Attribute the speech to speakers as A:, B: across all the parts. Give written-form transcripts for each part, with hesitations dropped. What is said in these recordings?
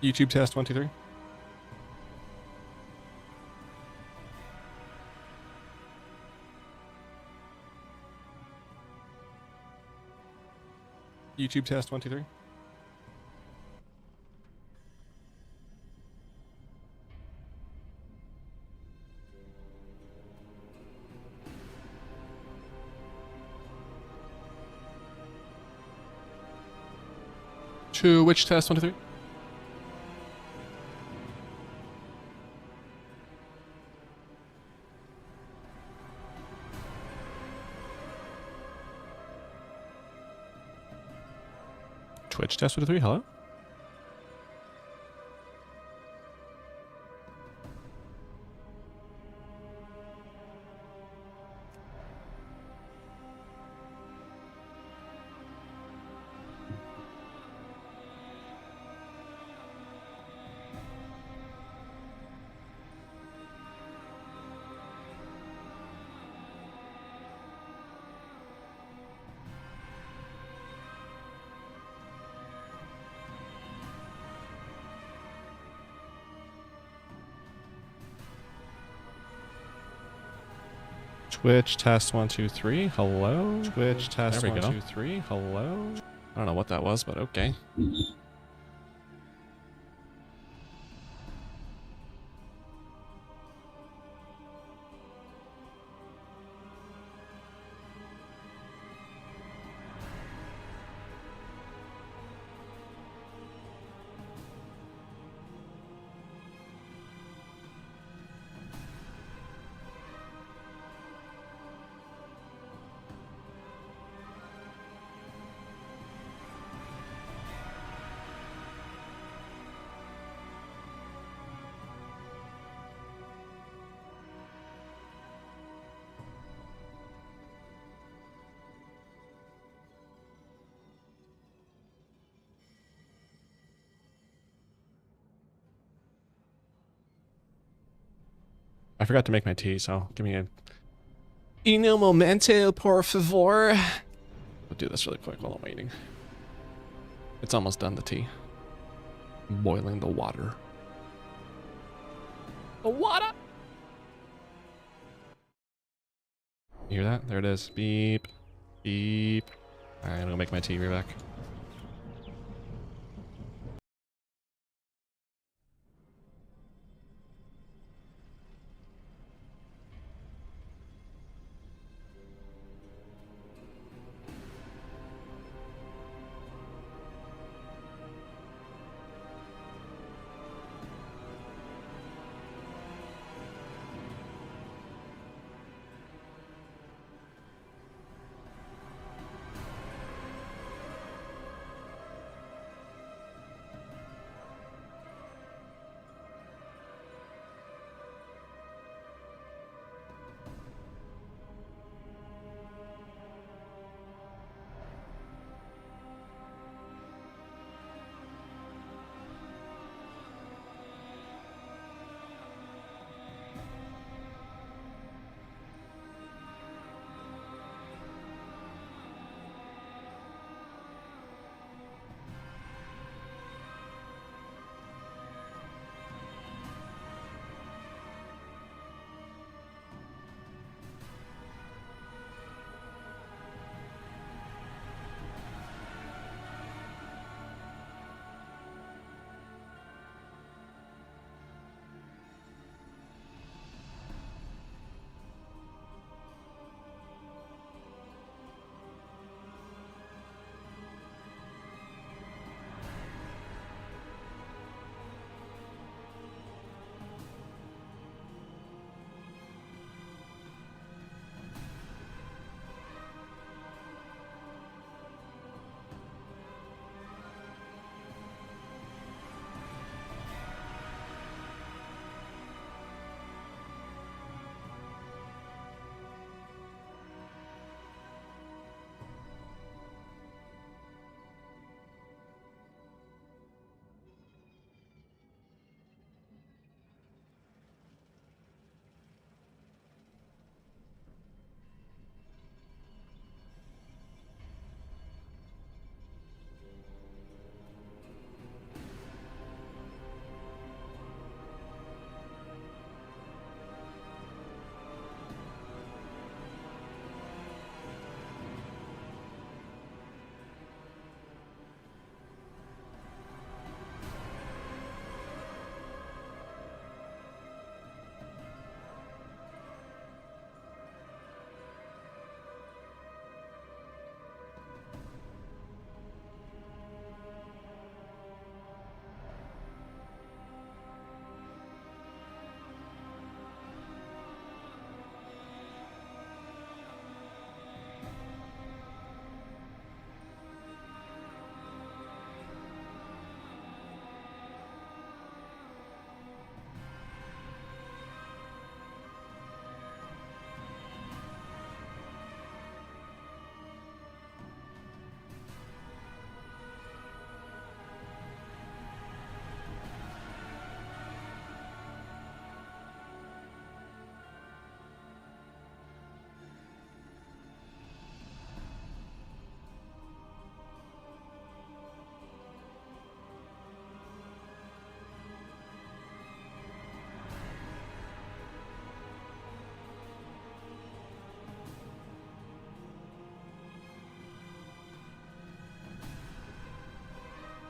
A: YouTube test 1, 2, 3. YouTube test 1, 2, 3. Which test 1, 2, 3. Twitch test 1, 2, 3. Hello. Twitch test 1, 2, 3. Hello. Twitch test
B: There we
A: 1,
B: go.
A: 2, 3. Hello.
B: I don't know what that was, but okay.
A: I forgot to make my tea, so give me a... Un momento, por favor. I'll do this really quick while I'm waiting. It's almost done, the tea. I'm boiling the water. The water! You hear that? There it is. Beep. Beep. Alright, I'm gonna make my tea. Be right back.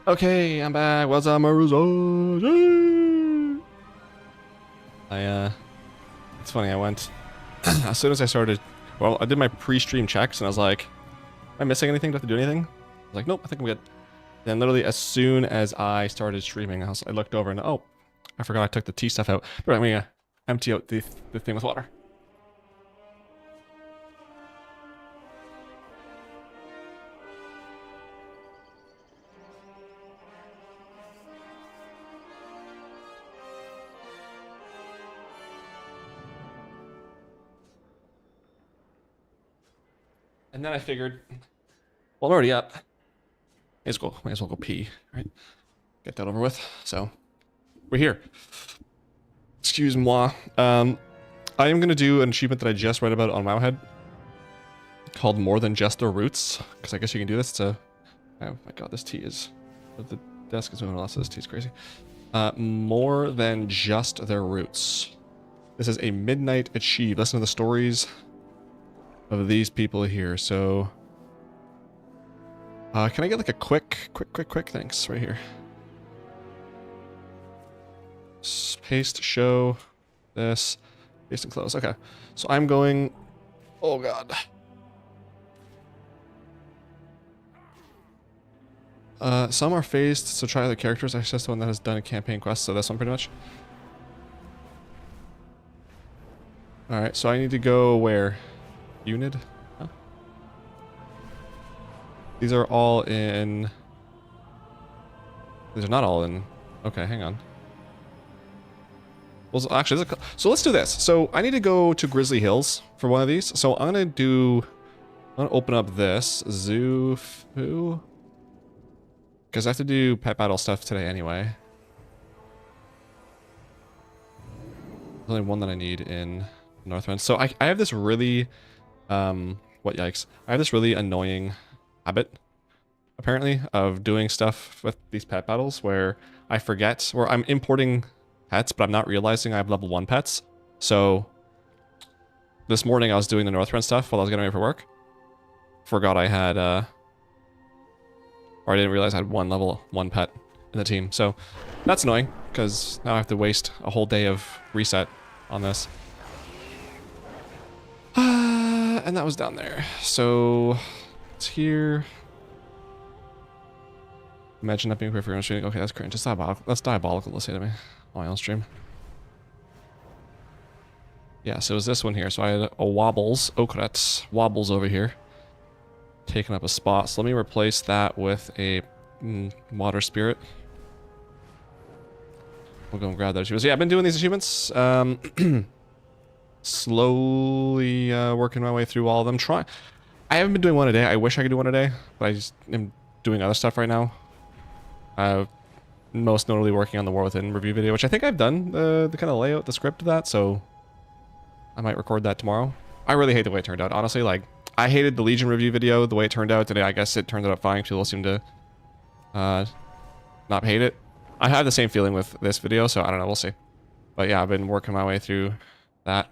A: Okay, I'm back. What's up, Maruzo? It's funny, I went, as soon as I started, well, I did my pre-stream checks, and I was like, am I missing anything? Do I have to do anything? I was like, nope, I think I'm good. Then literally, as soon as I started streaming, I looked over and, oh, I forgot I took the tea stuff out. But I'm gonna empty out the thing with water. And then I figured, well, I'm already up. May as well go pee, right? Get that over with. So, we're here. Excuse moi. I am gonna do an achievement that I just read about on Wowhead called More Than Just Their Roots, because I guess you can do this to. Oh my god, this tea is. The desk is moving a lot, so this tea is crazy. More Than Just Their Roots. This is a midnight achieve. Listen to the stories of these people here. So, can I get like a quick thanks right here? Paste, show, this, paste and close. Okay, so I'm going. Oh god. Some are phased, so try other characters. Access the one that has done a campaign quest, so this one pretty much. Alright, so I need to go where? Unid? Huh? These are all in... These are not all in... Okay, hang on. Well, actually, so let's do this. So I need to go to Grizzly Hills for one of these. So I'm gonna open up this. Zoo-foo. Because I have to do pet battle stuff today anyway. There's only one that I need in Northrend. So I have this really... what yikes. I have this really annoying habit, apparently, of doing stuff with these pet battles where I forget, where I'm importing pets, but I'm not realizing I have level 1 pets. So this morning I was doing the Northrend stuff while I was getting ready for work. Forgot I had, or I didn't realize I had one level 1 pet in the team. So that's annoying, because now I have to waste a whole day of reset on this. And that was down there. So it's here. Imagine not being prepared for your own stream. Okay, that's cringe. That's diabolical. That's diabolical to say to me on my own stream. Yeah, so it was this one here. So I had a Wobbles, Okrat, Wobbles over here, taking up a spot. So let me replace that with a Water Spirit. We'll go and grab those achievements. Yeah, I've been doing these achievements. Slowly working my way through all of them. I haven't been doing one a day. I wish I could do one a day, but I just am doing other stuff right now. Most notably working on the War Within review video, which I think I've done the kind of layout, the script of that, so I might record that tomorrow. I really hate the way it turned out, honestly. Like, I hated the Legion review video, the way it turned out today. I guess it turned out fine. People seem to not hate it. I have the same feeling with this video, so I don't know. We'll see. But yeah, I've been working my way through that.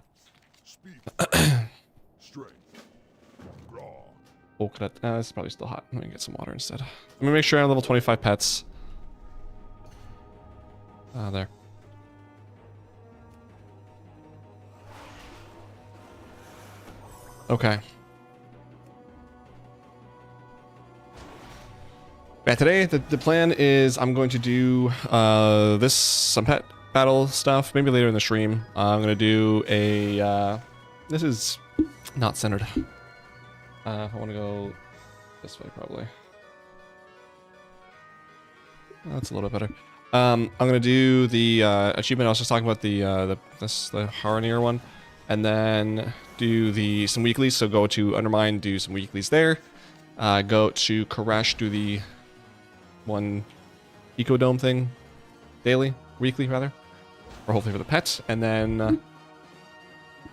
A: Oh, it's probably still hot. Let me get some water instead. Let me make sure I have level 25 pets. There. Okay. Yeah, today the plan is I'm going to do some pet battle stuff, maybe later in the stream. I'm gonna do a this is not centered. I want to go this way probably. That's a little bit better. I'm gonna do the achievement I was just talking about, the Haranir one, and then do some weeklies. So go to Undermine, do some weeklies there. Go to Koresh, do the one Ecodome thing daily, weekly rather, or hopefully for the pets, and then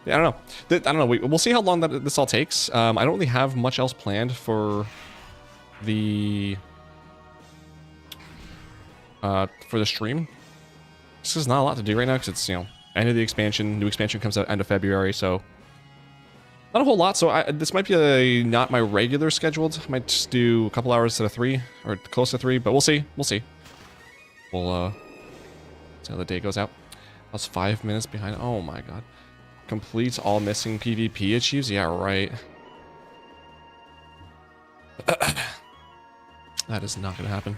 A: yeah, I don't know. I don't know. We'll see how long this all takes. I don't really have much else planned for the stream. There's not a lot to do right now because it's, you know, end of the expansion. New expansion comes out end of February, so Not a whole lot, so this might be not my regular scheduled. I might just do a couple hours to the 3, or close to 3, but we'll see. We'll see. We'll see how the day goes out. I was 5 minutes behind. Oh my god. Completes all missing PvP achieves? Yeah, right. That is not going to happen.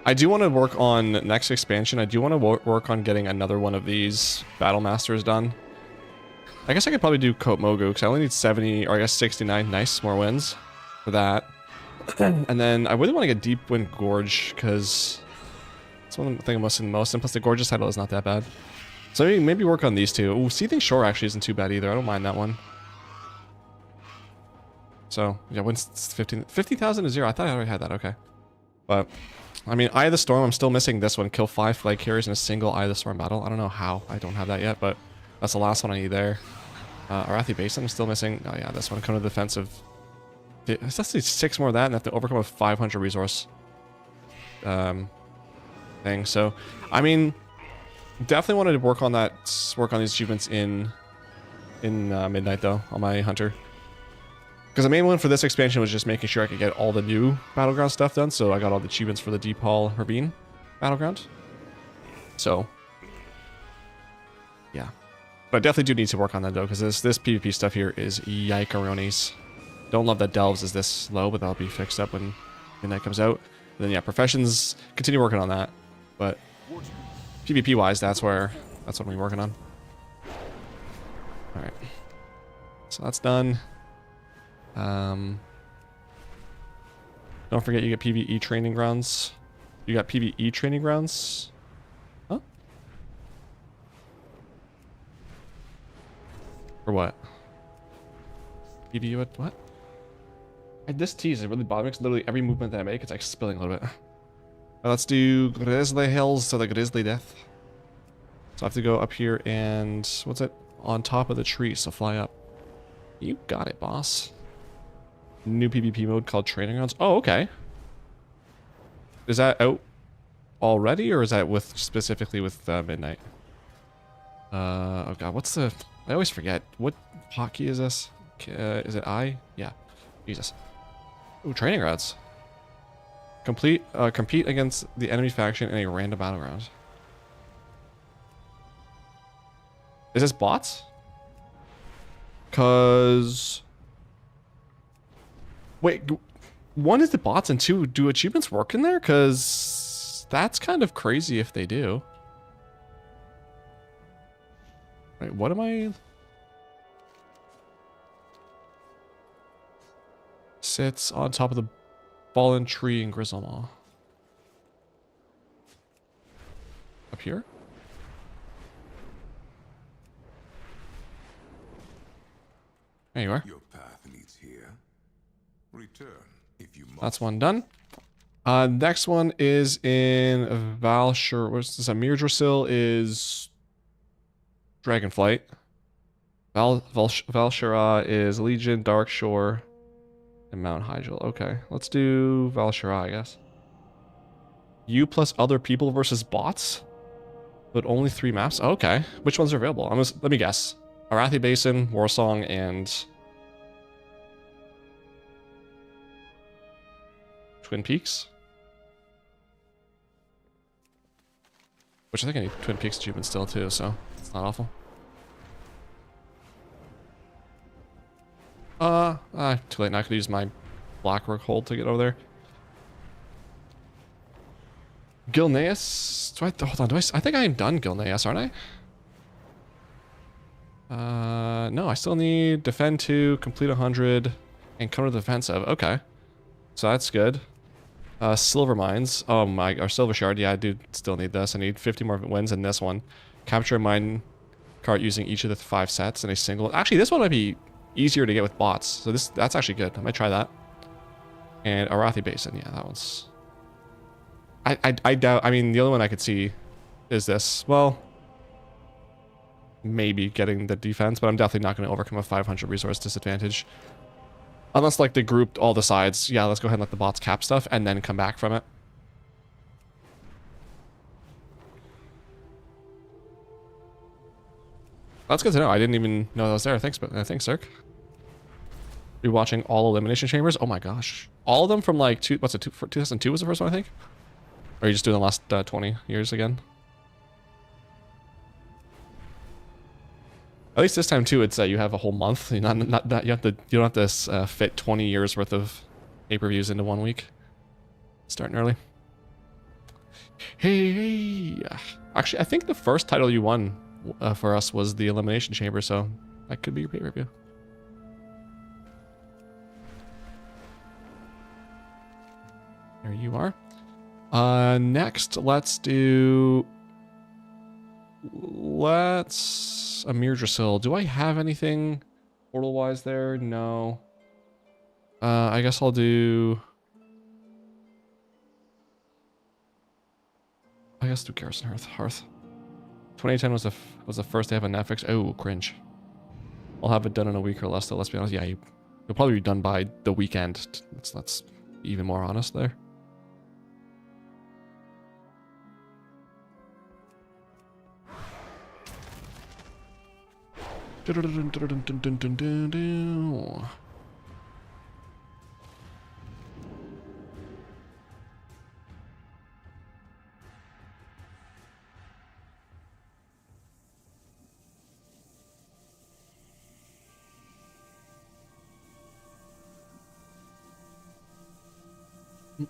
A: I do want to work on next expansion. I do want to work on getting another one of these Battle Masters done. I guess I could probably do Kote Mogu because I only need 70, or I guess 69. Nice, more wins for that. And then I really want to get Deep Wind Gorge because it's one thing I'm missing the most. And plus the Gorgeous title is not that bad. So maybe work on these two. Ooh, Seething Shore actually isn't too bad either. I don't mind that one. So, yeah, wins 50,000 to 0. I thought I already had that. Okay. But, I mean, Eye of the Storm, I'm still missing this one. Kill 5 flag carriers in a single Eye of the Storm battle. I don't know how I don't have that yet, but that's the last one I need there. Arathi Basin, I'm still missing. Oh, yeah, this one. Come to the defensive. It's actually 6 more of that, and I have to overcome a 500 resource thing. So, I mean, definitely wanted to work on that, work on these achievements in Midnight, though, on my Hunter. Because the main one for this expansion was just making sure I could get all the new Battleground stuff done, so I got all the achievements for the Deep Hall Ravine Battleground. So, yeah. But I definitely do need to work on that, though, because this PvP stuff here is yikeronis. Don't love that Delves is this low, but that'll be fixed up when Midnight comes out. And then, yeah, Professions, continue working on that. But PvP-wise, that's what we're working on. Alright. So that's done. Don't forget you get PvE training grounds. You got PvE training grounds? Huh? For what? PvE what? This tease is really bothering me because literally every movement that I make, it's like spilling a little bit. Let's do Grizzly Hills to the Grizzly Death. So I have to go up here and... what's it? On top of the tree, so fly up. You got it, boss. New PvP mode called Training Grounds. Oh, okay. Is that out already, or is that with specifically with Midnight? Oh god, what's the... I always forget. What hotkey is this? Is it I? Yeah. Jesus. Ooh, Training Grounds. Compete against the enemy faction in a random battleground. Is this bots? Cause... wait, 1 is the bots and 2, do achievements work in there? Cause that's kind of crazy if they do. Wait, what am I... sits on top of the fallen tree in Grizzlemaw. Up here? There you are.
C: Your path leads here. Return if you must.
A: That's one done. Next one is in Valshur. What's this? Mirdrasil is Dragonflight. Valshura is Legion, Darkshore, and Mount Hyjal. Okay, let's do Valshura, I guess. You plus other people versus bots? But only 3 maps? Okay. Which ones are available? Let me guess. Arathi Basin, Warsong, and... Twin Peaks? Which I think I need Twin Peaks achievement still too, so it's not awful. Too late now. I could use my Blackrock hold to get over there. Gilneas? Hold on, I think I am done Gilneas, aren't I? No, I still need defend 2, complete 100, and counter defensive. Okay. So that's good. Silver Mines. Oh my, or Silver Shard. Yeah, I do still need this. I need 50 more wins in this one. Capture a mine cart using each of the 5 sets in a single. Actually, this one might be easier to get with bots. So that's actually good. I might try that. And Arathi Basin. Yeah, that one's... I doubt... I mean, the only one I could see is this. Well, maybe getting the defense, but I'm definitely not going to overcome a 500 resource disadvantage. Unless, like, they grouped all the sides. Yeah, let's go ahead and let the bots cap stuff and then come back from it. That's good to know. I didn't even know that was there. Thanks, Cirque. Rewatching all Elimination Chambers. Oh my gosh. All of them from like, 2002 was the first one, I think? Or are you just doing the last 20 years again? At least this time too, it's you have a whole month. You're not that you don't have to fit 20 years worth of pay-per-views into 1 week. Starting early. Hey, actually, I think the first title you won for us was the Elimination Chamber, so that could be your pay-per-view. There you are. Next, let's Amir Drasil. Do I have anything portal-wise there? No. I guess I'll do Garrison Hearth. 2010 was the first day of a Netflix. Oh, cringe. I'll have it done in a week or less, though. Let's be honest. Yeah, you'll probably be done by the weekend. Let's be even more honest there.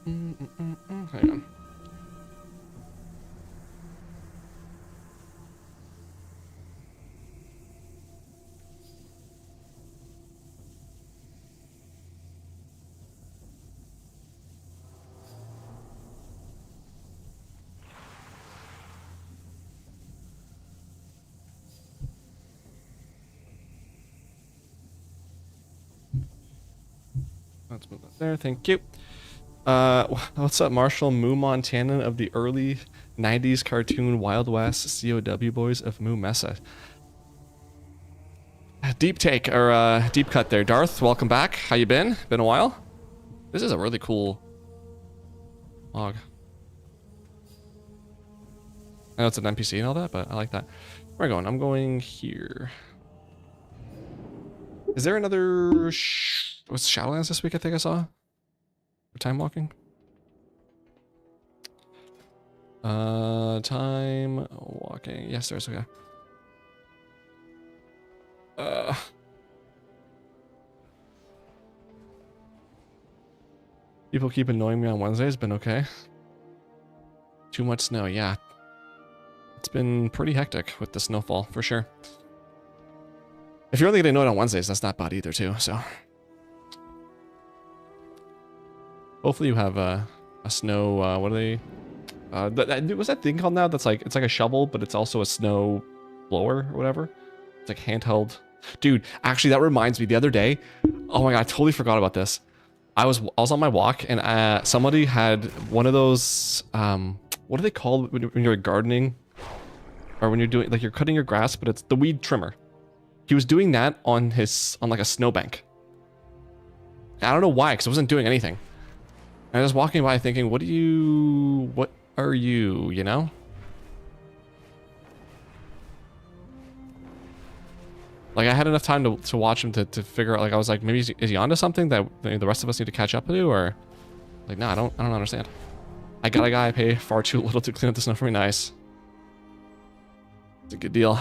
A: Hang on. Let's move that there. Thank you. What's up, Marshall Moo Montana of the early 90s cartoon Wild West COW boys of Moo Mesa. Deep take, or deep cut there. Darth, welcome back. How you been? Been a while? This is a really cool log. I know it's an NPC and all that, but I like that. Where am I going? I'm going here. Is there another... was Shadowlands this week, I think I saw? For time walking? Time walking. Yes, there's okay. People keep annoying me on Wednesdays, been okay. Too much snow, yeah. It's been pretty hectic with the snowfall, for sure. If you're only getting annoyed on Wednesdays, that's not bad either, too, so. Hopefully you have a snow, what are they? What's that thing called now? That's like, it's like a shovel, but it's also a snow blower or whatever. It's like handheld. Dude, actually that reminds me, the other day, oh my God, I totally forgot about this. I was on my walk and somebody had one of those, what are they called when you're gardening? Or when you're doing, like you're cutting your grass, but it's the weed trimmer. He was doing that on like a snowbank. I don't know why, because I wasn't doing anything. And I was walking by thinking, what are you, you know? Like I had enough time to watch him to figure out, like I was like, maybe is he onto something that the rest of us need to catch up to, or like, no, I don't understand. I got a guy I pay far too little to clean up the snow for me. Nice. It's a good deal.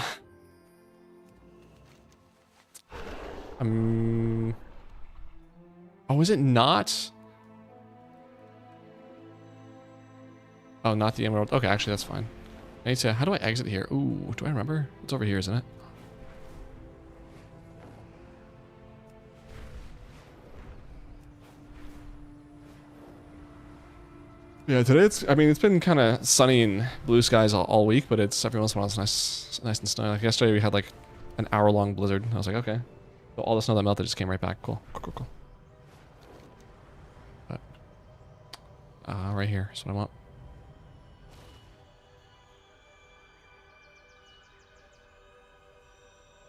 A: Oh, is it not? Oh, not the emerald. Okay, actually, that's fine. I need to, how do I exit here? Ooh, do I remember? It's over here, isn't it? Yeah, today it's been kind of sunny and blue skies all week, but it's every once in a while it's nice and snowy. Like yesterday we had like an hour-long blizzard. I was like, okay. So all the snow that melted just came right back. Cool. But, right here is what I want.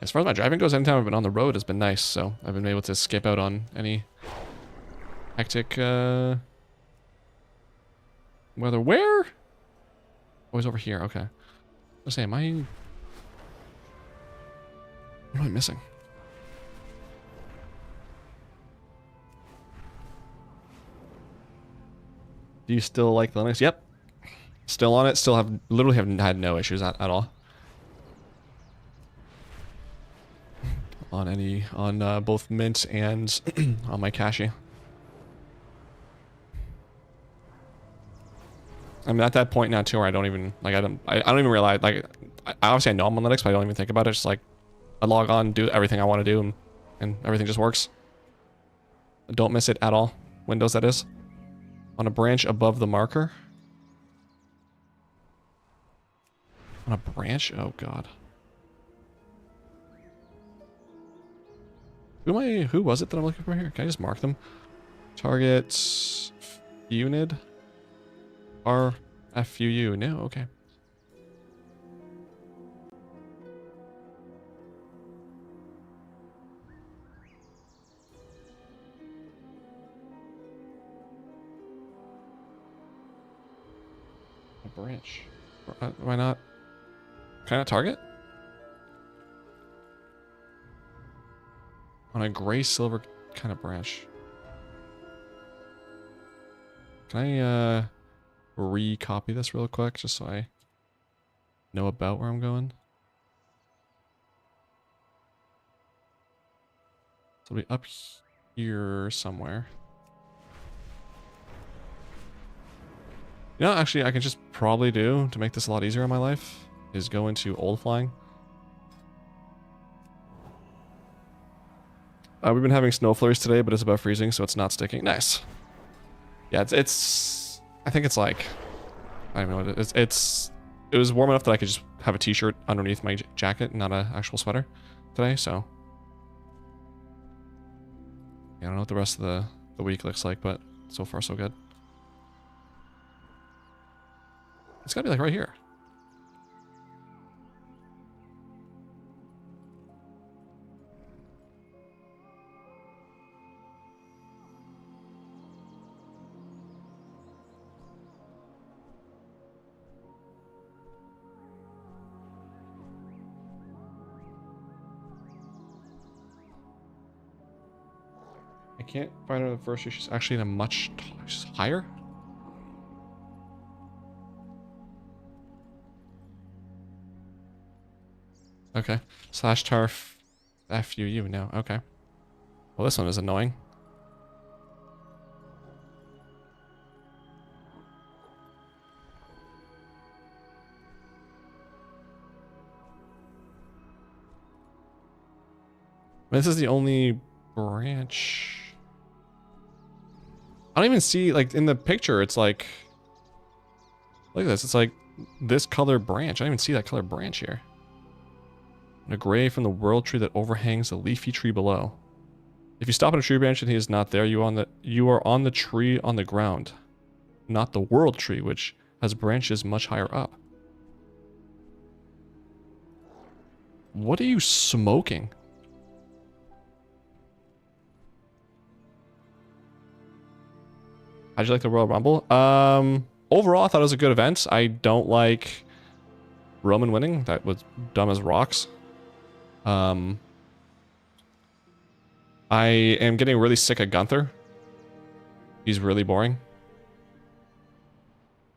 A: As far as my driving goes, anytime I've been on the road has been nice, so I've been able to skip out on any hectic, weather. Where? Oh, he's over here. Okay. Let's say, what am I missing? Do you still like the Linux? Yep. Still on it. Still have literally have had no issues at all. On both Mint and on my Cache. I'm at that point now too where I don't even like I don't even realize like I obviously I know I'm on Linux, but I don't even think about it. It's just like I log on, do everything I want to do, and everything just works. I don't miss it at all. Windows, that is. On a branch above the marker. On a branch? Oh god. Who was it that I'm looking for here? Can I just mark them? Target Unid RFUU. No, okay. A branch. Why not? Can I not target? On a gray silver kind of branch. Can I recopy this real quick just so I know about where I'm going? So it'll be up here somewhere. You know, actually, I can just probably do to make this a lot easier in my life is go into old flying. We've been having snow flurries today, but it's about freezing, so it's not sticking. Nice. Yeah, it's I think it's like, I don't know what it is. It was warm enough that I could just have a t-shirt underneath my jacket, not an actual sweater today, so. Yeah, I don't know what the rest of the week looks like, but so far so good. It's gotta be like right here. I can't find her the first year. She's actually in a much higher. Okay. Slash tarf FUU now. Okay. Well, this one is annoying. This is the only branch. I don't even see, like, in the picture, it's like... Look at this. It's like this color branch. I don't even see that color branch here. And a gray from the world tree that overhangs the leafy tree below. If you stop at a tree branch and he is not there, you are on the tree on the ground. Not the world tree, which has branches much higher up. What are you smoking? How'd you like the Royal Rumble? Overall, I thought it was a good event. I don't like Roman winning. That was dumb as rocks. I am getting really sick of Gunther. He's really boring.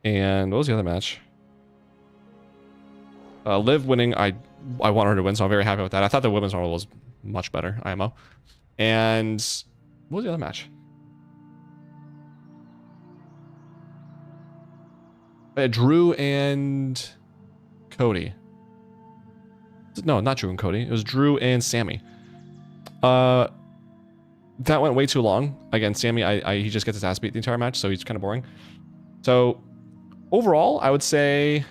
A: And what was the other match? Liv winning, I want her to win, so I'm very happy with that. I thought the women's Rumble was much better, IMO. And what was the other match? Drew and Cody. No, not Drew and Cody. It was Drew and Sammy. That went way too long. Again, Sammy, he just gets his ass beat the entire match, so he's kind of boring. So, overall, I would say...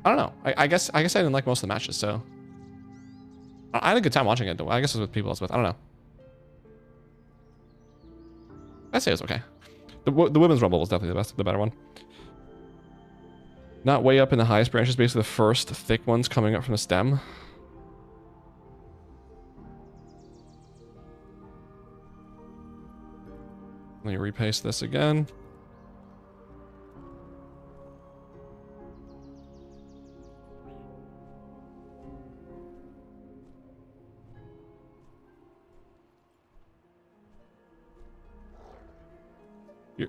A: I don't know. I guess I didn't like most of the matches, so... I had a good time watching it, though. I guess it was with people I was with. I don't know. I'd say it was okay. The women's rumble was definitely the better one. Not way up in the highest branches, basically the first thick ones coming up from the stem. Let me repaste this again. You're...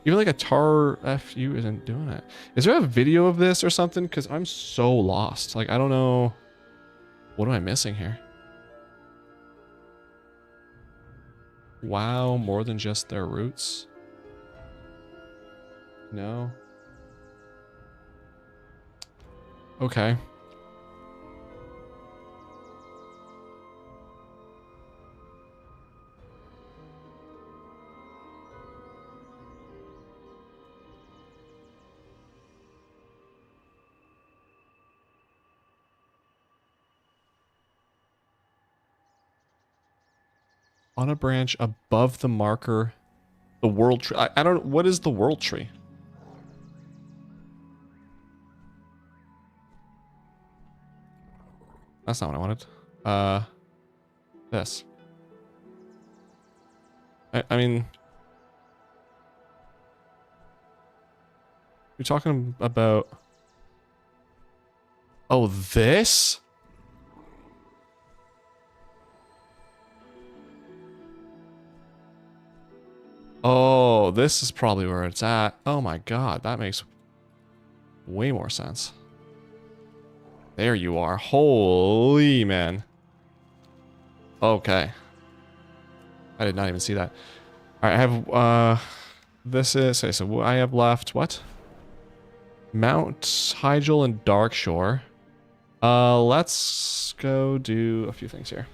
A: Even like a tar FU isn't doing it. Is there a video of this or something? Because I'm so lost. Like, I don't know. What am I missing here? Wow, more than just their roots. No. Okay. On a branch above the marker, the world tree. I don't. What is the world tree? That's not what I wanted. This. I mean, you're talking about. Oh, this? Oh, this is probably where it's at. Oh my god, that makes way more sense. There you are. Holy man. Okay. I did not even see that. Alright, I have, this is, okay, so I have left, what? Mount Hygel and Darkshore. Let's go do a few things here.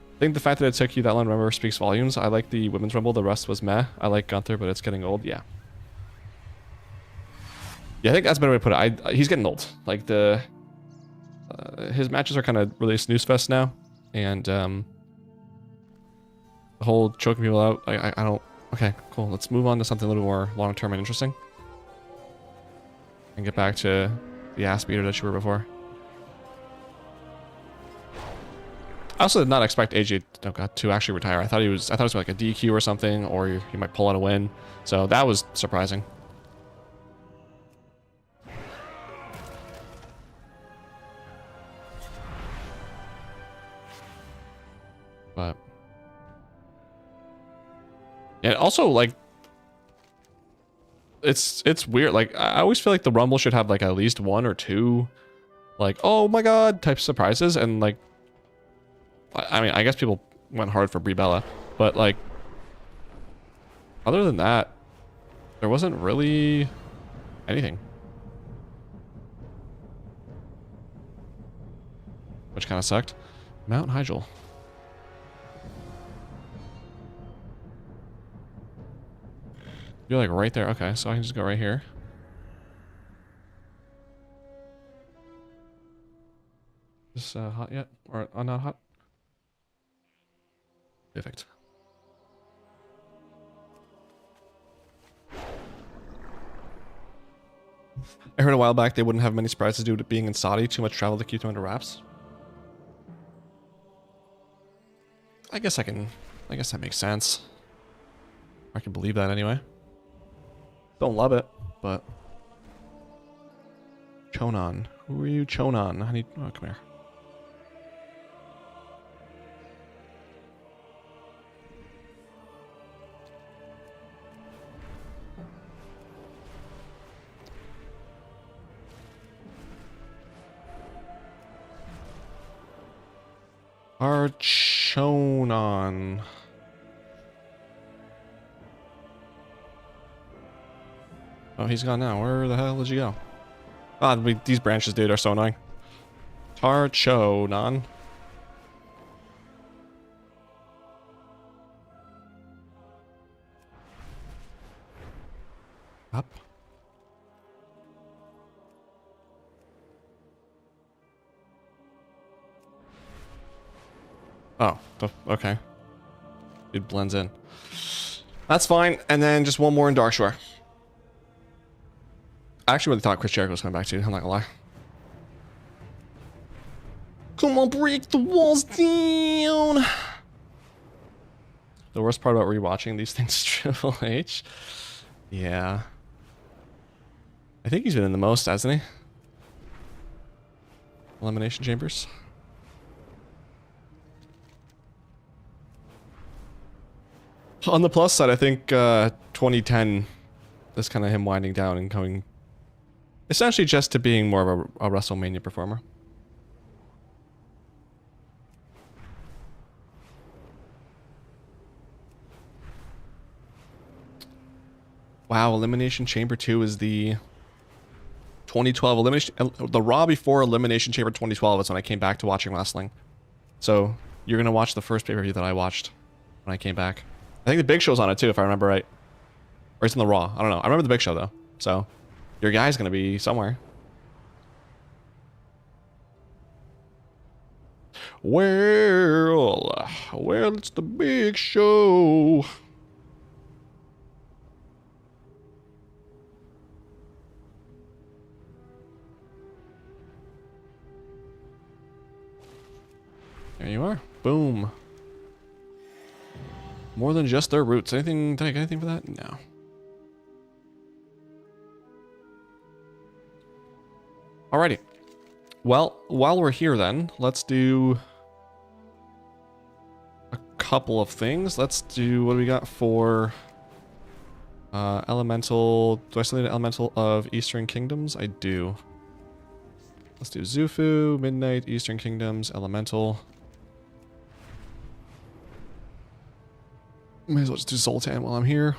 A: I think the fact that it took you that long to remember speaks volumes. I like the Women's Rumble, the rest was meh. I like Gunther, but it's getting old, yeah. Yeah, I think that's a better way to put it. He's getting old. Like, his matches are kind of really snooze fest now. And, the whole choking people out, I don't... Okay, cool. Let's move on to something a little more long-term and interesting. And get back to the ass beater that you were before. I also did not expect AJ to actually retire. I thought it was like a DQ or something, or he might pull out a win. So that was surprising. But yeah, also like it's weird. Like I always feel like the Rumble should have like at least one or two, like oh my god type surprises, and like. I mean, I guess people went hard for Brie Bella, but like, other than that, there wasn't really anything. Which kind of sucked. Mount Hygel. You're like right there. Okay, so I can just go right here. Is this hot yet? Or not hot? Perfect. I heard a while back they wouldn't have many surprises due to being in Saudi. Too much travel to keep them under wraps. I guess that makes sense. I can believe that anyway. Don't love it, but Chonan. Who are you, Chonan? I need. Oh, come here. Archonon. Oh, he's gone now. Where the hell did you go? Ah, these branches, dude, are so annoying. Tarchonon. Up. Oh, okay. It blends in. That's fine. And then just one more in Darkshore. I actually really thought Chris Jericho was coming back too. I'm not gonna lie. Come on, break the walls down. The worst part about rewatching these things is Triple H. Yeah. I think he's been in the most, hasn't he? Elimination Chambers. On the plus side, I think 2010 is kind of him winding down and going essentially just to being more of a WrestleMania performer. Wow, Elimination Chamber 2 is the 2012 Elimination... The Raw before Elimination Chamber 2012 is when I came back to watching wrestling. So, you're going to watch the first pay-per-view that I watched when I came back. I think the Big Show's on it too, if I remember right. Or it's in the Raw. I don't know. I remember the Big Show though. So, your guy's going to be somewhere. Well, it's the Big Show. There you are. Boom. More than just their roots. Anything? Did I get anything for that? No. Alrighty. Well, while we're here then, let's do a couple of things. Let's do, what do we got for elemental? Do I still need an elemental of Eastern Kingdoms? I do. Let's do Zufu, Midnight, Eastern Kingdoms, elemental. May as well just do Zoltan while I'm here.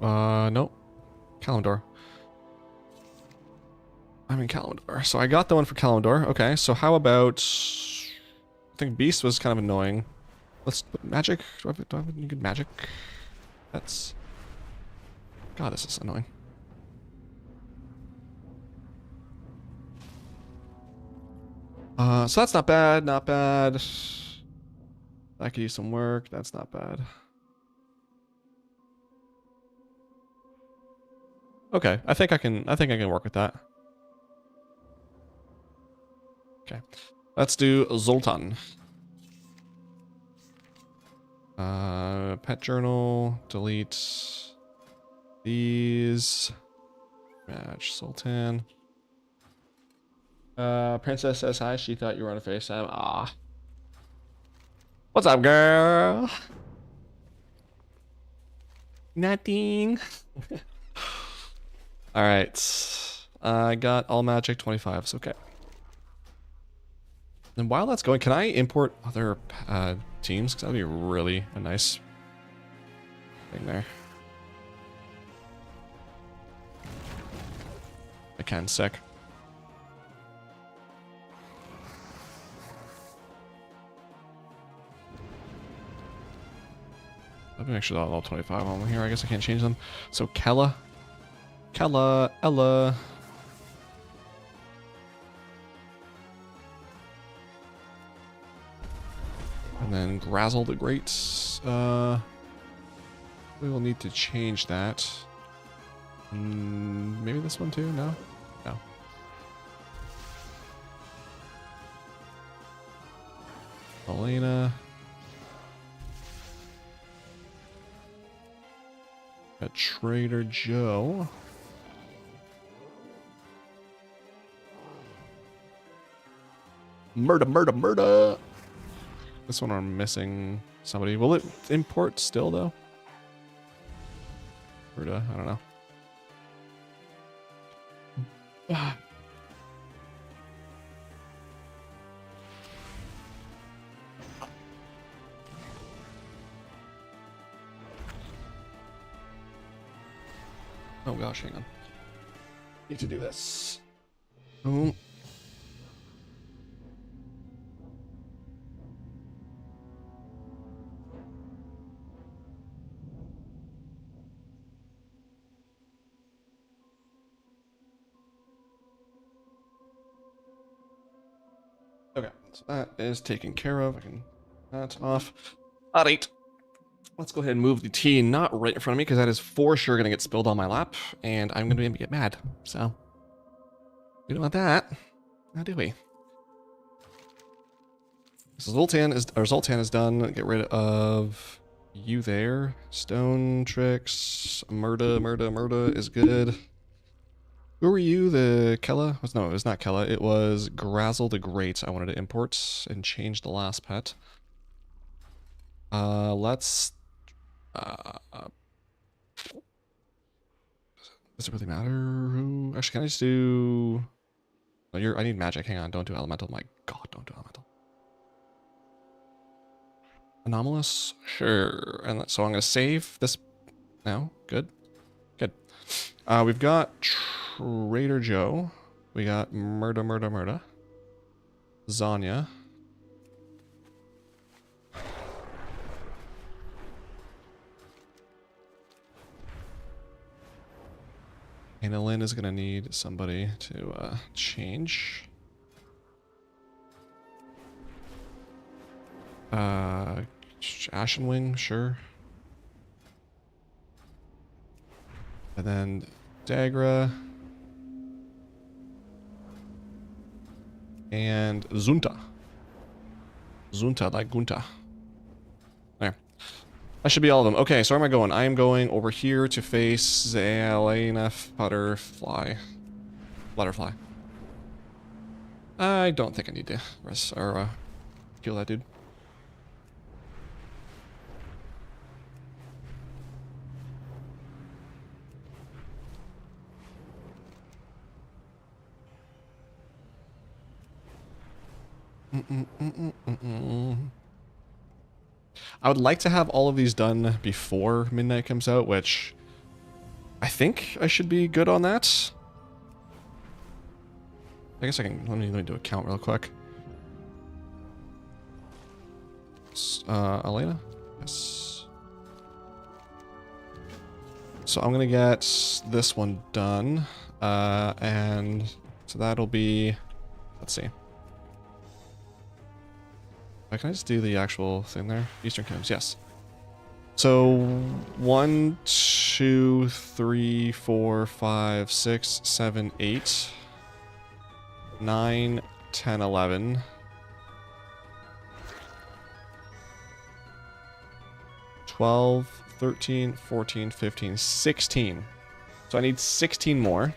A: Nope. Kalimdor. I'm in Kalimdor. So I got the one for Kalimdor. Okay, so how about... I think Beast was kind of annoying. Let's... Magic? Do I have any good magic? That's... God, this is annoying. So that's not bad, not bad. That could use some work. That's not bad. Okay, I think I can work with that. Okay. Let's do Zoltan. Pet journal, delete these. Match Zoltan. Princess says hi. She thought you were on a FaceTime. Ah. What's up, girl? Nothing. All right. I got all magic 25s. Okay. And while that's going, can I import other teams? Because that would be really a nice thing there. I can, sick. Let me make sure that all 25 on here. I guess I can't change them. So Ella. And then Grazzle the Great. We will need to change that. Maybe this one too? No? No. Elena. A Trader Joe. Murder. This one I'm missing somebody. Will it import still though? Murder, I don't know. Oh gosh, hang on. Need to do this. Oh. Okay, so that is taken care of. I can that's off. Alright. Let's go ahead and move the tea not right in front of me because that is for sure going to get spilled on my lap and I'm going to get mad. So, we don't want that. Now do we? So Zoltan is done. Get rid of you there. Stone tricks. Murda is good. Who were you? The Kella? No, it was not Kella. It was Grazel the Great. I wanted to import and change the last pet. Let's... does it really matter who? Actually, can I just do... No, I need magic. Hang on, don't do elemental. My god, don't do elemental. Anomalous? Sure. And so I'm going to save this now. Good. Good. We've got Trader Joe. We got Murda. Zanya. And Lynn is going to need somebody to change. Ashenwing, sure. And then Dagra. And Zunta. Zunta, like Gunta. There. That should be all of them. Okay, so where am I going? I am going over here to face Elena Butterfly. I don't think I need to kill that dude. I would like to have all of these done before midnight comes out, which I think I should be good on that. I guess I can, let me do a count real quick. Elena? Yes. So I'm gonna get this one done, and so that'll be, let's see. Can I just do the actual thing there? Eastern Kingdoms, yes. So 1, 2, 3, 4, 5, 6, 7, 8, 9, 10, 11. 12, 13, 14, 15, 16. So I need 16 more.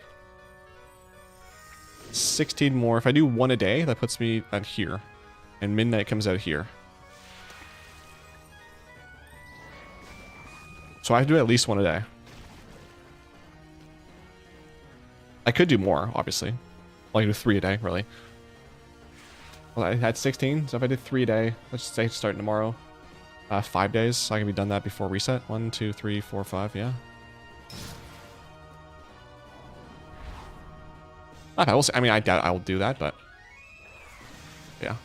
A: 16 more. If I do one a day, that puts me at here. And midnight comes out here. So I have to do at least one a day. I could do more, obviously. Well, I could do 3 a day, really. Well, I had 16, so if I did 3 a day, let's just say starting tomorrow. 5 days, so I can be done that before reset. 1, 2, 3, 4, 5, yeah. Okay, we'll see. I mean, I doubt I will do that, but... yeah.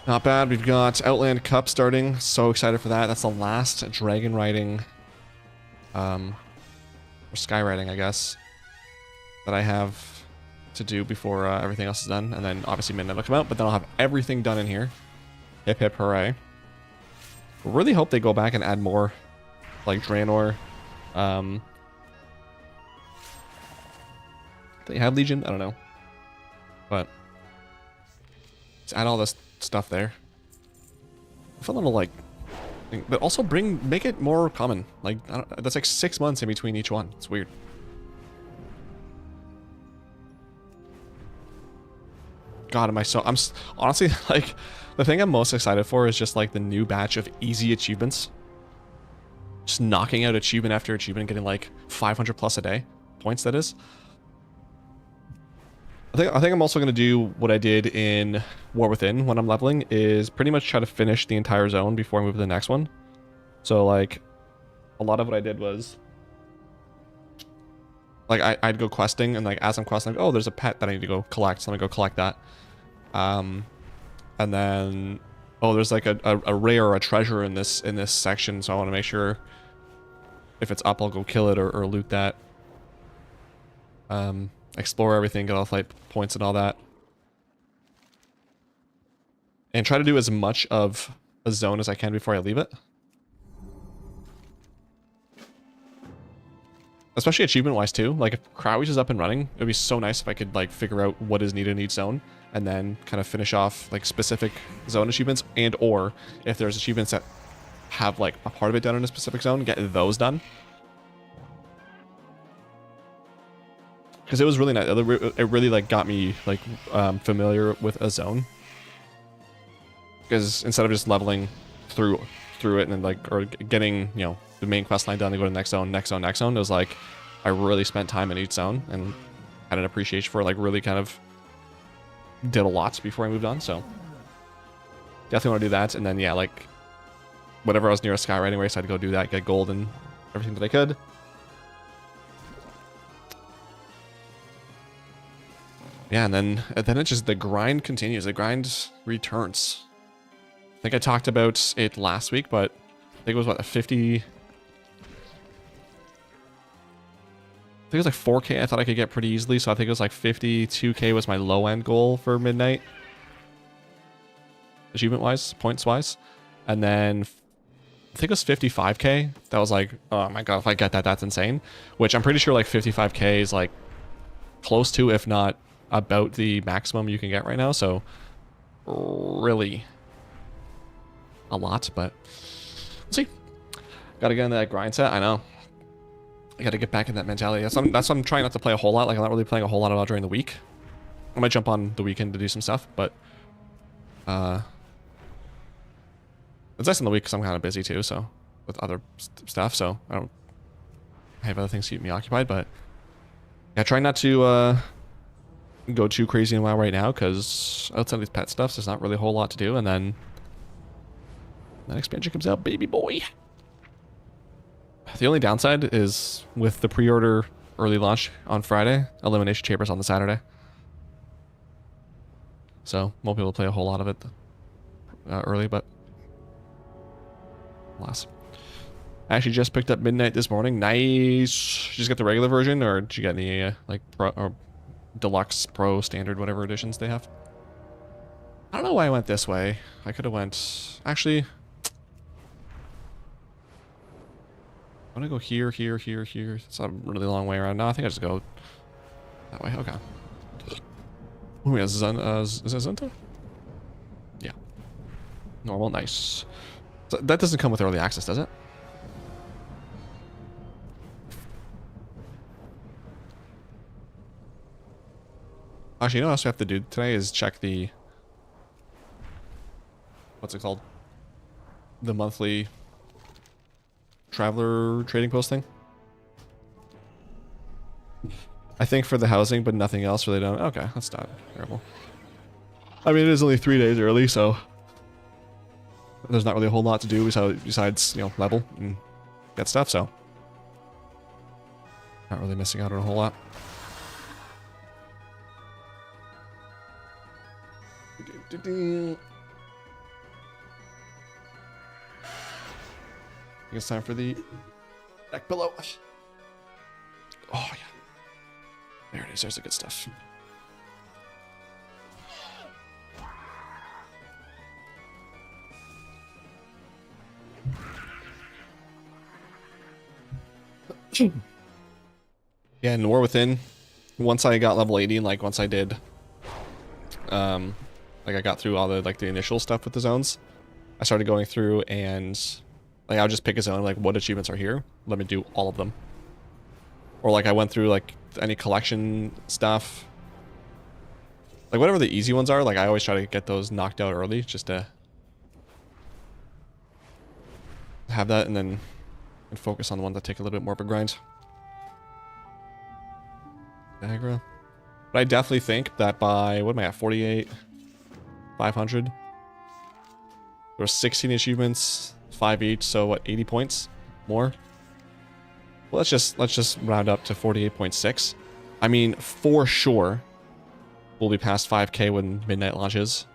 A: Not bad. We've got Outland Cup starting. So excited for that. That's the last dragon riding, or sky riding, I guess, that I have to do before everything else is done. And then obviously midnight will come out, but then I'll have everything done in here. Hip hip hooray. Really hope they go back and add more, like Draenor. They have Legion? I don't know. But let's add all this stuff there. Fun little like thing. But also make it more common. Like that's like 6 months in between each one. It's weird. God, I'm honestly like the thing I'm most excited for is just like the new batch of easy achievements. Just knocking out achievement after achievement and getting like 500 plus a day. Points, that is. I think I'm also going to do what I did in War Within when I'm leveling, is pretty much try to finish the entire zone before I move to the next one. So like a lot of what I did was like I'd go questing, and like as I'm questing, like, oh, there's a pet that I need to go collect, so I'm gonna go collect that. And then oh, there's like a rare or a treasure in this section, so I want to make sure if it's up, I'll go kill it or loot that. Explore everything, get all the flight points and all that. And try to do as much of a zone as I can before I leave it. Especially achievement-wise too. Like if Crowage is up and running, it would be so nice if I could like figure out what is needed in each zone and then kind of finish off like specific zone achievements, and or if there's achievements that have like a part of it done in a specific zone, get those done. Because it was really nice. It really like got me like familiar with a zone. Because instead of just leveling through it and then like, or getting, you know, the main quest line done to go to the next zone, it was like I really spent time in each zone and had an appreciation for it, like really kind of did a lot before I moved on. So definitely want to do that. And then yeah, like whatever I was near a sky right anyway, so I had to go do that, get gold and everything that I could. Yeah, and then it just, the grind continues. The grind returns. I think I talked about it last week, but I think it was what, a 50... I think it was like 4K I thought I could get pretty easily, so I think it was like 52K was my low end goal for midnight. Achievement wise, points wise. And then I think it was 55K. That was like, oh my god, if I get that, that's insane. Which I'm pretty sure like 55K is like close to, if not about the maximum you can get right now. So really a lot, but we'll see. Gotta get into that grind set. I know. I gotta get back in that mentality. That's what I'm trying not to play a whole lot. Like, I'm not really playing a whole lot about during the week. I might jump on the weekend to do some stuff, but it's nice in the week because I'm kind of busy too, so with other stuff, so I have other things keep me occupied. But yeah, try not to go too crazy in WoW right now, because outside of these pet stuffs, there's not really a whole lot to do, and then that expansion comes out, baby boy. The only downside is with the pre-order early launch on Friday, Elimination Chambers on the Saturday. So won't be able to play a whole lot of it early, but alas. I actually just picked up Midnight this morning. Nice. Did you just get the regular version, or did you get any like Pro or Deluxe, Pro, Standard, whatever editions they have? I don't know why I went this way. I could have went... Actually... I'm gonna go here, here, here, here. It's a really long way around. No, I think I just go that way. Okay. Oh, yeah, is that Zenta? Yeah. Normal, nice. So that doesn't come with early access, does it? Actually, you know what else we have to do today is check the... What's it called? The monthly... Traveler trading post thing. I think for the housing, but nothing else really done. Okay, that's not terrible. I mean, it is only 3 days early, so there's not really a whole lot to do besides, you know, level and get stuff, so not really missing out on a whole lot. I think it's time for the neck pillow. Oh, yeah. There it is. There's the good stuff. Yeah, and War Within. Once I got level 80, and like once I did, like I got through all the like the initial stuff with the zones, I started going through and like I'll just pick a zone, like what achievements are here. Let me do all of them. Or like I went through like any collection stuff. Like whatever the easy ones are, like I always try to get those knocked out early just to have that and then focus on the ones that take a little bit more of a grind. Aggro. But I definitely think that by, what am I at, 48? 500? There were 16 achievements, 5 each, so what, 80 points? More? Well, let's just round up to 48.6. I mean, for sure, we'll be past 5k when Midnight launches.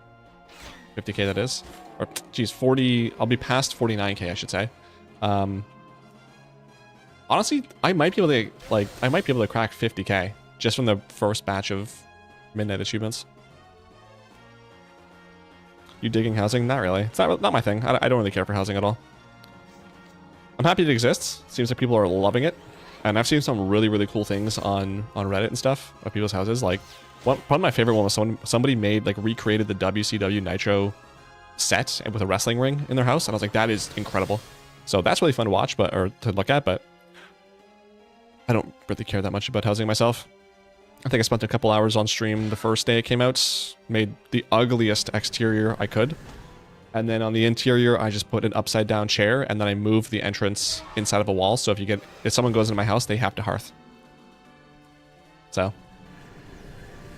A: 50k that is. Or, geez, 40, I'll be past 49k, I should say. Honestly, I might be able to, like, crack 50k just from the first batch of Midnight achievements. You digging housing? Not really. It's not my thing. I don't really care for housing at all. I'm happy it exists. Seems like people are loving it. And I've seen some really, really cool things on Reddit and stuff of people's houses. Like, one of my favorite one was somebody made, like, recreated the WCW Nitro set with a wrestling ring in their house. And I was like, that is incredible. So that's really fun to watch, or to look at, but I don't really care that much about housing myself. I think I spent a couple hours on stream the first day it came out, made the ugliest exterior I could. And then on the interior, I just put an upside down chair, and then I moved the entrance inside of a wall. So if someone goes into my house, they have to hearth. So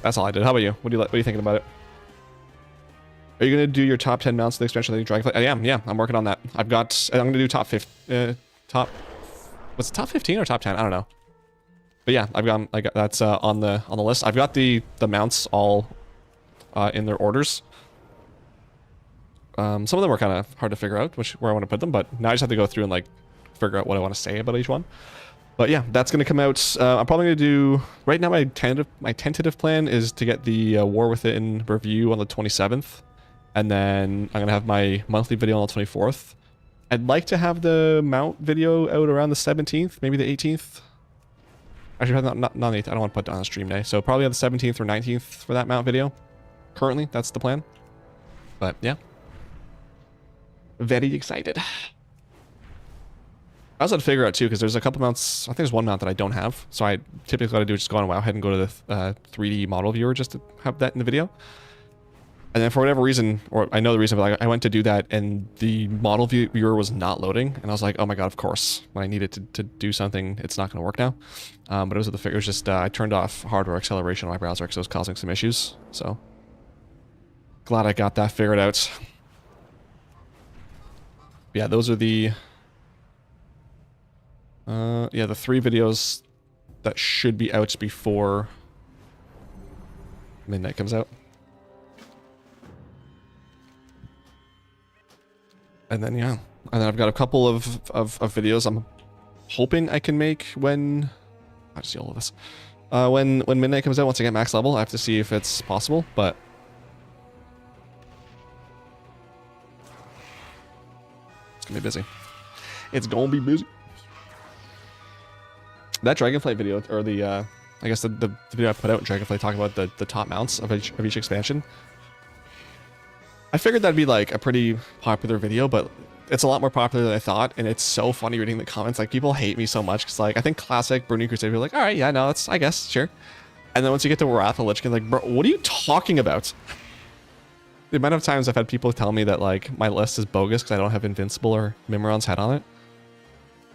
A: that's all I did. How about you? What are you thinking about it? Are you gonna do your top 10 mounts of the expansion of the Dragonflight? I am. Yeah, I'm working on that. I'm gonna do top 15. Was it top 15 or top 10? I don't know. But yeah, I got that's on the list. I've got the mounts all in their orders. Some of them were kind of hard to figure out where I want to put them, but now I just have to go through and like figure out what I want to say about each one. But yeah, that's going to come out. I'm probably going to do right now. My tentative plan is to get the War Within review on the 27th, and then I'm going to have my monthly video on the 24th. I'd like to have the mount video out around the 17th, maybe the 18th. Actually, not the 8th. I don't want to put it on a stream day, so probably on the 17th or 19th for that mount video. Currently, that's the plan. But yeah. Very excited. I also had to figure out too, because there's a couple mounts. I think there's one mount that I don't have. So I typically got to do is just go on Wowhead and go to the 3D model viewer just to have that in the video. And then for whatever reason, or I know the reason, but like I went to do that and the model viewer was not loading, and I was like, oh my god, of course. When I needed to do something, it's not going to work now. But it was it was just I turned off hardware acceleration on my browser because it was causing some issues. So glad I got that figured out. Yeah, those are the the 3 videos that should be out before midnight comes out. And then yeah, and then I've got a couple of videos I'm hoping I can make when I see all of this. When midnight comes out, once I get max level, I have to see if it's possible, but it's gonna be busy. It's gonna be busy. That Dragonflight video, or the I guess the video I put out in Dragonflight talking about the top mounts of each expansion. I figured that'd be like a pretty popular video, but it's a lot more popular than I thought, and it's so funny reading the comments. Like, people hate me so much because, like, I think classic Burning Crusade, you're like, all right, yeah, no, that's, I guess, sure. And then once you get to Wrath of Lich King, like, bro, what are you talking about? The amount of times I've had people tell me that, like, my list is bogus because I don't have Invincible or Mimiron's head on it.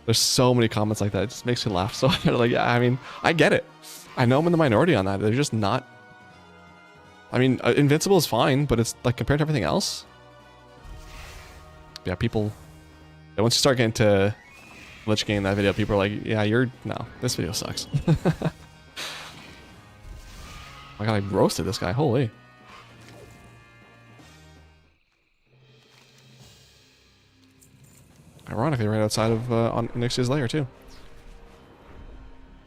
A: There's so many comments like that. It just makes me laugh so hard. Like, yeah, I mean, I get it. I know I'm in the minority on that. They're just not... I mean, Invincible is fine, but it's, like, compared to everything else. Yeah, people... Yeah, once you start getting to Lich King in that video, people are like, yeah, no, this video sucks. My god, I roasted this guy. Holy. Ironically, right outside of on Nyxia's lair too.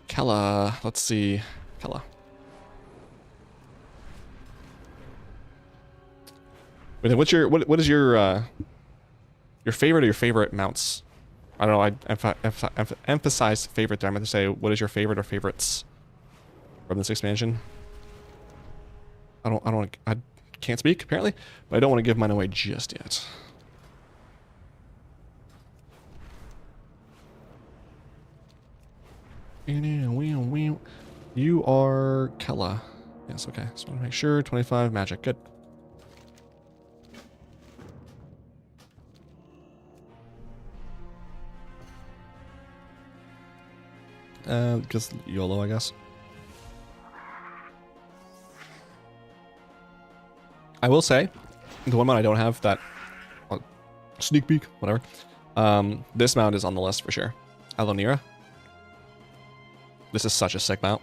A: Kella, let's see, Kella. Wait, then what is your favorite or your favorite mounts? I don't know. I emphasize favorite there. I meant to say, what is your favorite or favorites from this expansion? I can't speak apparently, but I don't want to give mine away just yet. You are Kella. Yes, okay. Just want to make sure. 25 magic. Good. Just YOLO, I guess. I will say, the one mount I don't have that... sneak peek, whatever. This mount is on the list for sure. Alonira. This is such a sick mount.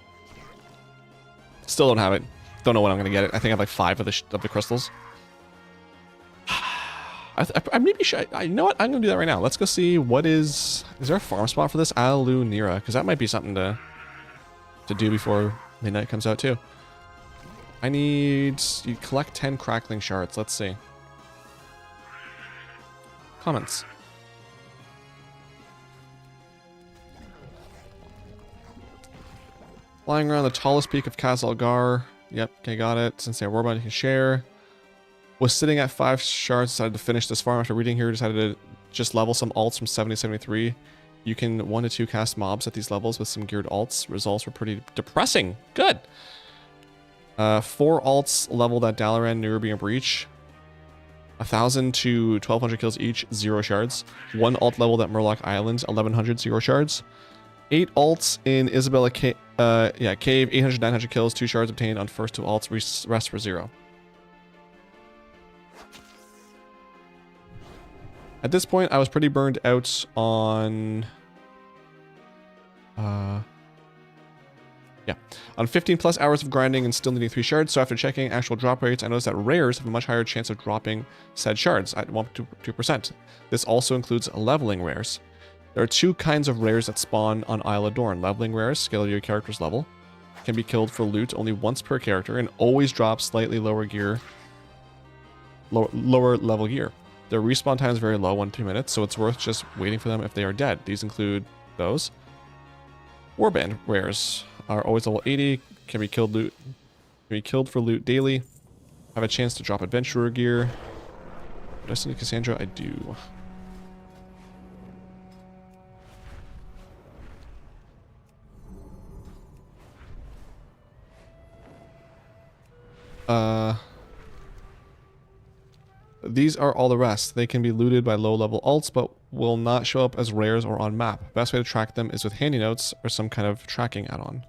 A: Still don't have it. Don't know when I'm gonna get it. I think I have like 5 of the crystals. I maybe should. You know what? I'm gonna do that right now. Let's go see what is there a farm spot for this Alunira? Because that might be something to do before midnight comes out too. I need you collect 10 crackling shards. Let's see. Comments. Flying around the tallest peak of Castle Gar. Yep, okay, got it. Since they're warband, you can share. Was sitting at 5 shards, decided to finish this farm after reading here, decided to just level some alts from 70 to 73. You can 1 to 2 cast mobs at these levels with some geared alts. Results were pretty depressing. Good. 4 alts leveled at Dalaran, New Ruby, and Breach. 1,000 to 1,200 kills each, 0 shards. 1 alt leveled at Murloc Island, 1,100, 0 shards. 8 alts in Isabella Cave, 800, 900 kills, 2 shards obtained on first 2 alts, rest for 0. At this point, I was pretty burned out on... on 15 plus hours of grinding and still needing 3 shards, so after checking actual drop rates, I noticed that rares have a much higher chance of dropping said shards at 1.2%. This also includes leveling rares. There are 2 kinds of rares that spawn on Isle of Dorn. Leveling rares, scale your character's level, can be killed for loot only once per character and always drop slightly lower level gear. Their respawn time is very low, 1 to 2 minutes, so it's worth just waiting for them if they are dead. These include those. Warband rares are always level 80, can be killed for loot daily, have a chance to drop adventurer gear. Destiny Cassandra, I do. These are all the rest. They can be looted by low-level alts, but will not show up as rares or on map. Best way to track them is with handy notes or some kind of tracking add-on.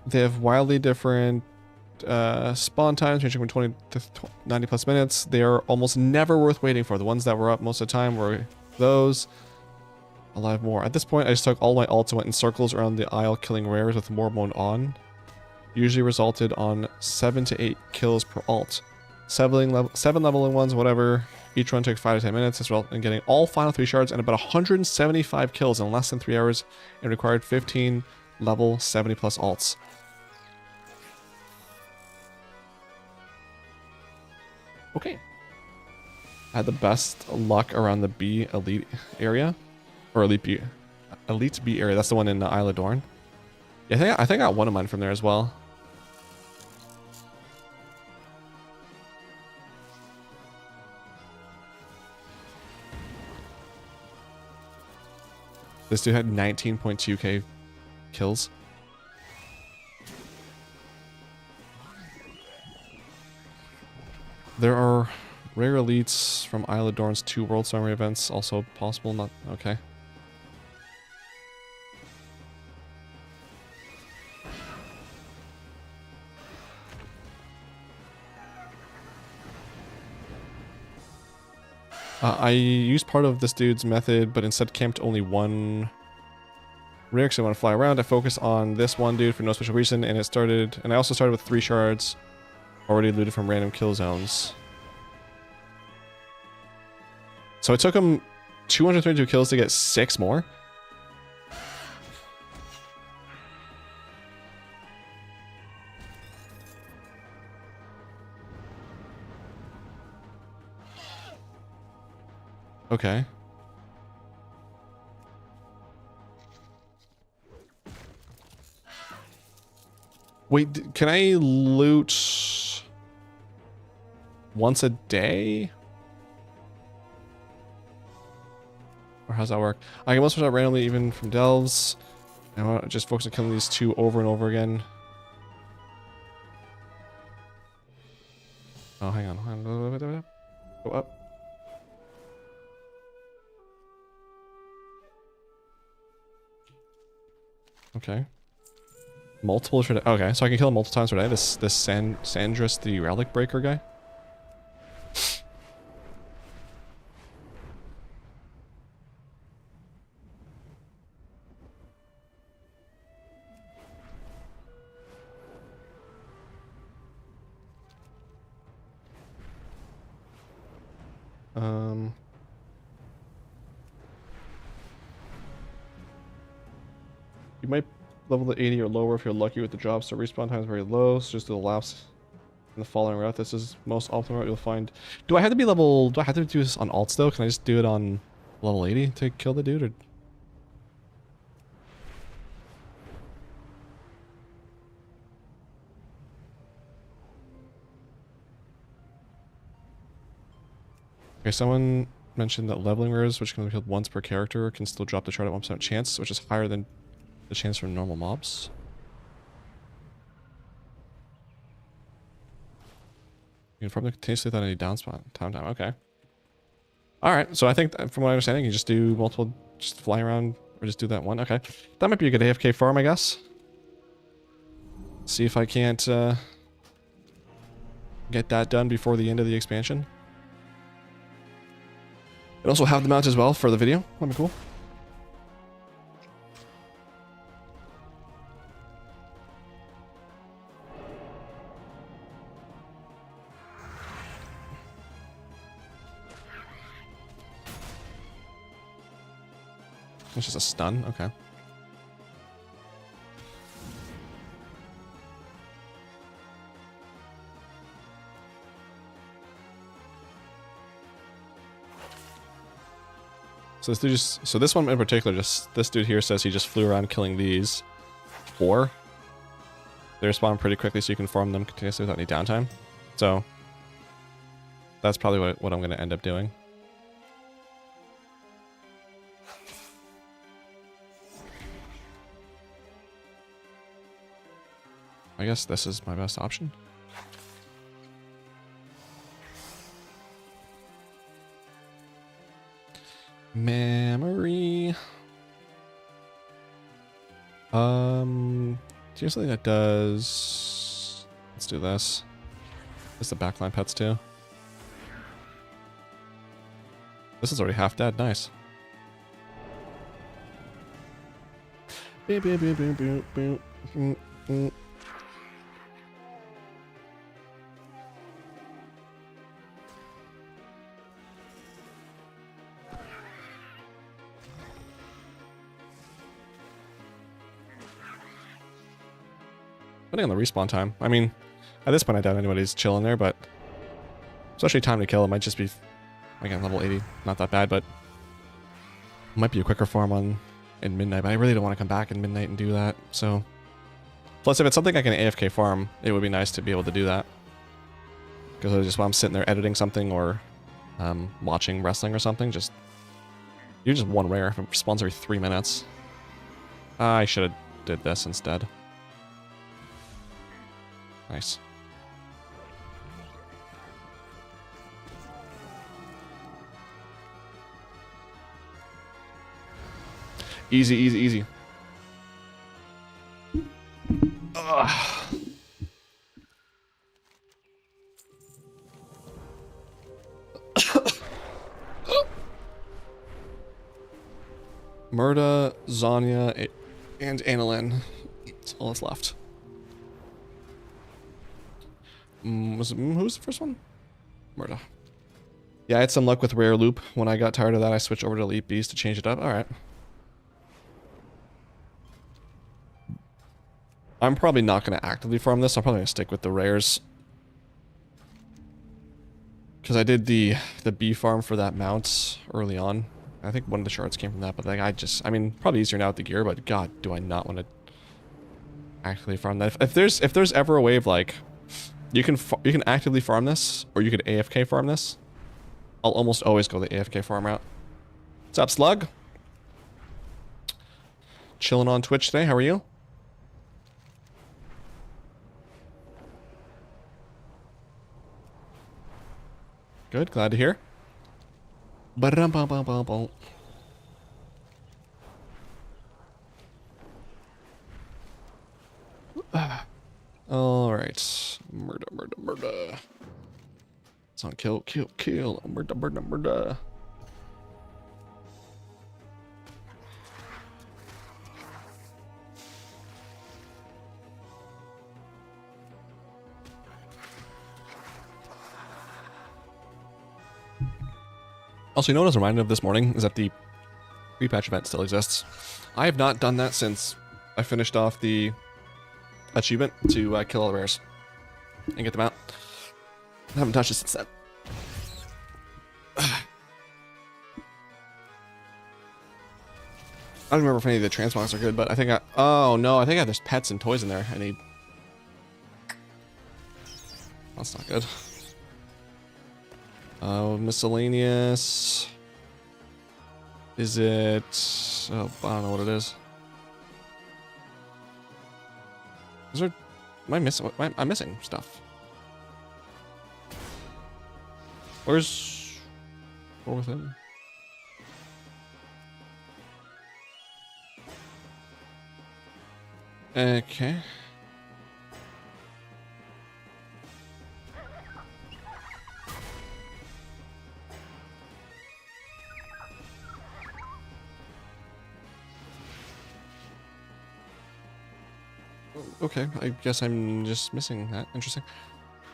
A: They have wildly different spawn times, ranging from 20 to 90 plus minutes. They are almost never worth waiting for. The ones that were up most of the time were those. A lot more. At this point, I just took all my alts and went in circles around the isle, killing rares with more mode on. Usually resulted on 7 to 8 kills per alt. 7 leveling ones, whatever. Each one took 5 to 10 minutes. This resulted in getting all final 3 shards and about 175 kills in less than 3 hours, and required 15 level 70 plus alts. Okay. I had the best luck around the B elite area. Or Elite B area. That's the one in the Isle of Dorn. Yeah, I think I got one of mine from there as well. This dude had 19.2k kills. There are rare elites from Isle of Dorn's 2 World Summary events also possible. Not okay. I used part of this dude's method, but instead camped only 1 rare because I want to fly around. I focused on this one dude for no special reason, and I also started with 3 shards already looted from random kill zones. So it took him 232 kills to get 6 more. Okay. Wait, can I loot once a day? Or how's that work? I can also start randomly even from delves. I want to just focus on killing these 2 over and over again. Oh, hang on. Go up. Okay. Multiple for okay, so I can kill him multiple times per day. This Sandris the Relic Breaker guy. You might level to 80 or lower if you're lucky with the job, so respawn time is very low, so just do the laps. In the following route, this is most optimal route you'll find. Do I have to be level... Do I have to do this on alt still? Can I just do it on level 80 to kill the dude? Or... Okay, someone mentioned that leveling rares, which can be killed once per character, can still drop the shard at 1% chance, which is higher than the chance from normal mobs. You can farm them continuously without any downspawn time. Okay. Alright, so I think from what I understand, you can just do multiple, just fly around, or just do that one. Okay. That might be a good AFK farm, I guess. See if I can't get that done before the end of the expansion. And also have the mount as well for the video. That'd be cool. It's just a stun? Okay. So this dude just, so this one in particular, just this dude here says he just flew around killing these 4. They respawn pretty quickly, so you can farm them continuously without any downtime. So that's probably what I'm going to end up doing. I guess this is my best option. Memory. Do you have something that does... Let's do this. Is the backline pets too? This is already half dead. Nice. Depending on the respawn time. I mean, at this point I doubt anybody's chilling there, but especially time to kill, it might just be, again, level 80. Not that bad, but it might be a quicker farm in midnight, but I really don't want to come back in midnight and do that, so. Plus, if it's something I can AFK farm, it would be nice to be able to do that. Because just while I'm sitting there editing something or watching wrestling or something, you're just one rare if it spawns every 3 minutes. I should have did this instead. Nice. Easy, easy, easy. Ugh. Murda, Zanya, and Annalyn. That's all that's left. Who was the first one? Murda. Yeah, I had some luck with Rare Loop. When I got tired of that, I switched over to Elite Beast to change it up. Alright. I'm probably not going to actively farm this. I'm probably going to stick with the rares. Because I did the bee farm for that mount early on. I think one of the shards came from that, but like I mean, probably easier now with the gear, but god, do I not want to actively farm that. If there's ever a way of like, you can actively farm this, or you could AFK farm this, I'll almost always go the AFK farm route. What's up, Slug? Chilling on Twitch today, how are you? Good, glad to hear. Alright. Murda. It's on kill. Murda. Also, you know what I was reminded of this morning is that the pre-patch event still exists. I have not done that since I finished off the achievement to kill all the rares and get them out. I haven't touched it since then. I don't remember if any of the transmogs are good, but I think oh no, I think there's pets and toys in there. I need. That's not good. Miscellaneous. Is it? Oh, I don't know what it is. Is there? Am I missing? I'm missing stuff. Where's? Or within? Okay. Okay, I guess I'm just missing that. Interesting.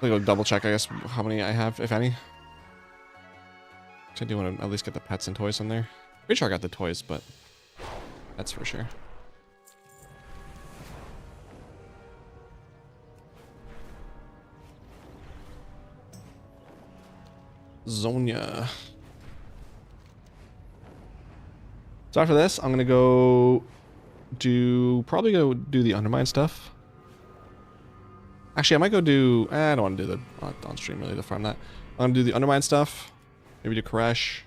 A: I'll go double check, I guess, how many I have, if any. I do want to at least get the pets and toys in there. Pretty sure I got the toys, but that's for sure. Zonia. So after this, I'm gonna probably go do the Undermine stuff. Actually, I might go do. I don't want to do the on stream really to farm that. I'm gonna do the Undermine stuff. Maybe do Koresh.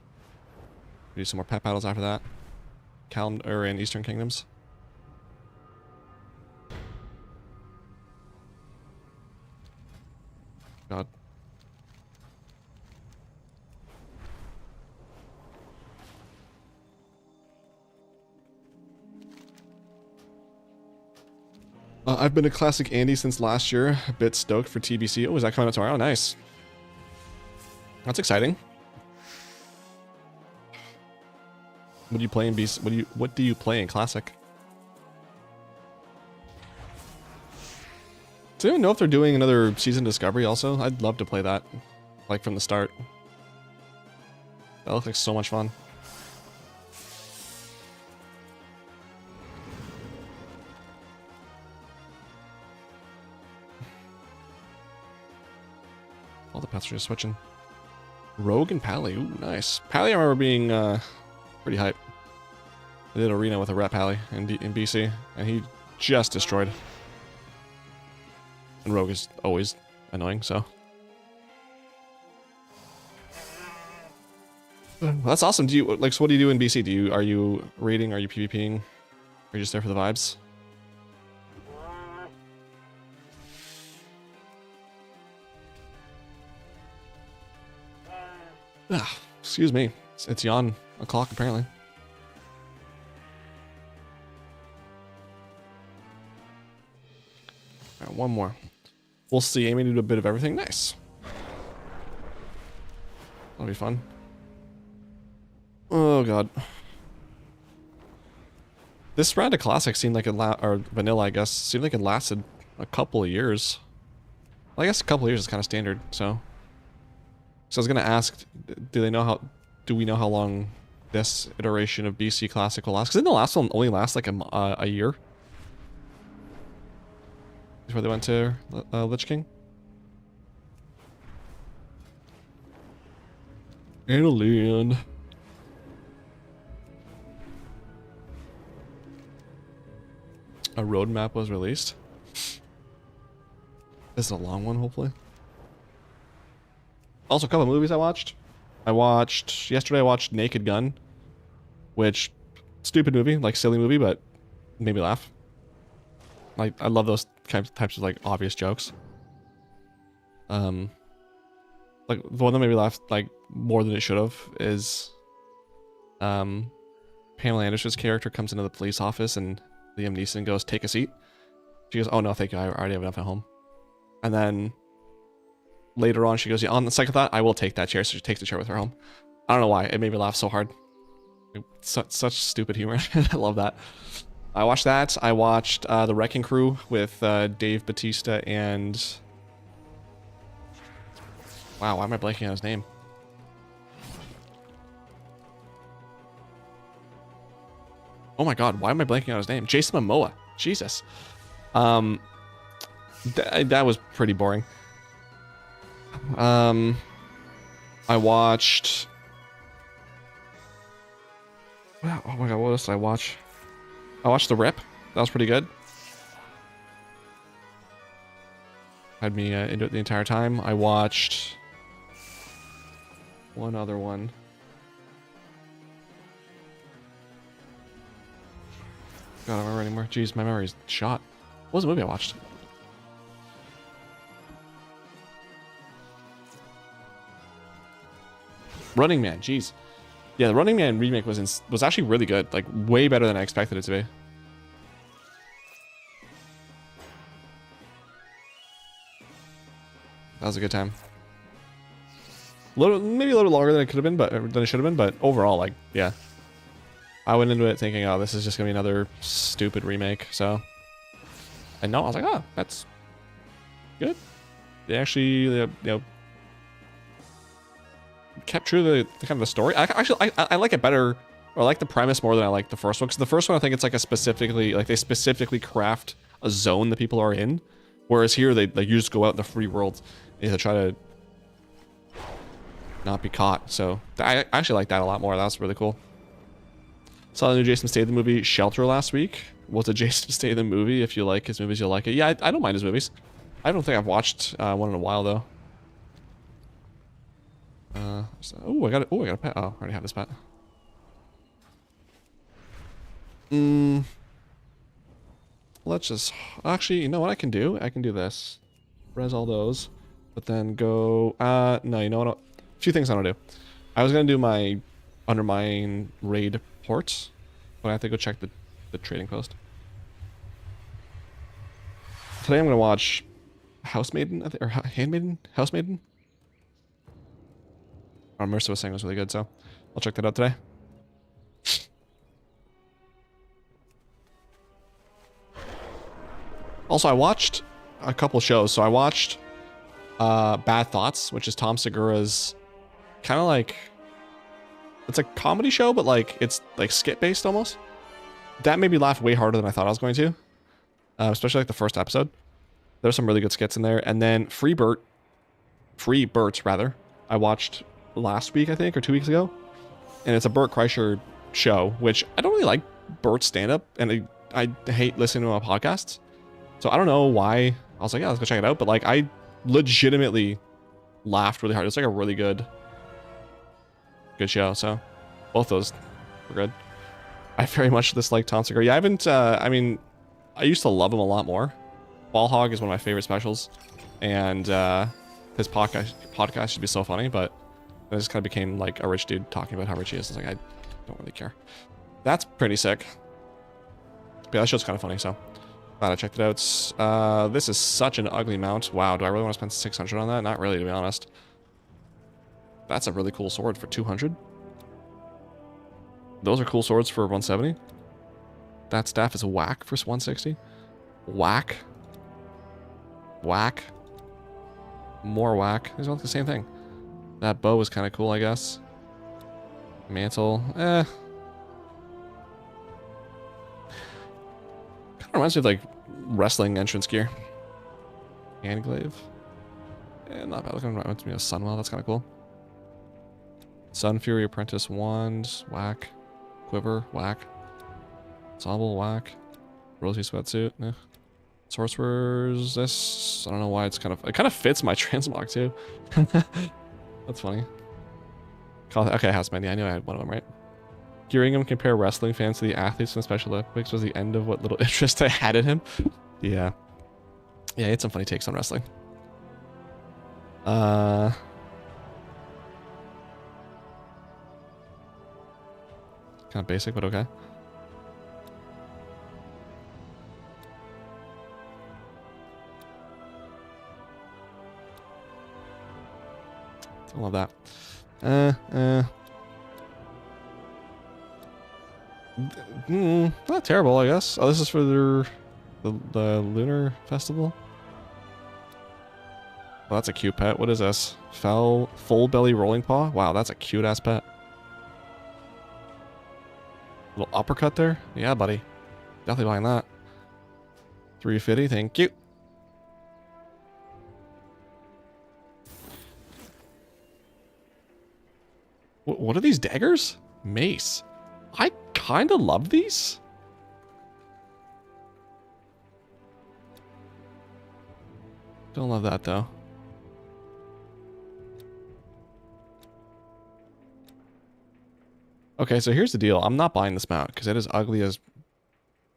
A: Do some more pet battles after that. Calendar in Eastern Kingdoms. God. I've been a classic Andy since last year. A bit stoked for TBC. Oh, is that coming out tomorrow? Nice. That's exciting. What do you play in BC? What do you play in Classic? Do you even know if they're doing another season Discovery also? I'd love to play that. Like from the start. That looks like so much fun. All the pets are just switching. Rogue and Pally. Ooh, nice. Pally I remember being pretty hype. I did arena with a rep Pally in BC, and he just destroyed. And Rogue is always annoying, so. Well, that's awesome. Do you like? So what do you do in BC? Are you raiding? Are you PvPing? Are you just there for the vibes? Ah, excuse me. It's yawn o'clock apparently. All right, one more. We'll see. Aiming to do a bit of everything. Nice. That'll be fun. Oh god. This round of Classic seemed like or Vanilla, I guess, seemed like it lasted a couple of years. Well, I guess a couple of years is kind of standard, so. So I was gonna ask, do we know how long this iteration of BC Classic will last? Because didn't the last one only last like a year? Before they went to Lich King? Alien. A roadmap was released. This is a long one, hopefully. Also, a couple of movies I watched. Yesterday I watched Naked Gun, which, stupid movie, like silly movie, but made me laugh. Like, I love those types of like obvious jokes. Like the one that made me laugh like more than it should have is, Pamela Anderson's character comes into the police office and Liam Neeson goes, "Take a seat." She goes, "Oh no, thank you, I already have enough at home." And then later on, she goes, "Yeah, on the second thought, I will take that chair." So she takes the chair with her home. I don't know why. It made me laugh so hard. Such stupid humor. I love that. I watched that. I watched The Wrecking Crew with Dave Bautista and... Wow, why am I blanking on his name? Oh my god, why am I blanking on his name? Jason Momoa. Jesus. That was pretty boring. I watched. Oh my god, what else did I watch? I watched The Rip. That was pretty good. Had me into it the entire time. I watched one other one. God, I don't remember anymore. Jeez, my memory's shot. What was the movie I watched? Running Man. Jeez. Yeah, the Running Man remake was actually really good. Like, way better than I expected it to be. That was a good time. Maybe a little longer than it could have been, but than it should have been. But overall, like, yeah, I went into it thinking, oh, this is just gonna be another stupid remake. So, and no, I was like, oh, that's good. They actually, you know, kept true to the kind of the story. I like it better, or I like the premise more than I like the first one. Because the first one, I think it's like a specifically, like they specifically craft a zone that people are in, whereas here they like you just go out in the free world and you try to not be caught. So I actually like that a lot more. That was really cool. Saw the new Jason Statham movie Shelter last week. Was a Jason Statham movie? If you like his movies, you'll like it. Yeah, I don't mind his movies. I don't think I've watched one in a while though. Oh, I got a pet. Oh, I already have this pet. Let's just actually, you know what I can do? I can do this. Res all those, but then go. No, you know what? A few things I want to do. I was gonna do my Undermine raid ports, but I have to go check the trading post. Today I'm gonna watch Housemaiden or Handmaiden, Housemaiden. Mercer was saying it was really good, so I'll check that out today. Also, I watched a couple shows. So I watched Bad Thoughts, which is Tom Segura's kind of like, it's a comedy show, but like it's like skit based almost. That made me laugh way harder than I thought I was going to, especially like the first episode. There's some really good skits in there. And then Free Burt rather, I watched last week, I think, or 2 weeks ago. And it's a Burt Kreischer show, which I don't really like Burt's stand-up, and I hate listening to him on podcasts. So I don't know why. I was like, yeah, let's go check it out. But like, I legitimately laughed really hard. It's like a really good show. So both those were good. I very much dislike Tom Segura. Yeah, I haven't, I mean, I used to love him a lot more. Ball Hog is one of my favorite specials. And his podcast should be so funny, but it just kind of became like a rich dude talking about how rich he is. It's like, I don't really care. That's pretty sick. But yeah, that show's kind of funny, so glad I checked it out. This is such an ugly mount. Wow, do I really want to spend 600 on that? Not really, to be honest. That's a really cool sword for 200. Those are cool swords for 170. That staff is whack for 160. Whack. Whack. More whack. These are all the same thing. That bow is kind of cool, I guess. Mantle. Kind of reminds me of like wrestling entrance gear. Handglaive. Not bad. Looking reminds me of Sunwell. That's kind of cool. Sun Fury Apprentice Wand. Whack. Quiver. Whack. Ensemble. Whack. Rosy Sweatsuit. Sorcerer's this. I don't know why it kind of fits my transmog too. That's funny. Okay, Houseman. Yeah, I knew I had one of them, right? Hearing him compare wrestling fans to the athletes in the Special Olympics was the end of what little interest I had in him. Yeah. Yeah, he had some funny takes on wrestling. Kind of basic, but okay. I love that. Not terrible, I guess. Oh, this is for the Lunar Festival. Well, that's a cute pet. What is this? Full belly rolling paw? Wow, that's a cute ass pet. Little uppercut there? Yeah, buddy. Definitely buying that. 350, thank you. What are these daggers? Mace. I kind of love these. Don't love that though. Okay, so here's the deal. I'm not buying this mount because it is ugly as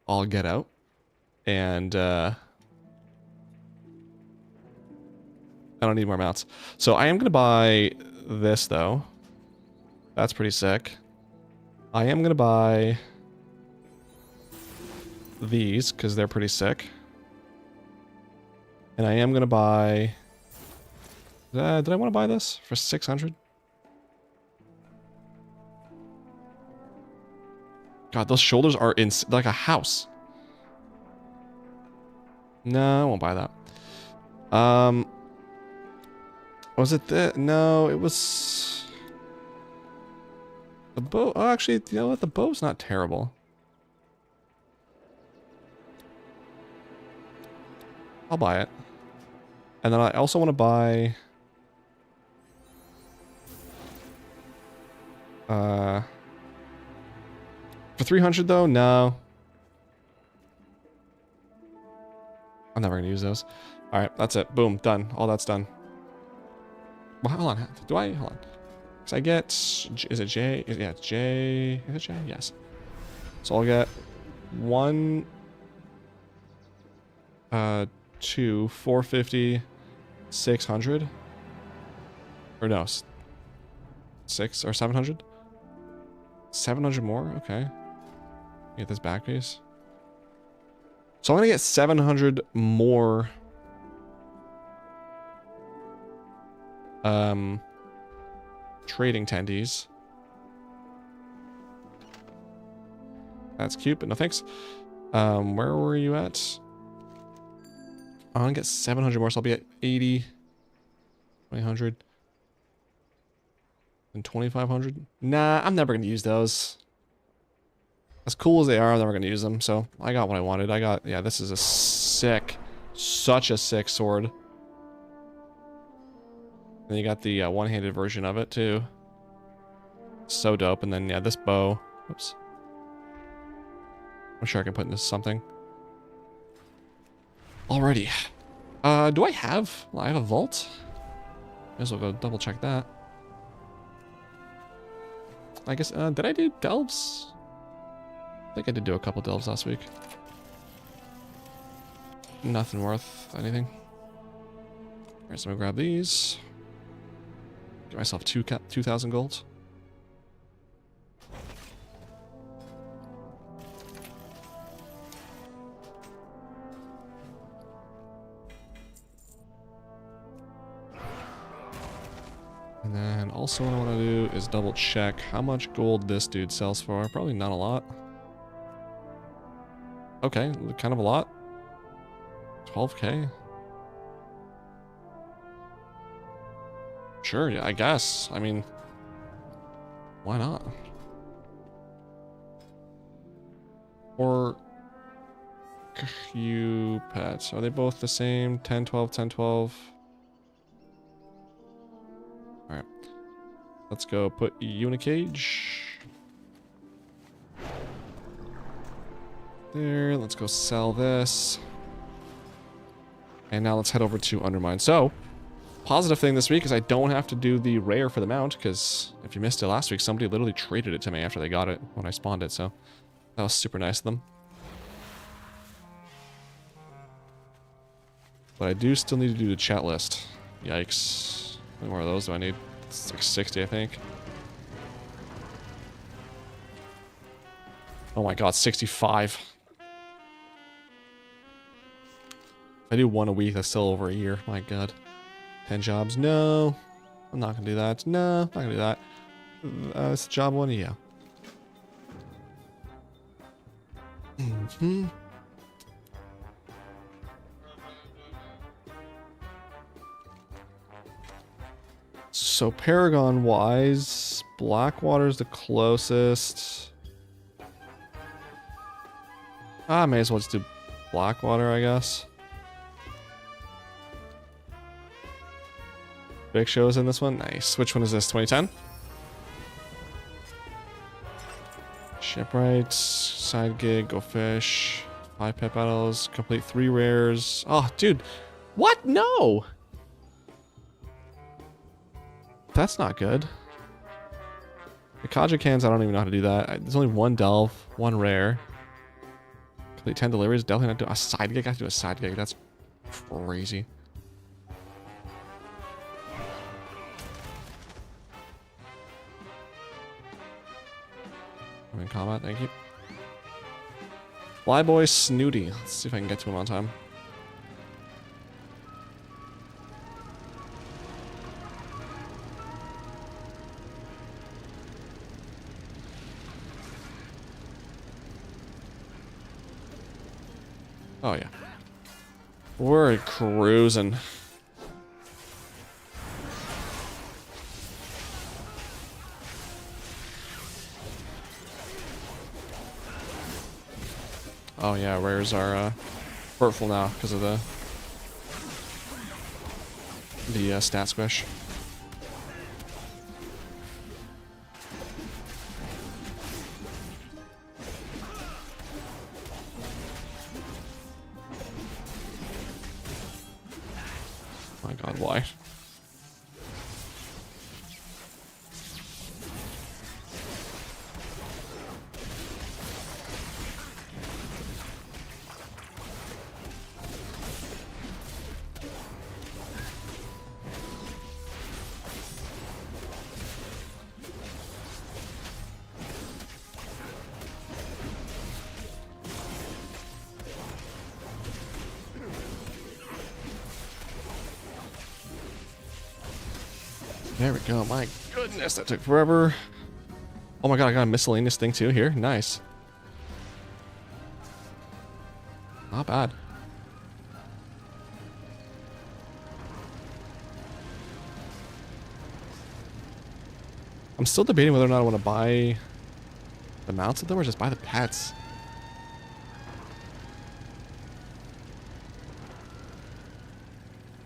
A: all get out. And I don't need more mounts. So I am going to buy this though. That's pretty sick. I am going to buy these because they're pretty sick. And I am going to buy... did I want to buy this for 600? God, those shoulders are in like a house. No, I won't buy that. Was it the... no, it was... the bow... oh, actually, you know what? The bow's not terrible. I'll buy it. And then I also want to buy... for 300 though? No. I'm never going to use those. Alright, that's it. Boom, done. All that's done. Well, hold on. Do I? Hold on. Because I get... is it J? Yeah, it's J... is it J? Yes. So I'll get 1... 2, 450, 600. Or no. 6 or 700? 700 more? Okay. Get this back piece. So I'm going to get 700 more... trading tendies. That's cute, but no thanks. Where were you at? I'm gonna get 700 more, so I'll be at 80, 2000, and 2500. Nah, I'm never gonna use those. As cool as they are, I'm never gonna use them. So I got what I wanted. I got, yeah, this is a sick, such a sick sword. And you got the one-handed version of it too. So dope. And then yeah, this bow. Oops. I'm sure I can put into something. Alrighty. Do I have... well, I have a vault? May as well go double check that. I guess, did I do delves? I think I did do a couple delves last week. Nothing worth anything. Alright, so I'm gonna grab these. Get myself 2,000 gold. And then also what I want to do is double check how much gold this dude sells for. Probably not a lot. Okay, kind of a lot. 12k. Sure, yeah, I guess. I mean, why not? Or Q pets. Are they both the same? 10, 12, 10, 12. Alright. Let's go put you in a cage. There, let's go sell this. And now let's head over to Undermine. So, positive thing this week is I don't have to do the rare for the mount, because if you missed it last week, somebody literally traded it to me after they got it when I spawned it, so that was super nice of them. But I do still need to do the chat list. Yikes. How many more of those do I need? It's like 60, I think. Oh my god, 65. If I do one a week, that's still over a year. My god. 10 jobs. No. I'm not gonna do that. No, not gonna do that. It's job one, yeah. Mm-hmm. So Paragon wise, Blackwater's the closest. I may as well just do Blackwater, I guess. Big Show's in this one. Nice. Which one is this? 2010? Shipwright, side gig, go fish, 5 pet battles, complete 3 rares. Oh, dude. What? No! That's not good. The Kaja cans, I don't even know how to do that. There's only 1 delve, 1 rare. Complete 10 deliveries, definitely not do a side gig. I have to do a side gig. That's crazy. I'm in combat, thank you. Flyboy Snooty. Let's see if I can get to him on time. Oh yeah. We're cruising. Oh yeah, rares are hurtful now because of the stat squish. My God, why? There we go. My goodness, that took forever. Oh my God, I got a miscellaneous thing too here. Nice. Not bad. I'm still debating whether or not I want to buy the mounts of them or just buy the pets.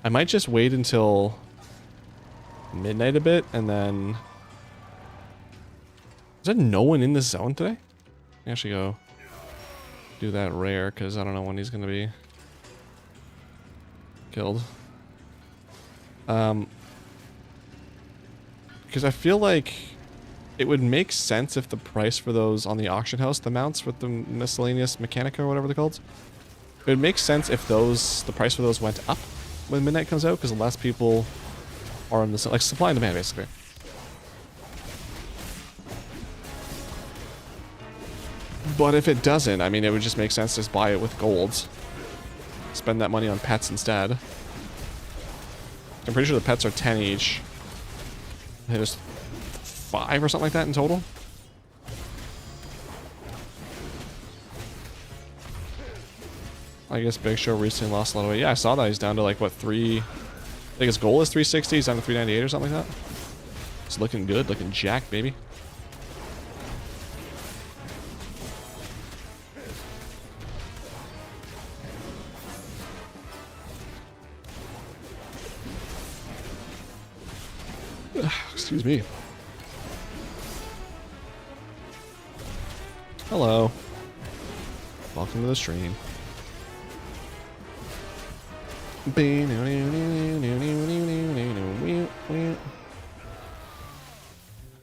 A: I might just wait until midnight a bit and then... Is there no one in this zone today? I actually go do that rare because I don't know when he's gonna be killed. Because I feel like it would make sense if the price for those on the auction house, the mounts with the miscellaneous mechanica or whatever they're called, it would make sense if the price for those went up when midnight comes out because less people are in the, like, supply and demand basically. But if it doesn't, I mean, it would just make sense to just buy it with gold. Spend that money on pets instead. I'm pretty sure the pets are 10 each. There's 5 or something like that in total. I guess Big Show recently lost a lot of weight. Yeah, I saw that. He's down to like, what, 3... I think his goal is 360. He's down to 398 or something like that. It's looking good. Looking jacked, baby. Excuse me. Hello. Welcome to the stream.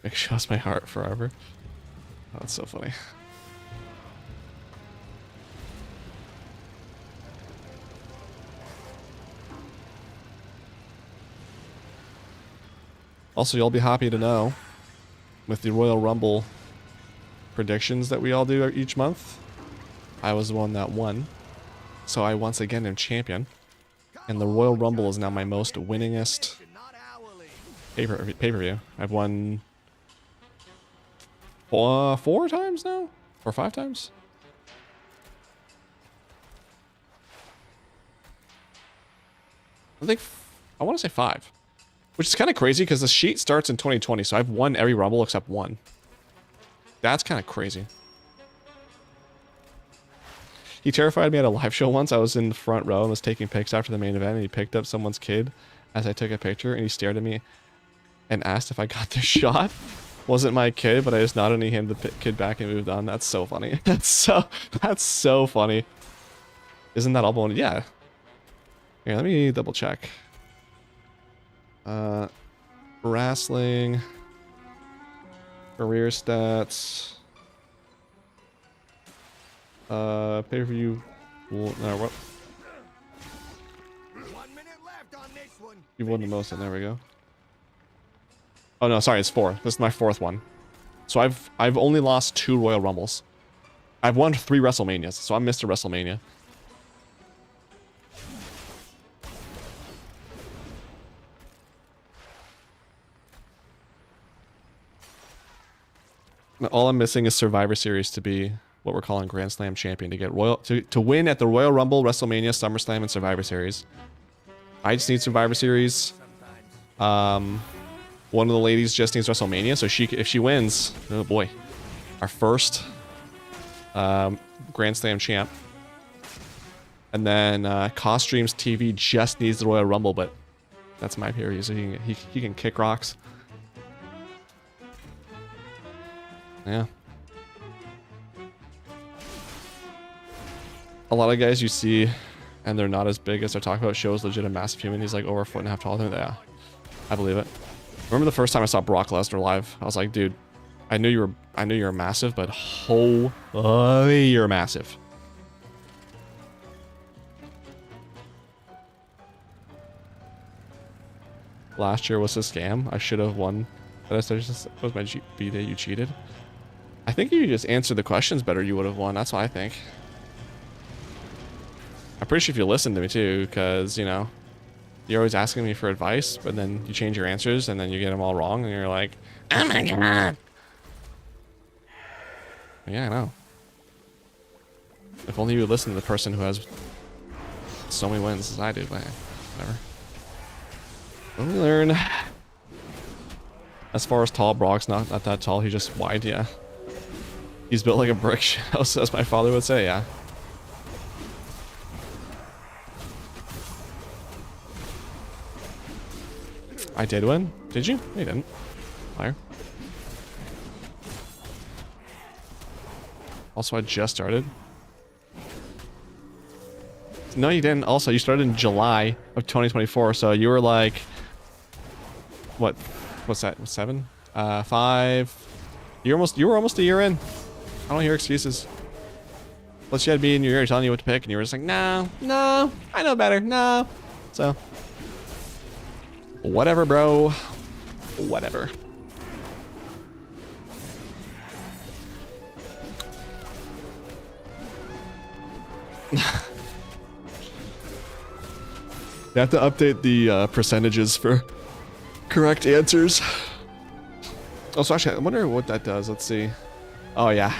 A: It shows my heart forever. Oh, that's so funny. Also, you'll be happy to know, with the Royal Rumble predictions that we all do each month, I was the one that won. So I once again am champion. And the Royal Rumble is now my most winningest pay-per-view. I've won 4 times now? Or 5 times? I want to say 5. Which is kind of crazy because the sheet starts in 2020, so I've won every Rumble except 1. That's kind of crazy. He terrified me at a live show once. I was in the front row and was taking pics after the main event, and he picked up someone's kid as I took a picture, and he stared at me and asked if I got this shot. wasn't my kid, but I just nodded and he handed the kid back and moved on. That's so funny. That's so funny. Isn't that all bonus? Yeah. Here, let me double check. Wrestling. Career stats. Pay-per-view. No, what?
D: 1 minute left on this one.
A: You won the most, and there we go. Oh no, sorry, it's 4. This is my 4th one. So I've only lost 2 Royal Rumbles. I've won 3 WrestleManias, so I'm Mr. WrestleMania. All I'm missing is Survivor Series to be what we're calling Grand Slam champion, to get to win at the Royal Rumble, WrestleMania, SummerSlam, and Survivor Series. I just need Survivor Series. One of the ladies just needs WrestleMania, so if she wins, oh boy, our first Grand Slam champ. And then Costumes TV just needs the Royal Rumble, but that's my period, so he can kick rocks. Yeah. A lot of guys you see, and they're not as big as they're talking about, shows legit a massive human. He's like over a 1.5 feet taller than me. Yeah, I believe it. Remember the first time I saw Brock Lesnar live? I was like, dude, I knew you were massive, but holy, you're massive. Last year was a scam. I should have won. That was my GB day. You cheated. I think if you just answered the questions better, you would have won. That's what I think. I'm pretty sure if you listened to me too, because, you know, you're always asking me for advice, but then you change your answers and then you get them all wrong and you're like, oh my god. Yeah, I know. If only you would listen to the person who has so many wins as I do, but whatever. Let me learn. As far as tall, Brock's not that tall. He's just wide, yeah. He's built like a brick house, as my father would say, yeah. I did win? Did you? No, you didn't. Liar. Also, I just started. No, you didn't. Also, you started in July of 2024, so you were like... What? What's that? 7? 5? You were almost a year in. I don't hear excuses. Plus, you had me in your ear telling you what to pick, and you were just like, no, I know better, no. So, whatever, bro. Whatever. You have to update the percentages for correct answers. Also, actually, I wonder what that does. Let's see. Oh, yeah.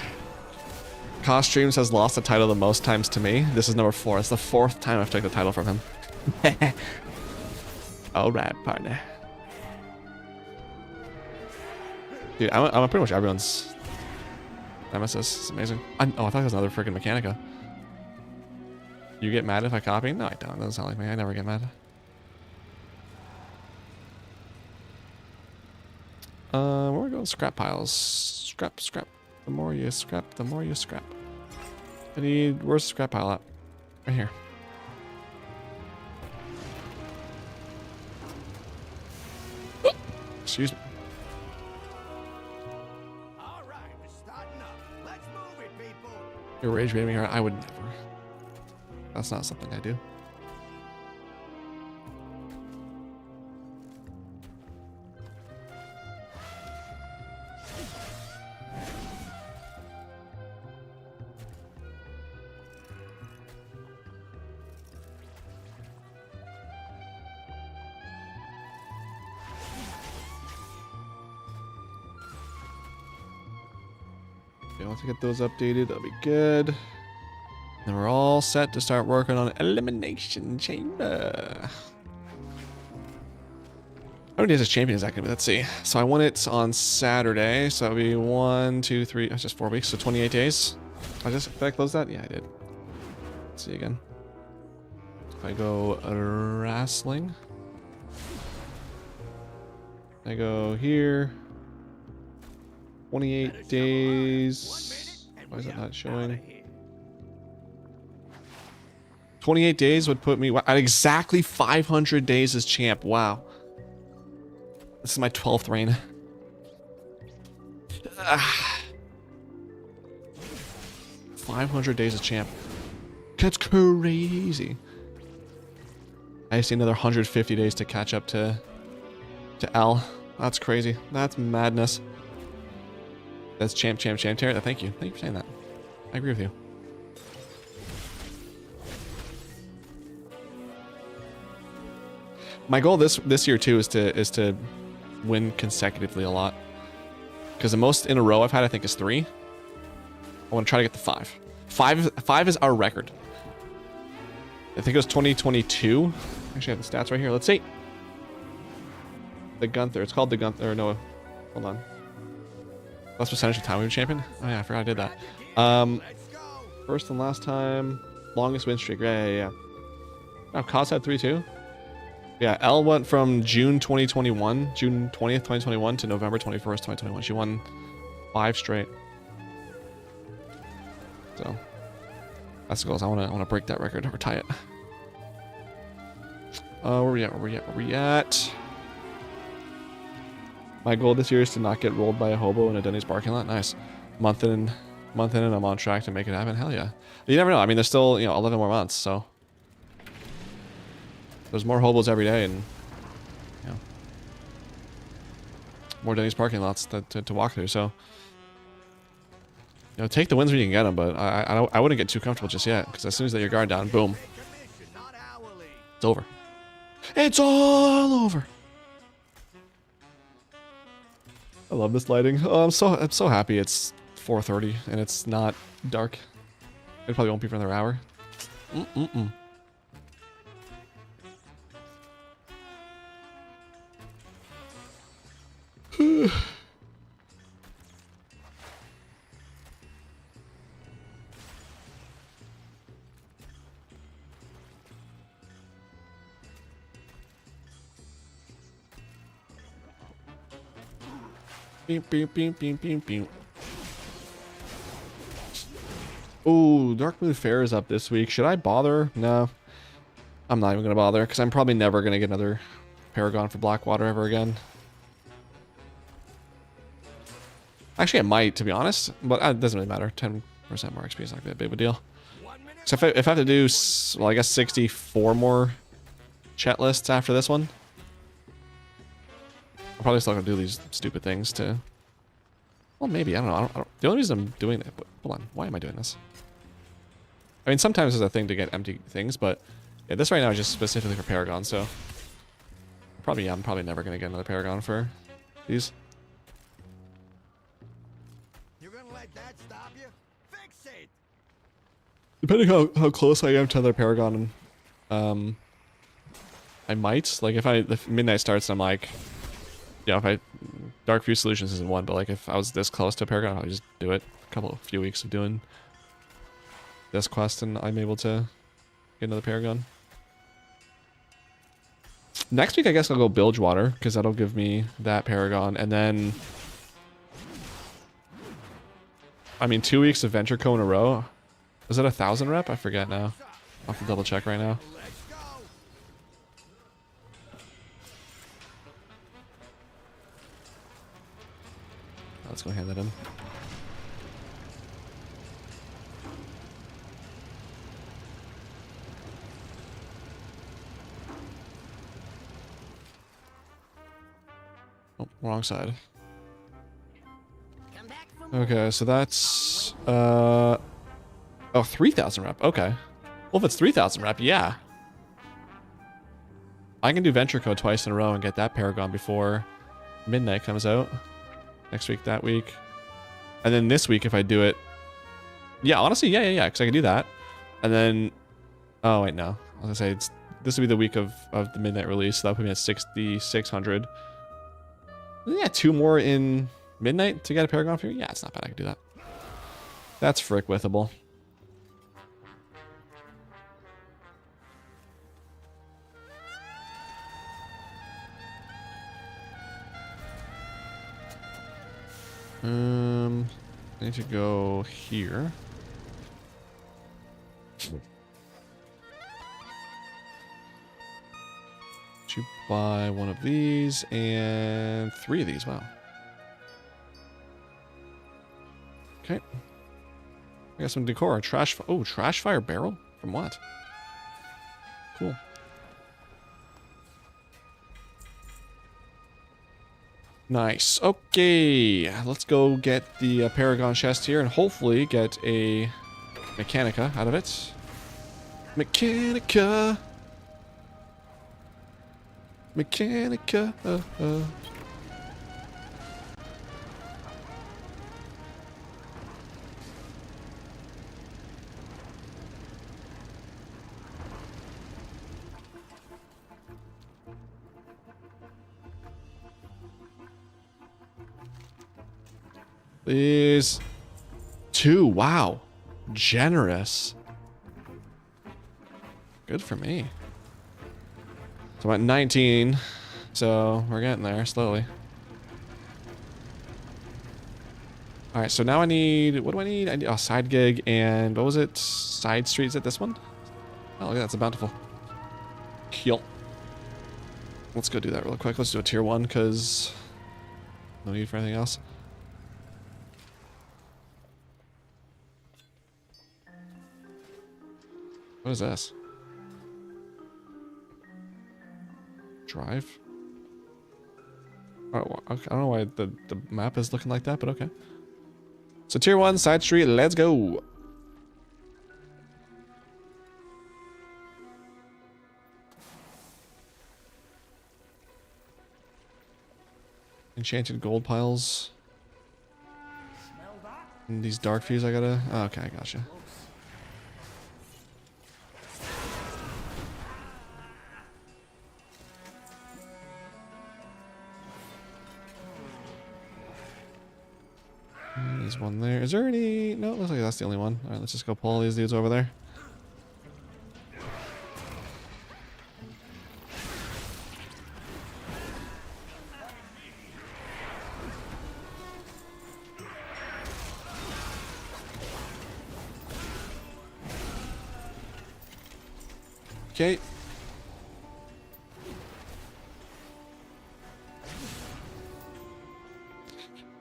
A: Costumes has lost the title the most times to me. This is number 4. It's the 4th time I've taken the title from him. Alright, partner. Dude, I'm pretty much everyone's nemesis. It's amazing. Oh, I thought it was another freaking Mechanica. You get mad if I copy? No, I don't. That doesn't sound like me. I never get mad. Where are we going? Scrap piles. Scrap. The more you scrap, the more you scrap. Where's the scrap pile at? Right here. Excuse me.
D: All right, we're starting up. Let's move it, people.
A: You're rage baiting me. I would never. That's not something I do. Okay, once I get those updated, that'll be good. Then we're all set to start working on Elimination Chamber. How many days as champion is that gonna be? Let's see. So I won it on Saturday, so that'll be 1, 2, 3. That's just 4 weeks, so 28 days. Did I close that? Yeah, I did. Let's see again. If I go wrestling, I go here. 28 days. Why is it not showing? 28 days would put me at exactly 500 days as champ. Wow. This is my 12th reign. 500 days as champ. That's crazy. I just need another 150 days to catch up to L. That's crazy. That's madness. That's champ. Thank you. Thank you for saying that. I agree with you. My goal this year too is to win consecutively a lot. Because the most in a row I've had, I think, is 3. I want to try to get to 5. 5 is our record. I think it was 2022. Actually, I have the stats right here. Let's see. The Gunther. It's called the Gunther. No, hold on. Last percentage of time we were champion. Oh yeah, I forgot I did that. First and last time. Longest win streak. Yeah. Oh, Kaz had 3 too. Yeah, Elle went from June 2021, June 20th, 2021 to November 21st, 2021. She won 5 straight. So that's the goal. I want to break that record or tie it. Where we at? My goal this year is to not get rolled by a hobo in a Denny's parking lot. Nice. Month in, and I'm on track to make it happen. Hell yeah. You never know. I mean, there's still 11 more months, so. There's more hobos every day, and more Denny's parking lots to walk through. So, take the wins when you can get them. But I wouldn't get too comfortable just yet, because as soon as you let your guard down, boom, it's over. It's all over. I love this lighting. Oh, I'm so happy. It's 4:30 and it's not dark. It probably won't be for another hour. Ooh, Dark Blue Fair is up this week. Should I bother? No. I'm not even going to bother, because I'm probably never going to get another Paragon for Blackwater ever again. Actually, I might, to be honest, but it doesn't really matter. 10% more XP is not that big of a deal. So if I have to do, well, I guess 64 more chat lists after this one, I'm probably still going to do these stupid things to... Well, maybe. I don't know. I don't, the only reason I'm doing it... Hold on. Why am I doing this? I mean, sometimes there's a thing to get empty things, but... Yeah, this right now is just specifically for Paragon, so... I'm probably never going to get another Paragon for these.
D: You're gonna let that stop you? Fix it!
A: Depending how close I am to another Paragon, I might. Like, if midnight starts and I'm like... if I... Dark View Solutions isn't one, but like if I was this close to Paragon, I'll just do it. A few weeks of doing this quest and I'm able to get another Paragon. Next week, I guess I'll go Bilgewater, because that'll give me that Paragon, and then... I mean, 2 weeks of Venture Co in a row. Is it 1,000 rep? I forget now. I'll have to double check right now. Let's go hand that in. Oh, wrong side. Okay, so that's... Oh, 3,000 rep. Okay. Well, if it's 3,000 rep, yeah. I can do Venture Code twice in a row and get that Paragon before midnight comes out. Next week, that week. And then this week, if I do it... Yeah, honestly, yeah, because I can do that. And then... Oh, wait, no. I was going to say, this would be the week of the midnight release, so that would put me at 6,600. Yeah, 2 more in midnight to get a Paragon for you? Yeah, it's not bad. I can do that. That's frick withable. I need to go here. To buy one of these and 3 of these. Wow. Okay. I got some decor. Trash. Oh, trash fire barrel? From what? Cool. Nice. Okay. Let's go get the Paragon chest here and hopefully get a Mechanica out of it. Mechanica. Mechanica. Please. 2. Wow. Generous. Good for me. So I'm at 19. So we're getting there slowly. Alright, so now I need... What do I need? I need a side gig and... What was it? Side street? Is it this one? Oh, look, that's a bountiful. Heal. Let's go do that real quick. Let's do a tier 1 because... No need for anything else. What is this? Drive? Oh, okay. I don't know why the map is looking like that, but okay. So tier 1, side street, let's go. Enchanted gold piles. And these dark fuse I gotta... Oh, okay, I gotcha. There's one there. Is there any... No, it looks like that's the only one. Alright, let's just go pull all these dudes over there. Okay.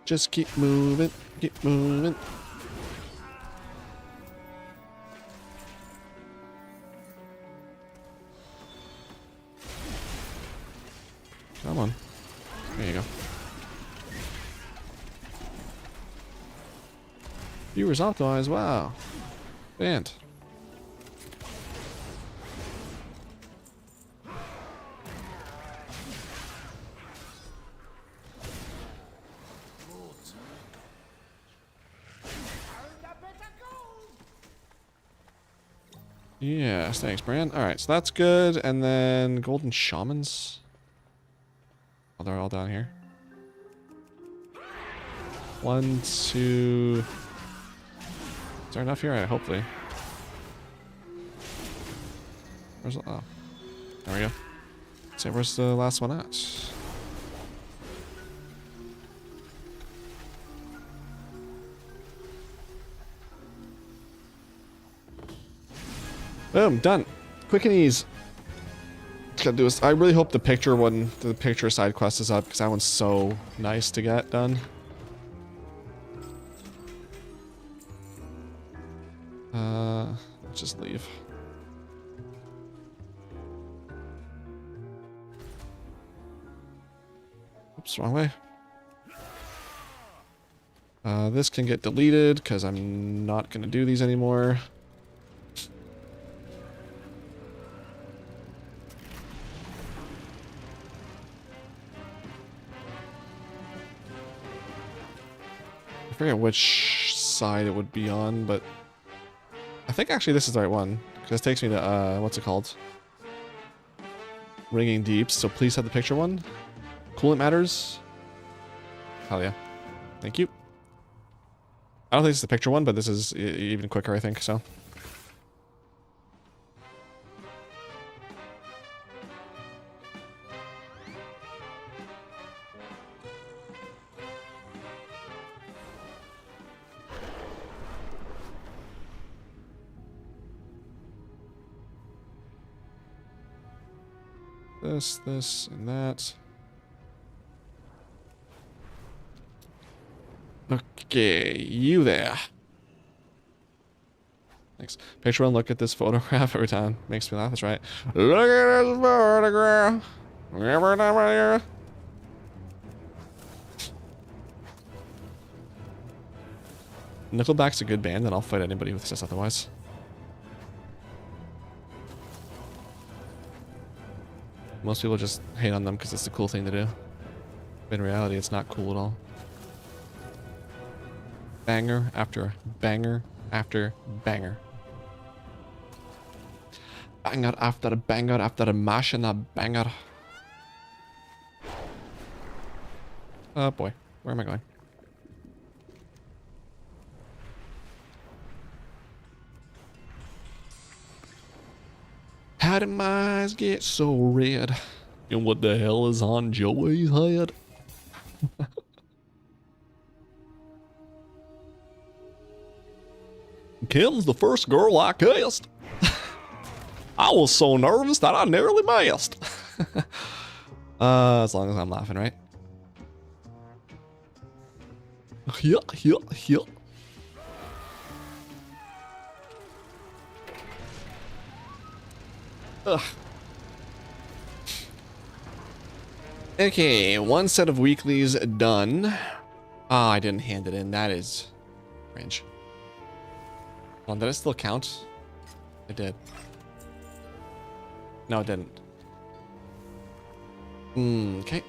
A: Just keep moving, keep moving. Come on. There you go. Viewers optimized, wow. Banned. Yes, thanks, Bran. Alright, so that's good. And then golden shamans. Oh, they're all down here. 1, 2. Is there enough here? Right, hopefully. Where's the... Oh. There we go. So where's the last one at? Boom, done. Quick and ease. Gotta do this. I really hope the picture side quest is up because that one's so nice to get done. Let's just leave. Oops, wrong way. This can get deleted because I'm not gonna do these anymore. I forget which side it would be on, but I think actually this is the right one because this takes me to what's it called? Ringing Deeps. So please have the picture one. Coolant matters. Hell yeah! Thank you. I don't think it's the picture one, but this is even quicker, I think. So. This, and that. Okay, you there. Thanks. Picture one, look at this photograph every time. Makes me laugh, that's right. Look at this photograph. Every time I hear. Nickelback's a good band, and I'll fight anybody who says otherwise. Most people just hate on them because it's the cool thing to do. But in reality, it's not cool at all. Banger after banger after banger. Banger after a banger after a mash and a banger. Oh boy, where am I going? How did my eyes get so red? And what the hell is on Joey's head? Kim's the first girl I kissed. I was so nervous that I nearly missed. As long as I'm laughing, right? Yeah. Ugh. Okay, one set of weeklies done. Ah, I didn't hand it in. That is cringe. Hold on, did it still count? It did. No, it didn't. Okay.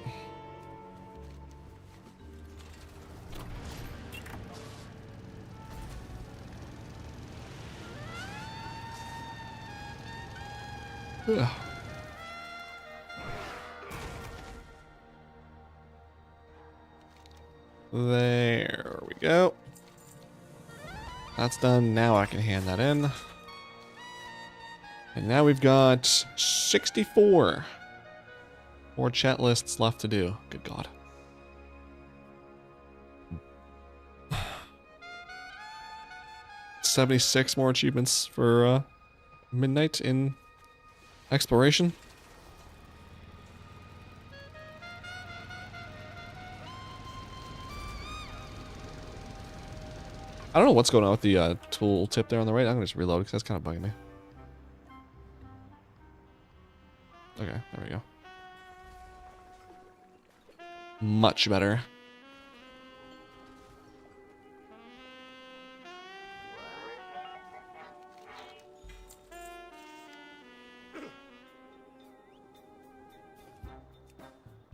A: Ugh. There we go. That's done. Now I can hand that in. And now we've got 64 more chat lists left to do. Good God. $76 more achievements for midnight in exploration. I don't know what's going on with the tool tip there on the right. I'm gonna just reload because that's kind of bugging me. Okay, there we go. Much better.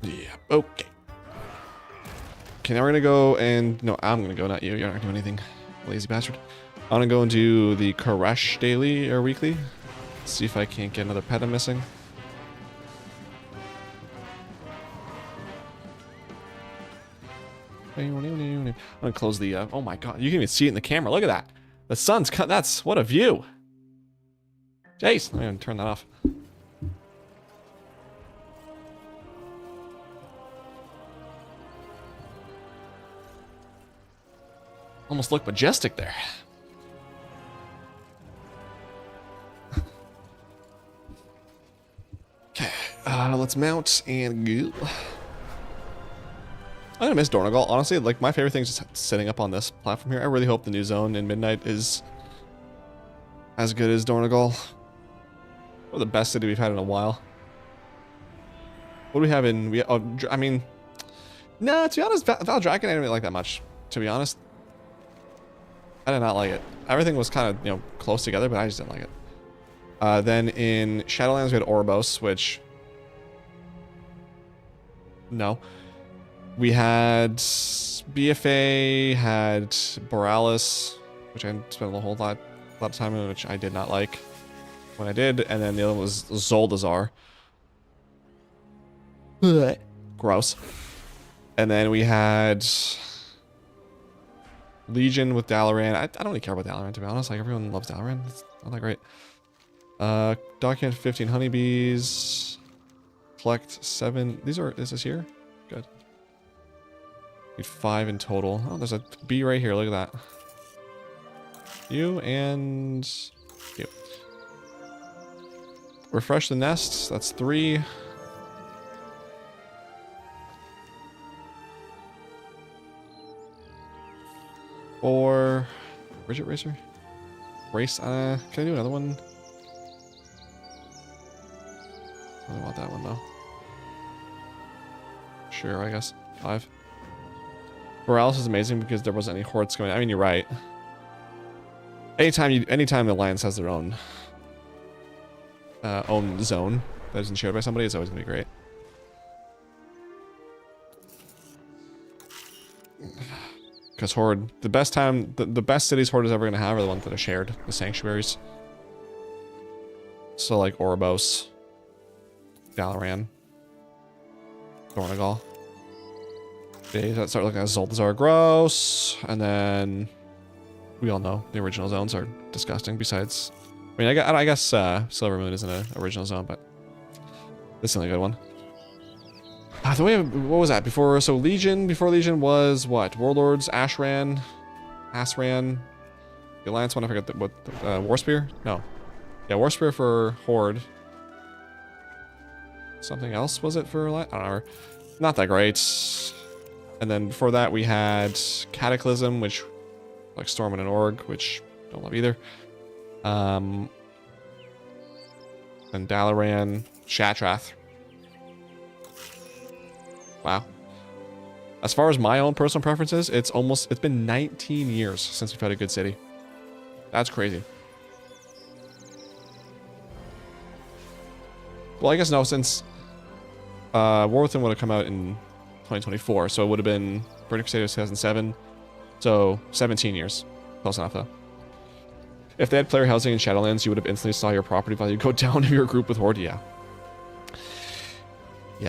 A: Yeah, okay. Okay, now we're gonna go and... No, I'm gonna go, not you. You're not gonna do anything. Lazy bastard. I'm gonna go and do the Koresh daily or weekly. See if I can't get another pet I'm missing. I'm gonna close the... oh my God, you can even see it in the camera. Look at that. The sun's cut. That's... What a view. Jace, I'm gonna turn that off. Almost look majestic there. Okay, let's mount and go. I'm gonna miss Dornagal. Honestly, like, my favorite thing is just sitting up on this platform here. I really hope the new zone in Midnight is as good as Dornagal. Or the best city we've had in a while. What do we have in... I mean... Nah, to be honest, Val Dragon I didn't really like that much. To be honest. I did not like it. Everything was kind of, you know, close together, but I just didn't like it. Then in Shadowlands we had Oribos, which... No. We had BFA, had Borealis, which I spent a whole lot of time in, which I did not like when I did, and then the other one was Zoldazar. Gross. And then we had Legion with Dalaran. I don't really care about Dalaran, to be honest. Like, everyone loves Dalaran. It's not that great. Document 15 honeybees. Collect 7. Is this here? Good. Need 5 in total. Oh, there's a bee right here. Look at that. You and you. Refresh the nests. That's 3. Or Bridget Racer? Race, can I do another one? I don't want that one though. Sure, I guess. 5. Morales is amazing because there wasn't any hordes coming. I mean, you're right. Anytime the Alliance has their own zone that isn't shared by somebody, it's always gonna be great. Because Horde, the best cities Horde is ever gonna have are the ones that are shared, the sanctuaries. So like Oribos, Dalaran, Thornagal. They start looking at Zoltazar Gross, and then we all know the original zones are disgusting. Besides, I mean, I guess Silver Moon isn't an original zone, but this is a good one. The way, what was that before? So Legion, before Legion was what? Warlords, Asran, the Alliance one. I forgot what. Warspear? No, yeah, Warspear for Horde. Something else was it for? I don't know. Not that great. And then before that we had Cataclysm, which like Storm and an Org, which don't love either. And Dalaran, Shatrath. Wow. As far as my own personal preferences, it's been 19 years since we've had a good city. That's crazy. Well, I guess no, since War Within would have come out in 2024, so it would have been Burning Crusade 2007, so 17 years. Close enough though. If they had player housing in Shadowlands, you would have instantly saw your property value go down if you were grouped with Horde. Yeah,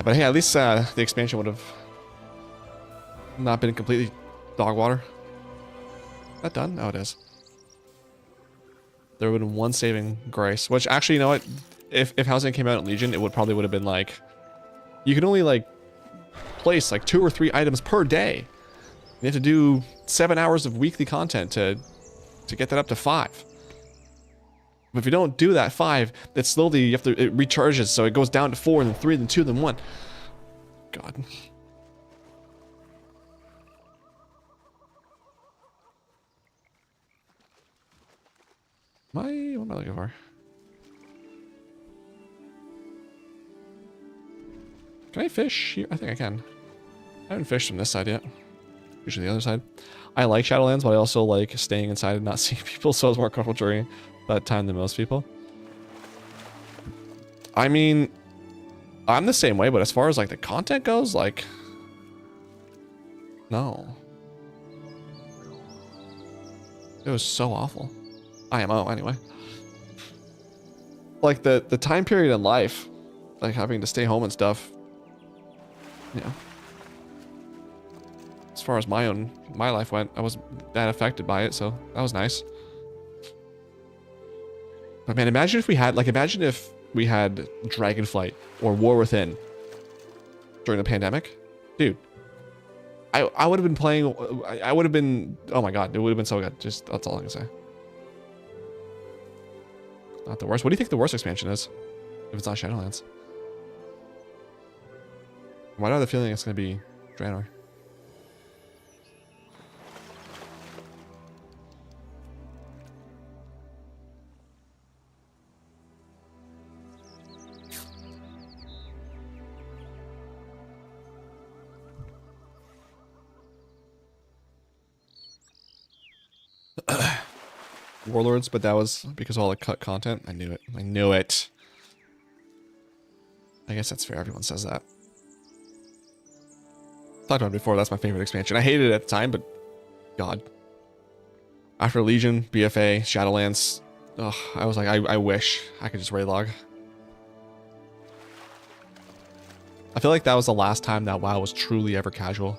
A: but hey, at least the expansion would have not been completely dog water. Is that done? Oh, it is. There would have been one saving grace, which actually, you know what? If housing came out in Legion, it probably would have been like, you can only like place like 2 or 3 items per day. You have to do 7 hours of weekly content to get that up to 5. But if you don't do that 5, it slowly it recharges, so it goes down to 4, and then 3, then 2, then 1. God. What am I looking for? Can I fish here? I think I can. I haven't fished from this side yet. Usually the other side. I like Shadowlands, but I also like staying inside and not seeing people, so I was more comfortable during that time than most people. I mean, I'm the same way, but as far as like the content goes, like, no. It was so awful. IMO, anyway. Like the time period in life, like having to stay home and stuff. Yeah. As far as my life went, I wasn't that affected by it, so that was nice. But man, imagine if we had Dragonflight or War Within during the pandemic. Dude, I would have been playing, I would have been, oh my god, it would have been so good. Just, that's all I can say. Not the worst. What do you think the worst expansion is? If it's not Shadowlands? Why do I have the feeling it's going to be Draenor? Warlords, but that was because of all the cut content. I knew it. I knew it. I guess that's fair. Everyone says that. Talked about it before. That's my favorite expansion. I hated it at the time, but God. After Legion, BFA, Shadowlands, ugh, I was like, I wish I could just raid-log. I feel like that was the last time that WoW was truly ever casual.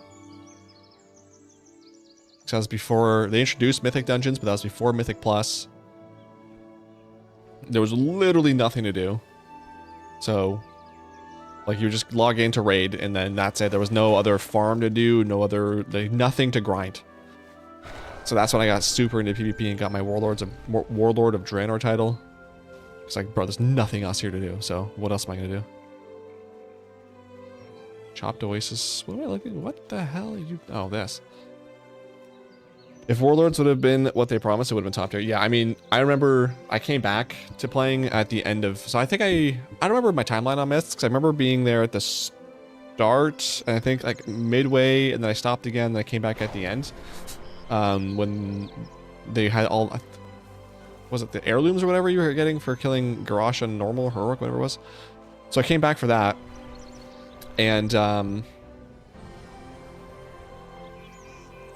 A: That was before they introduced Mythic Dungeons, but that was before Mythic Plus. There was literally nothing to do. So, like, you just log in to raid, and then that's it. There was no other farm to do, nothing to grind. So that's when I got super into PvP and got my Warlord of Draenor title. It's like, bro, there's nothing else here to do. So what else am I gonna do? Chopped Oasis. What am I looking? What the hell are you? Oh, this. If Warlords would have been what they promised, it would have been top tier. Yeah, I mean, I remember I came back to playing at the end of... So I think I don't remember my timeline on Myths, because I remember being there at the start, and I think like midway, and then I stopped again, and I came back at the end. When they had all... Was it the heirlooms or whatever you were getting for killing Garrosh and normal, heroic, whatever it was? So I came back for that. And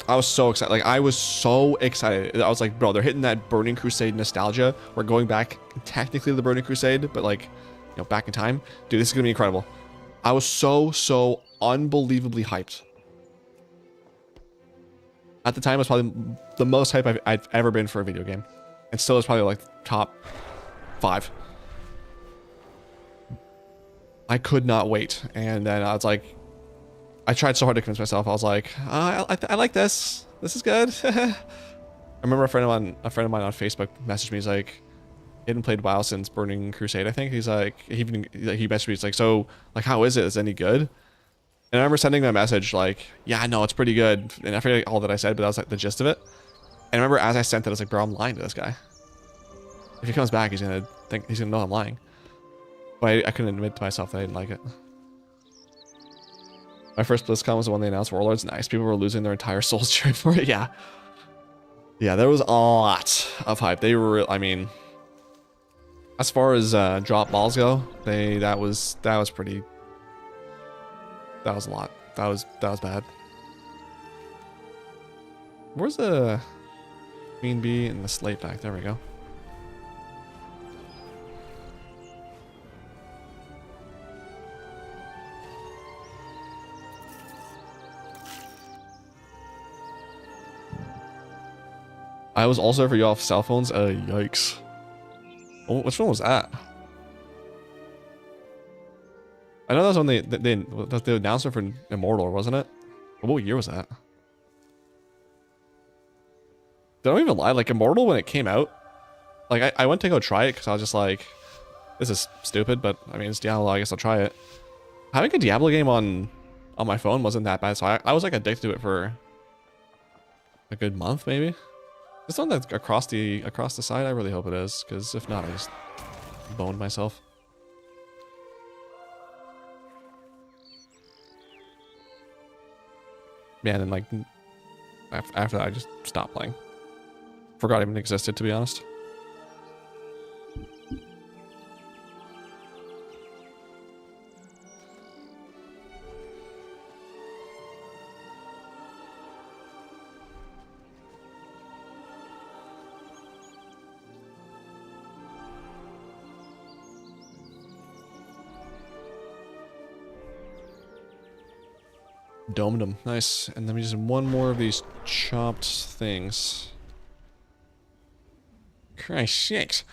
A: I was so excited. Like, I was so excited. I was like, bro, they're hitting that Burning Crusade nostalgia. We're going back technically to the Burning Crusade, but like, you know, back in time. Dude, this is gonna be incredible. I was so unbelievably hyped. At the time, it was probably the most hype I've ever been for a video game. And still is probably like top 5. I could not wait. And then I was like, I tried so hard to convince myself. I was like, I like this. This is good. I remember a friend of mine on Facebook messaged me. He's like, he hadn't played WoW since Burning Crusade, I think. He's like, he messaged me. He's like, so like, how is it? Is it any good? And I remember sending him a message like, yeah, no, it's pretty good. And I forget all that I said, but that was like the gist of it. And I remember as I sent it, I was like, bro, I'm lying to this guy. If he comes back, he's gonna know I'm lying. But I couldn't admit to myself that I didn't like it. My first BlizzCon was the one they announced Warlords. Nice. People were losing their entire souls cheering for it. Yeah. Yeah, there was a lot of hype. They were, I mean, as far as drop balls go, that was pretty. That was a lot. That was bad. Where's the Queen Bee and the slate back? There we go. I was also for you off cell phones. Yikes. Oh, which one was that? I know that was when they announced it for Immortal, wasn't it? What year was that? Don't even lie, like Immortal when it came out, like I went to go try it because I was just like, this is stupid, but I mean it's Diablo, I guess I'll try it. Having a Diablo game on my phone wasn't that bad, so I was like addicted to it for a good month maybe. This one that's across the side, I really hope it is, because if not, I just boned myself. Man, and like after that, I just stopped playing. Forgot it even existed, to be honest. Domed them. Nice. And then we just one more of these chopped things. Christ sakes.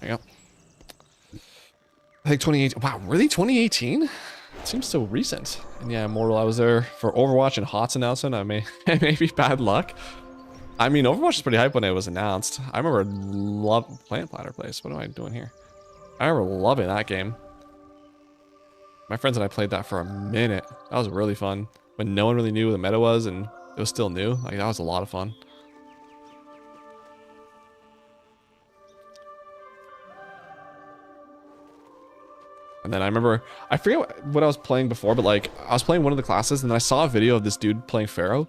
A: There you go. I think 2018. Wow, really? 2018? It seems so recent. And yeah, Immortal, I was there for Overwatch and HOTS announcement. I may be bad luck. I mean, Overwatch was pretty hype when it was announced. I remember Plant Platter Place. What am I doing here? I remember loving that game. My friends and I played that for a minute. That was really fun. When no one really knew what the meta was and it was still new. Like, that was a lot of fun. And then I remember, I forget what I was playing before, but like, I was playing one of the classes and then I saw a video of this dude playing Pharaoh.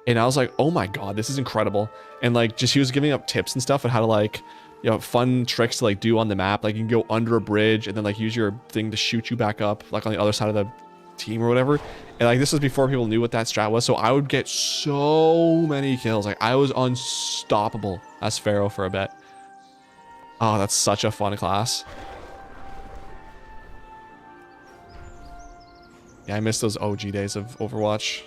A: And I was like, oh my god, this is incredible. And like, just he was giving up tips and stuff on how to like, you know, fun tricks to like do on the map. Like you can go under a bridge and then like use your thing to shoot you back up, like on the other side of the team or whatever. And like, this was before people knew what that strat was. So I would get so many kills. Like I was unstoppable as Pharaoh for a bit. Oh, that's such a fun class. Yeah, I miss those OG days of Overwatch.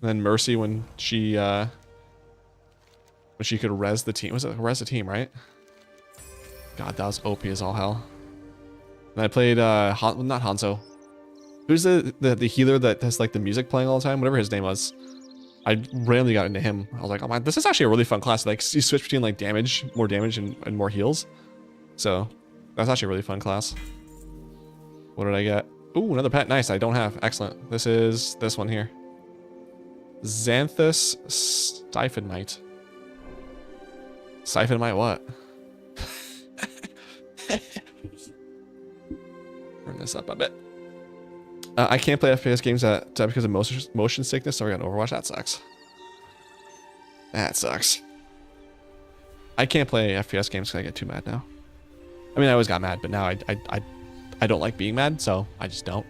A: And then Mercy when she could res the team. Was it res the team, right? God, that was OP as all hell. And I played not Hanzo. Who's the healer that has like the music playing all the time? Whatever his name was. I randomly got into him. I was like, oh my, this is actually a really fun class. Like you switch between like damage, more damage and more heals. So That's actually a really fun class. What did I get? Ooh, another pet. Nice. I don't have. Excellent. This is this one here. Xanthus Siphonmite. Siphonmite what? Turn this up a bit. I can't play FPS games because of motion sickness. Sorry, on Overwatch. That sucks. That sucks. I can't play FPS games because I get too mad now. I mean, I always got mad, but now I don't like being mad, so I just don't.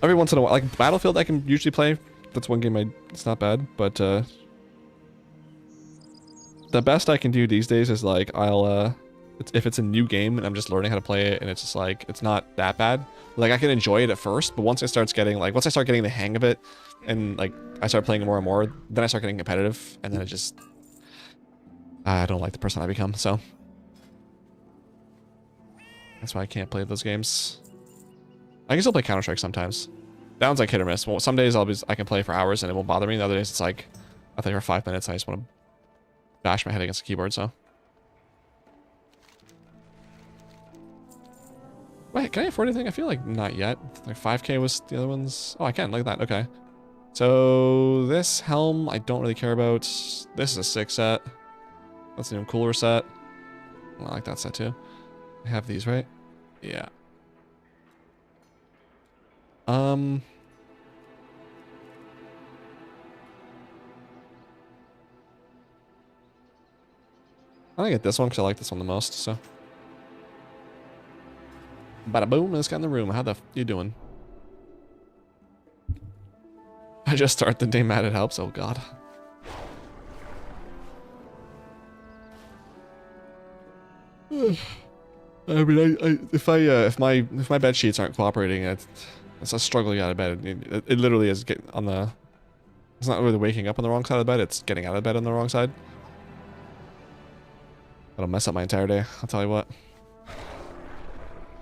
A: Every once in a while, like Battlefield, I can usually play. That's one game it's not bad, but the best I can do these days is like if it's a new game and I'm just learning how to play it and it's just like it's not that bad. Like I can enjoy it at first, but once I start getting the hang of it and like I start playing it more and more, then I start getting competitive and then it just I don't like the person I become, so that's why I can't play those games. I can still play Counter-Strike sometimes. That one's like hit or miss. Well, some days I can play for hours and it won't bother me. The other days it's like I play for 5 minutes. I just want to bash my head against the keyboard. So wait, can I afford anything? I feel like not yet. Like 5K was the other ones. Oh, I can. Look at that. Okay. So this helm I don't really care about. This is a 6 set. That's an even cooler set. I like that set too. I have these, right? Yeah. I'm gonna get this one because I like this one the most, so. Bada boom, let's get in the room. How the f you doing? I just start the day mad, it helps. Oh god. I mean, if my bed sheets aren't cooperating, it's a struggle to get out of bed. It literally is on the. It's not really waking up on the wrong side of the bed. It's getting out of bed on the wrong side. That'll mess up my entire day. I'll tell you what.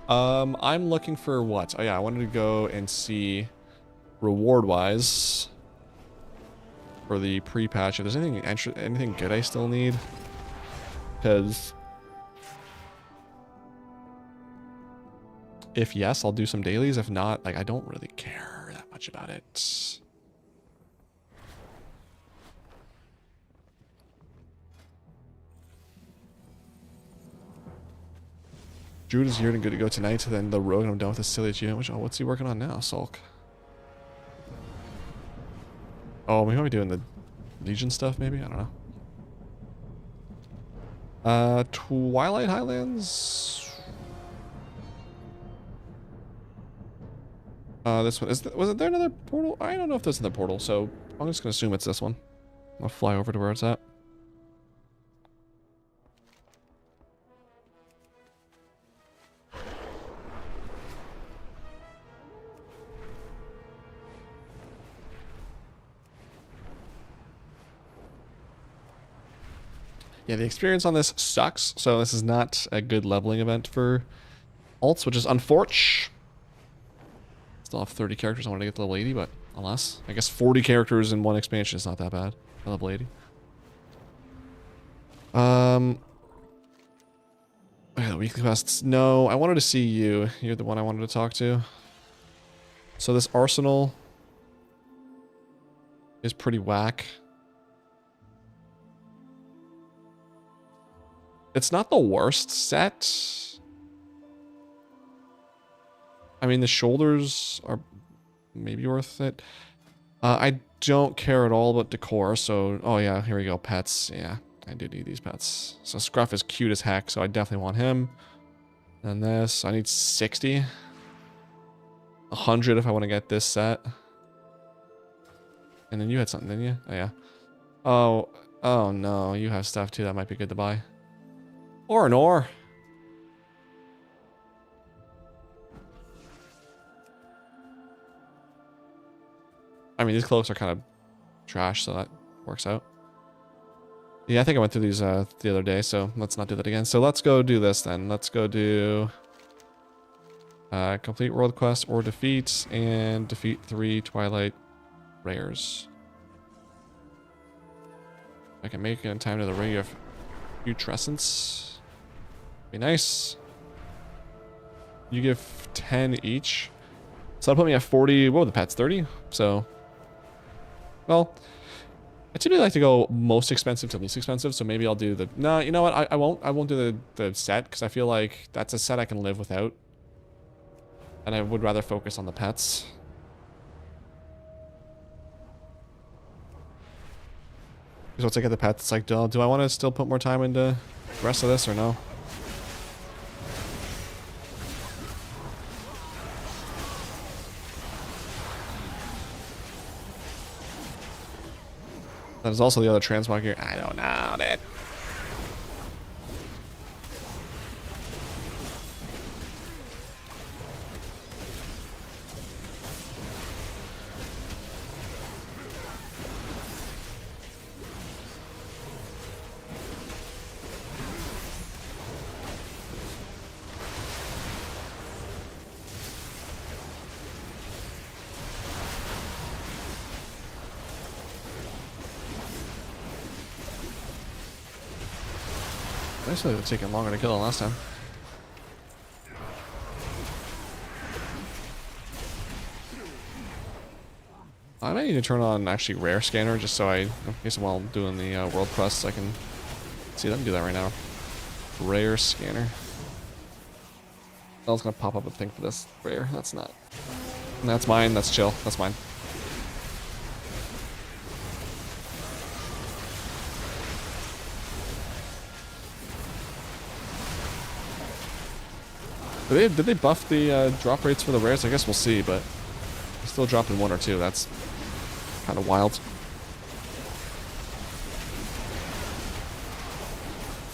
A: I'm looking for what? Oh yeah, I wanted to go and see reward-wise for the pre-patch. If there's anything good I still need, because if yes, I'll do some dailies. If not, like I don't really care that much about it. Druid is here and good to go tonight. Then the rogue, and I'm done with this silly achievement. Which, what's he working on now? Sulk. Oh, we might be doing the Legion stuff, maybe? I don't know. Twilight Highlands. This one. Was it there another portal? I don't know if there's another portal, so I'm just gonna assume it's this one. I'll fly over to where it's at. Yeah, the experience on this sucks, so this is not a good leveling event for alts, which is unfortunate. Still have 30 characters. I want to get to level 80, but alas, I guess 40 characters in one expansion is not that bad. Level 80. Okay, the weekly quests. No, I wanted to see you. You're the one I wanted to talk to. So this arsenal is pretty whack. It's not the worst set. I mean, the shoulders are maybe worth it. I don't care at all about decor, so... Oh yeah, here we go, pets. Yeah, I do need these pets. So Scruff is cute as heck, so I definitely want him. And this, I need 60. 100 if I want to get this set. And then you had something, didn't you? Oh yeah. Oh no, you have stuff too that might be good to buy. Or an ore. I mean, these cloaks are kind of trash, so that works out. Yeah, I think I went through these the other day, so let's not do that again. So let's go do this then. Let's go do complete world quest or defeat, and defeat 3 Twilight rares. I can make it in time to the Ring of Putrescence. Be nice. You give 10 each. So that'll put me at 40. What were the pets? 30? So, well, I typically like to go most expensive to least expensive. So maybe I'll do the, no, you know what? I won't do the set because I feel like that's a set I can live without. And I would rather focus on the pets. Because once I get the pets, it's like, do I want to still put more time into the rest of this or no? That is also the other transmog here. I don't know, dude. Actually, it's taking longer to kill than last time. I might need to turn on actually rare scanner just so in case while doing the world quests I can see them do that right now. Rare scanner. I was gonna pop up a thing for this rare. That's not. That's mine. That's chill. That's mine. Did they buff the drop rates for the rares? I guess we'll see, but they're still dropping 1 or 2. That's kind of wild.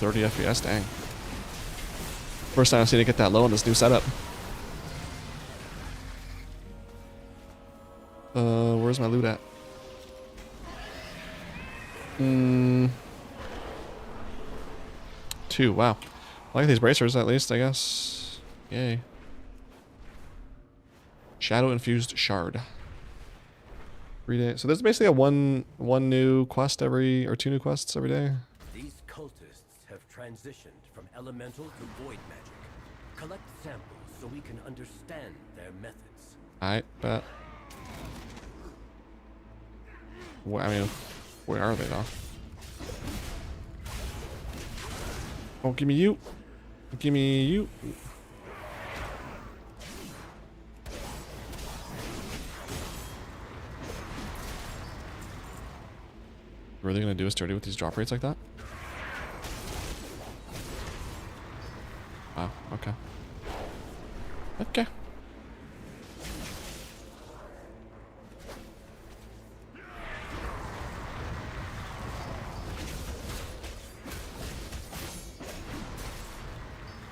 A: 30 FPS, dang. First time I've seen it get that low in this new setup. Where's my loot at? 2, wow. I like these bracers at least, I guess. Yay. Shadow infused shard. 3 days. So there's basically a one new quest every, or 2 new quests every day.
D: These cultists have transitioned from elemental to void magic. Collect samples so we can understand their methods.
A: I bet. Well, I mean, where are they though? Oh, give me you. Give me you. What are they gonna do us dirty with these drop rates like that? Wow, okay. Okay.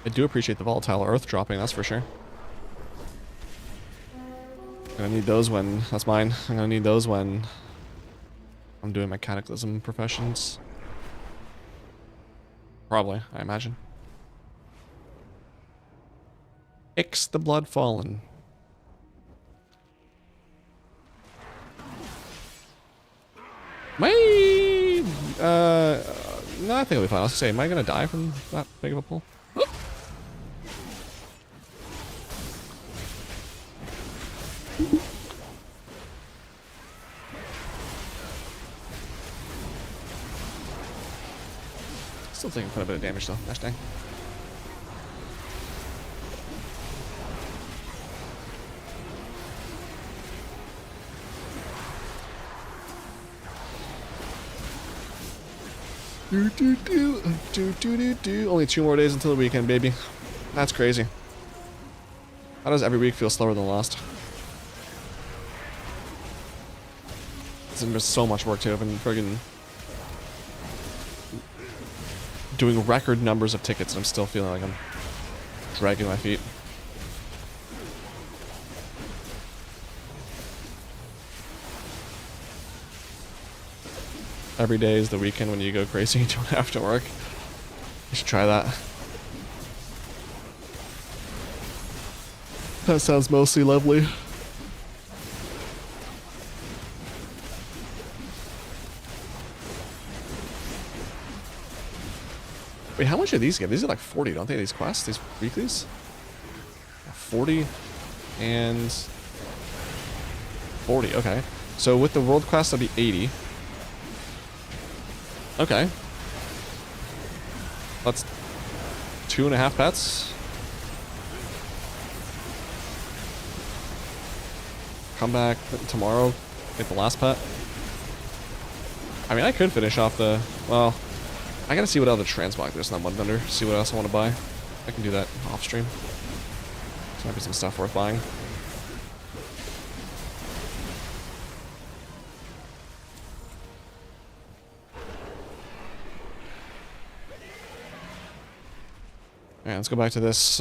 A: I do appreciate the volatile earth dropping, that's for sure. I'm gonna need those when, that's mine. I'm gonna need those when I'm doing my cataclysm professions. Probably, I imagine. Ix the Blood Fallen. May no, I think it'll be fine. I was gonna say, am I gonna die from that big of a pull? Still taking quite a bit of damage though. Gosh dang. Only 2 more days until the weekend, baby. That's crazy. How does every week feel slower than the last? There's so much work too. I've been friggin' doing record numbers of tickets and I'm still feeling like I'm dragging my feet. Every day is the weekend when you go crazy and don't have to work. You should try that. That sounds mostly lovely. Wait, how much do these get? These are like 40, don't they? These quests? These weeklies? 40 and 40. Okay. So with the world class, that'd be 80. Okay. That's 2.5 pets. Come back tomorrow, get the last pet. I mean, I could finish off the, well, I gotta see what other transmog there's in that Mudbender, see what else I want to buy. I can do that off stream. There might be some stuff worth buying. Alright, let's go back to this,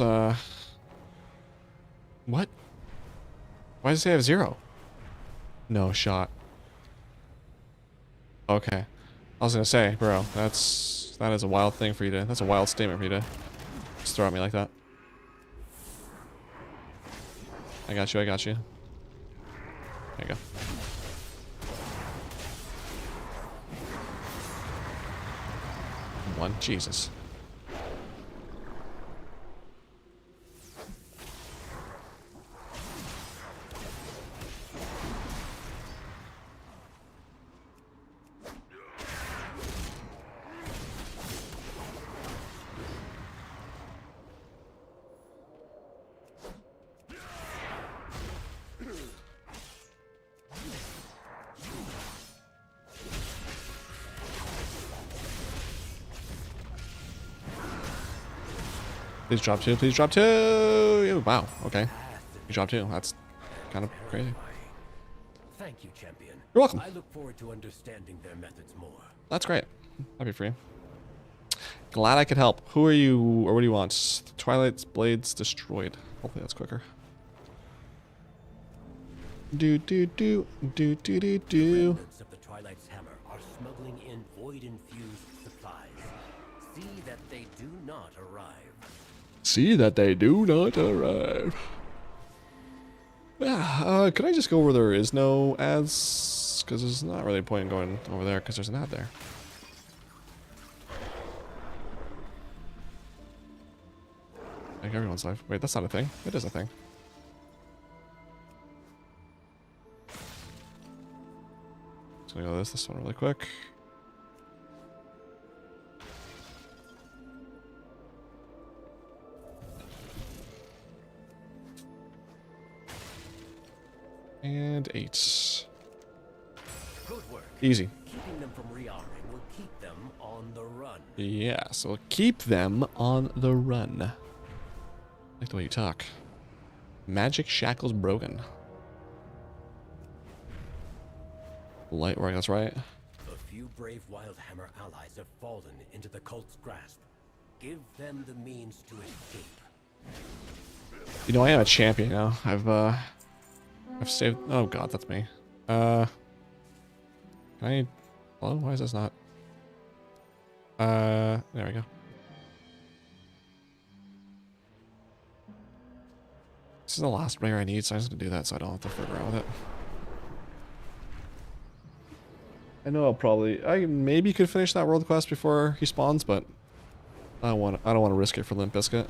A: what? Why does it say I have 0? No shot. Okay. I was gonna say, bro, that is a wild thing for you to, that's a wild statement for you to just throw at me like that. I got you, I got you. There you go. One, Jesus. Please drop 2, please drop 2! Wow, okay. You dropped 2, that's kind of crazy.
D: Thank you, champion.
A: You're welcome.
D: I look forward to understanding their methods more.
A: That's great. Happy for you. Glad I could help. Who are you, or what do you want? Twilight's Blades destroyed. Hopefully that's quicker. Do do do do do do do.
D: Remnants of the Twilight's hammer are smuggling in void-infused supplies. See that they do not arrive.
A: See that they do not arrive. Yeah, could I just go where there is no ads? Because there's not really a point in going over there because there's an ad there. Like everyone's life. Wait, that's not a thing. It is a thing. Just gonna go this one really quick. And 8.
D: Good work.
A: Easy.
D: Keeping them from rearming will keep them on the run.
A: Yeah, so we'll keep them on the run. I like the way you talk. Magic shackles broken. Light work, that's right.
D: A few brave Wildhammer allies have fallen into the cult's grasp. Give them the means to escape.
A: You know, I am a champion now. I've saved. Oh god, that's me. Can I? Hello? Why is this not? There we go. This is the last rare I need, so I'm just gonna do that so I don't have to figure out with it. I know I maybe could finish that world quest before he spawns, but I don't want to risk it for Limp Bizkit.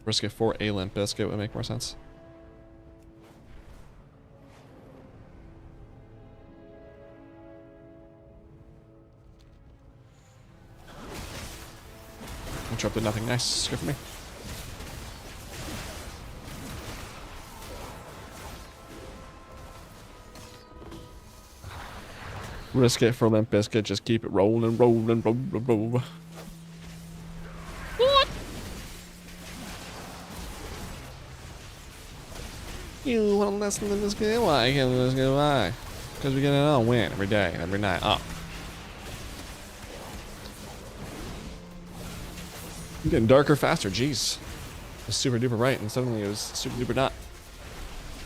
A: Risk it for a Limp Bizkit would make more sense. Interrupted nothing. Nice. Good for me. Risk it for Limp Bizkit. Just keep it rolling, rolling, rolling, rolling. What? You want to listen to this game? Why? Can't this game? Why? Because we get it on win every day, every night. Oh. I'm getting darker faster. Jeez. It was super duper right, and suddenly it was super duper not.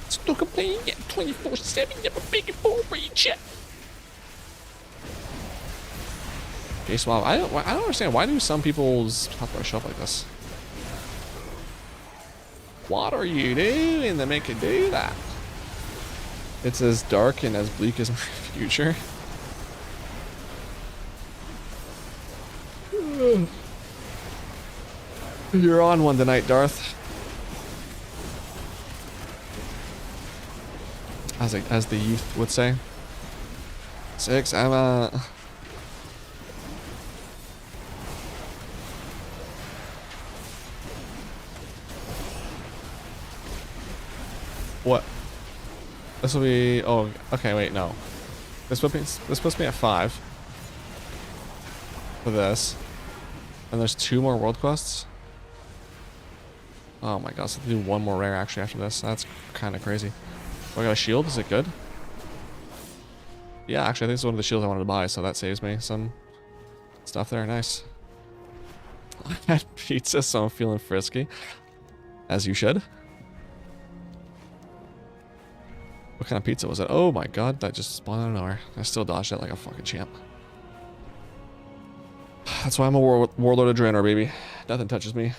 A: Still complaining at 24/7. Never big and full reach it. Okay, Swab, I don't understand. Why do some people's top rush up like this? What are you doing that make it do that? It's as dark and as bleak as my future. You're on one tonight, Darth. As the youth would say. 6, Emma. What? This will be. Oh, okay. Wait, no. This supposed to be at 5 for this, and there's 2 more world quests. Oh my god! So I have to do 1 more rare actually after this. That's kind of crazy. Oh, I got a shield. Is it good? Yeah, actually, I think it's one of the shields I wanted to buy, so that saves me some stuff there. Nice. I had pizza, so I'm feeling frisky, as you should. What kind of pizza was it? Oh my god, that just spawned out of nowhere. I still dodged it like a fucking champ. That's why I'm a warlord of Draenor, baby. Nothing touches me.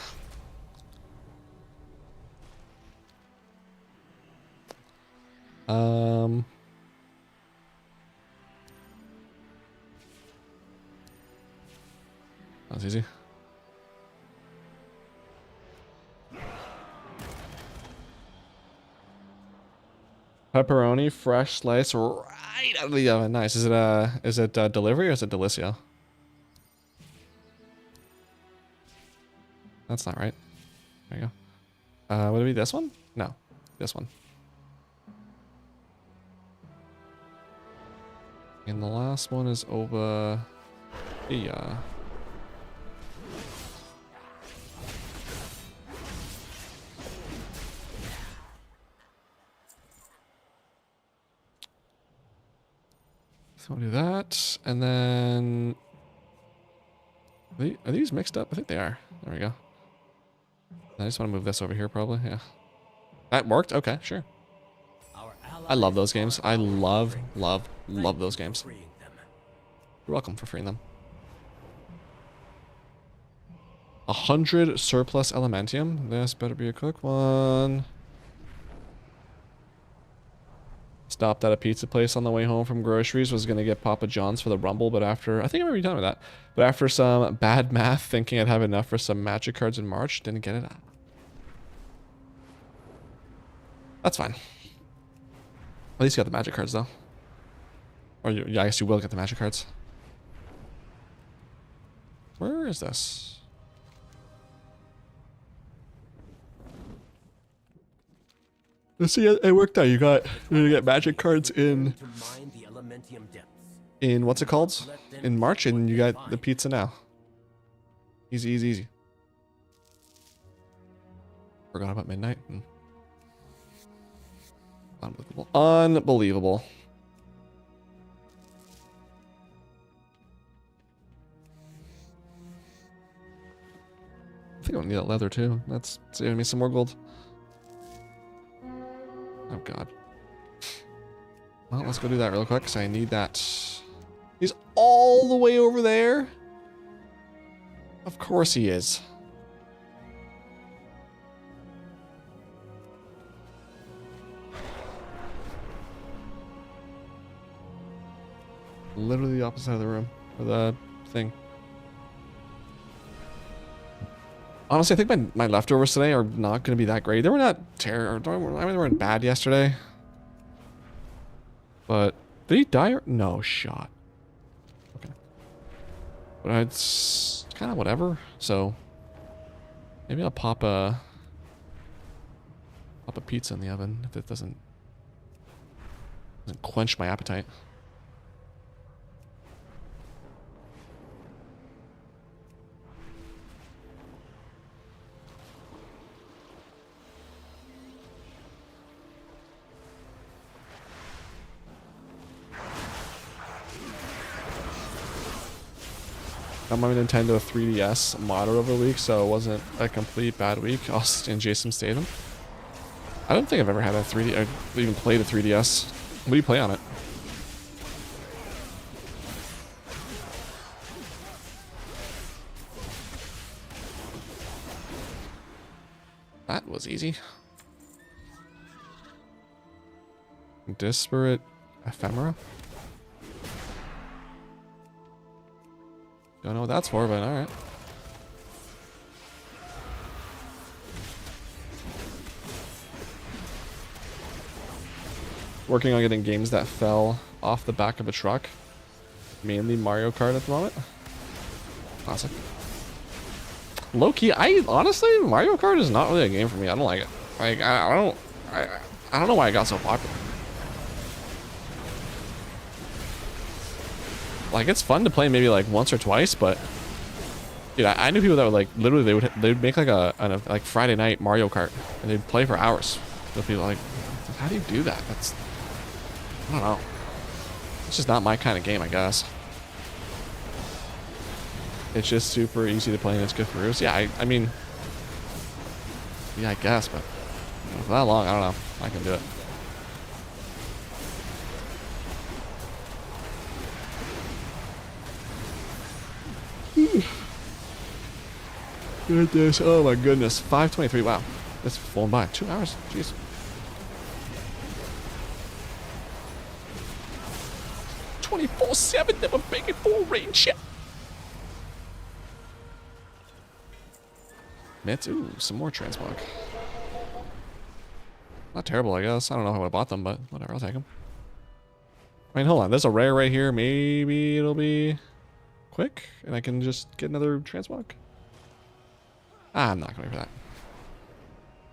A: That was easy. Pepperoni, fresh slice, right out of the oven. Nice. Is it delivery or is it Delicio? That's not right. There you go. Would it be this one? No, this one. And the last one is over here. So I'll do that, and then are these mixed up? I think they are. There we go. I just want to move this over here, probably. Yeah, that worked. Okay, sure. I love those games. I love those games. You're welcome for freeing them. 100 surplus elementium. This better be a quick one. Stopped at a pizza place on the way home from groceries. Was going to get Papa John's for the Rumble, but after... I think I'm already done with that. But after some bad math, thinking I'd have enough for some magic cards in March, didn't get it up. That's fine. At least you got the magic cards, though. Or yeah, I guess you will get the magic cards. Where is this? Let's see, it worked out. You get magic cards in what's it called? In March, and you got the pizza now. Easy, easy, easy. Forgot about midnight. Unbelievable. Unbelievable. I think I don't need that leather too. That's saving me some more gold. Oh god. Well, let's go do that real quick because I need that. He's all the way over there? Of course he is. Literally the opposite side of the room. Or the thing. Honestly, I think my leftovers today are not going to be that great. They were not terrible. I mean, they weren't bad yesterday. But did he die or no shot? Okay. But it's kind of whatever. So maybe I'll pop a pizza in the oven if it doesn't quench my appetite. I'm on my Nintendo 3DS modded over the week, so it wasn't a complete bad week. Us and Jason Statham. I don't think I've ever had a 3D. I've even played a 3DS. What do you play on it? That was easy. Disparate ephemera. Don't know what that's for, but alright. working on getting games that fell off the back of a truck. Mainly Mario Kart at the moment. Classic. Low key, I honestly, Mario Kart is not really a game for me. I don't like it. Like, I don't know why it got so popular. Like, it's fun to play maybe like once or twice, but dude, I knew people that would like literally they'd make like a like Friday night Mario Kart and they'd play for hours. With people like, how do you do that? That's, I don't know. It's just not my kind of game, I guess. It's just super easy to play and it's good for roost. Yeah, I mean, yeah, I guess, but for that long, I don't know. I can do it. Goodness, oh my goodness, 5:23. Wow, that's flown by. 2 hours. Jeez. "24/7, never begging for a rain check." Mitts, ooh, some more transmog. Not terrible, I guess. I don't know how I bought them, but whatever, I'll take them. I mean, hold on, there's a rare right here. Maybe it'll be quick, and I can just get another transmog. I'm not going for that.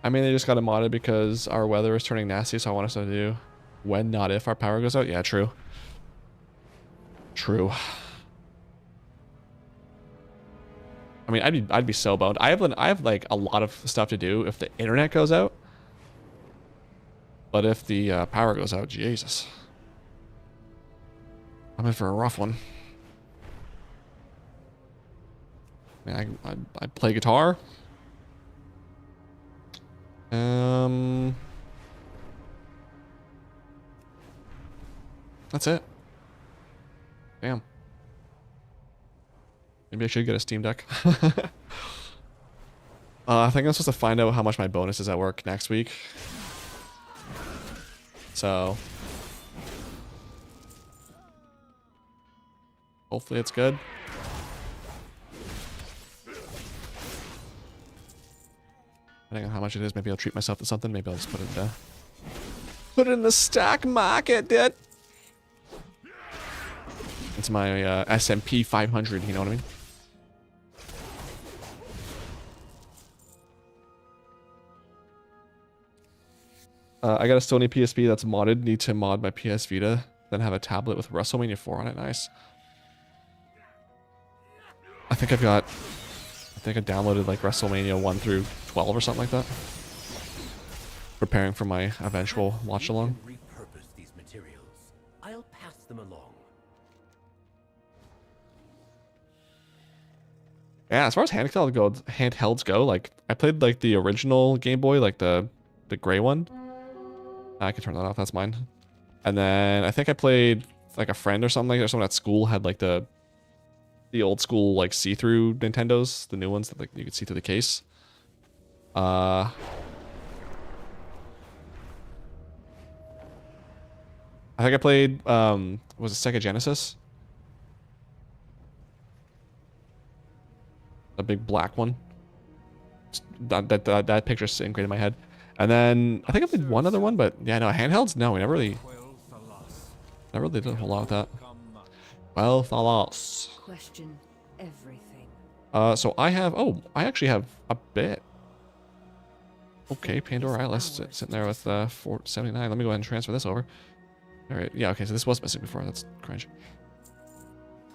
A: I mean, they just got it modded because our weather is turning nasty, so I want us to do when, not if, our power goes out. Yeah, true. True. I mean, I'd be so boned. I have like a lot of stuff to do if the internet goes out. But if the power goes out, Jesus. I'm in for a rough one. I mean, I play guitar. That's it. Damn. Maybe I should get a Steam Deck. I think I'm supposed to find out how much my bonus is at work next week. So hopefully it's good. Depending on how much it is, maybe I'll treat myself to something. Maybe I'll just put it in the stock market, dude. It's my S&P 500, you know what I mean? I got a Sony PSP that's modded. Need to mod my PS Vita, then have a tablet with WrestleMania 4 on it. Nice. I think I downloaded like WrestleMania 1 through 12 or something like that. Preparing for my eventual watch along.
D: Repurpose these materials. I'll pass them along.
A: Yeah, as far as handhelds go, like I played like the original Game Boy, like the gray one. I can turn that off. That's mine. And then I think I played like a friend or something like that. Someone at school had like the old school like see-through Nintendos, the new ones that like you could see through the case. I think I played was it Sega Genesis? A big black one. That picture's ingrained in my head. And then I think I played one other one, but yeah, no, handhelds, no, we never really did a whole lot with that. Well, thalos.
E: Question everything.
A: So I actually have a bit. Okay, Pandora Atlas sitting there with 479. Let me go ahead and transfer this over. All right, yeah, okay, so this was missing before. That's cringe.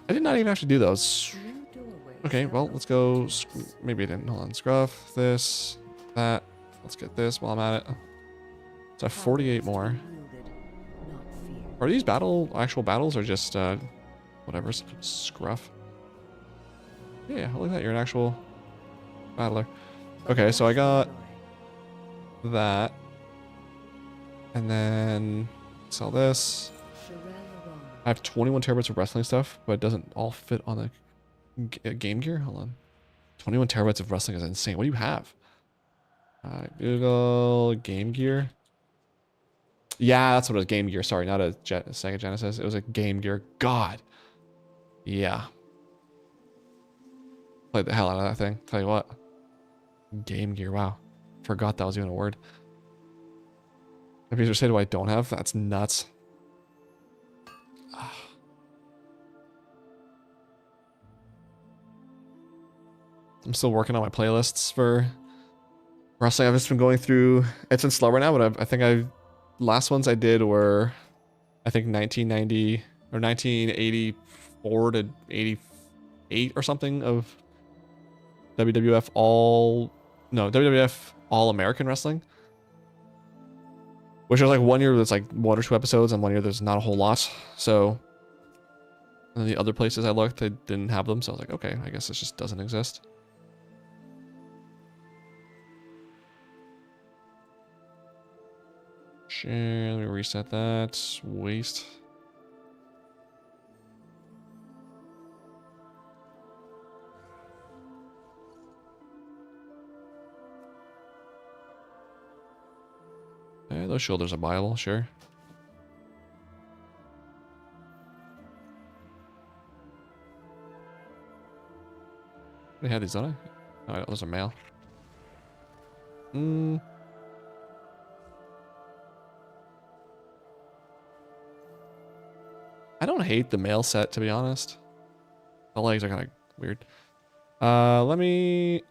A: I did not even have to do those. Okay, well, let's go. Maybe I didn't. Hold on. Scruff, this, that. Let's get this while I'm at it. So I have 48 more. Are these actual battles or just whatever? Scruff. Yeah, look at that. You're an actual battler. Okay, so I got that. And then sell this. I have 21 terabytes of wrestling stuff, but it doesn't all fit on the Game Gear. Hold on. 21 terabytes of wrestling is insane. What do you have? Google Game Gear. Yeah, that's what it was. Game Gear. Sorry, not a Sega Genesis. It was a Game Gear. God. Yeah. Played the hell out of that thing. Tell you what. Game Gear. Wow. Forgot that was even a word. If you say, I don't have? That's nuts. I'm still working on my playlists for wrestling. I've just been going through. It's been slow right now, but I think last ones I did were, I think 1990 or 1984 to 88 or something of WWF WWF All American Wrestling. Which is like 1 year there's like 1 or 2 episodes, and 1 year there's not a whole lot. So, and the other places I looked, they didn't have them. So I was like, okay, I guess this just doesn't exist. Share, let me reset that. Waste. Those shoulders are buyable, sure. I had these, don't I? Oh, those are male. I don't hate the male set, to be honest. The legs are kind of weird. Let me...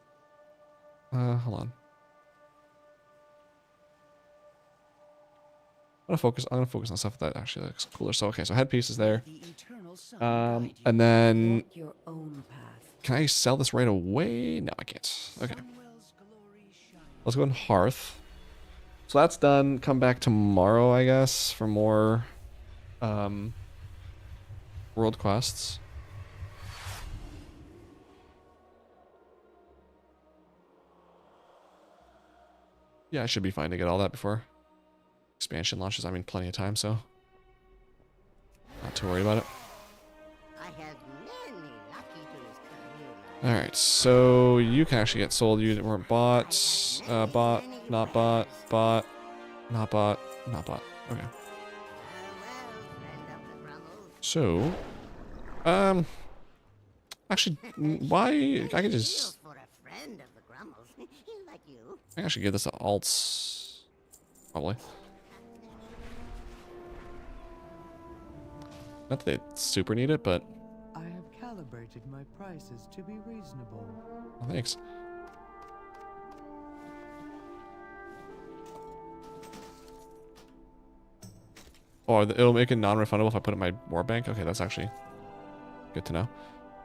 A: hold on. I'm gonna focus on stuff that actually looks cooler. So okay, so headpiece is there. And then can I sell this right away? No, I can't. Okay. Let's go in Hearth. So that's done. Come back tomorrow, I guess, for more world quests. Yeah, I should be fine to get all that before expansion launches. I mean, plenty of time, so not too worried about it. Alright, so you can actually get sold. You weren't bought, bought, not bought, bought, not bought, not bought. Okay. So, actually, why? I could just. I can actually give this to alts, probably. Not that they super need it, but.
F: I have calibrated my prices to be reasonable.
A: Oh, thanks. Oh, it'll make it non-refundable if I put it in my war bank. Okay, that's actually good to know.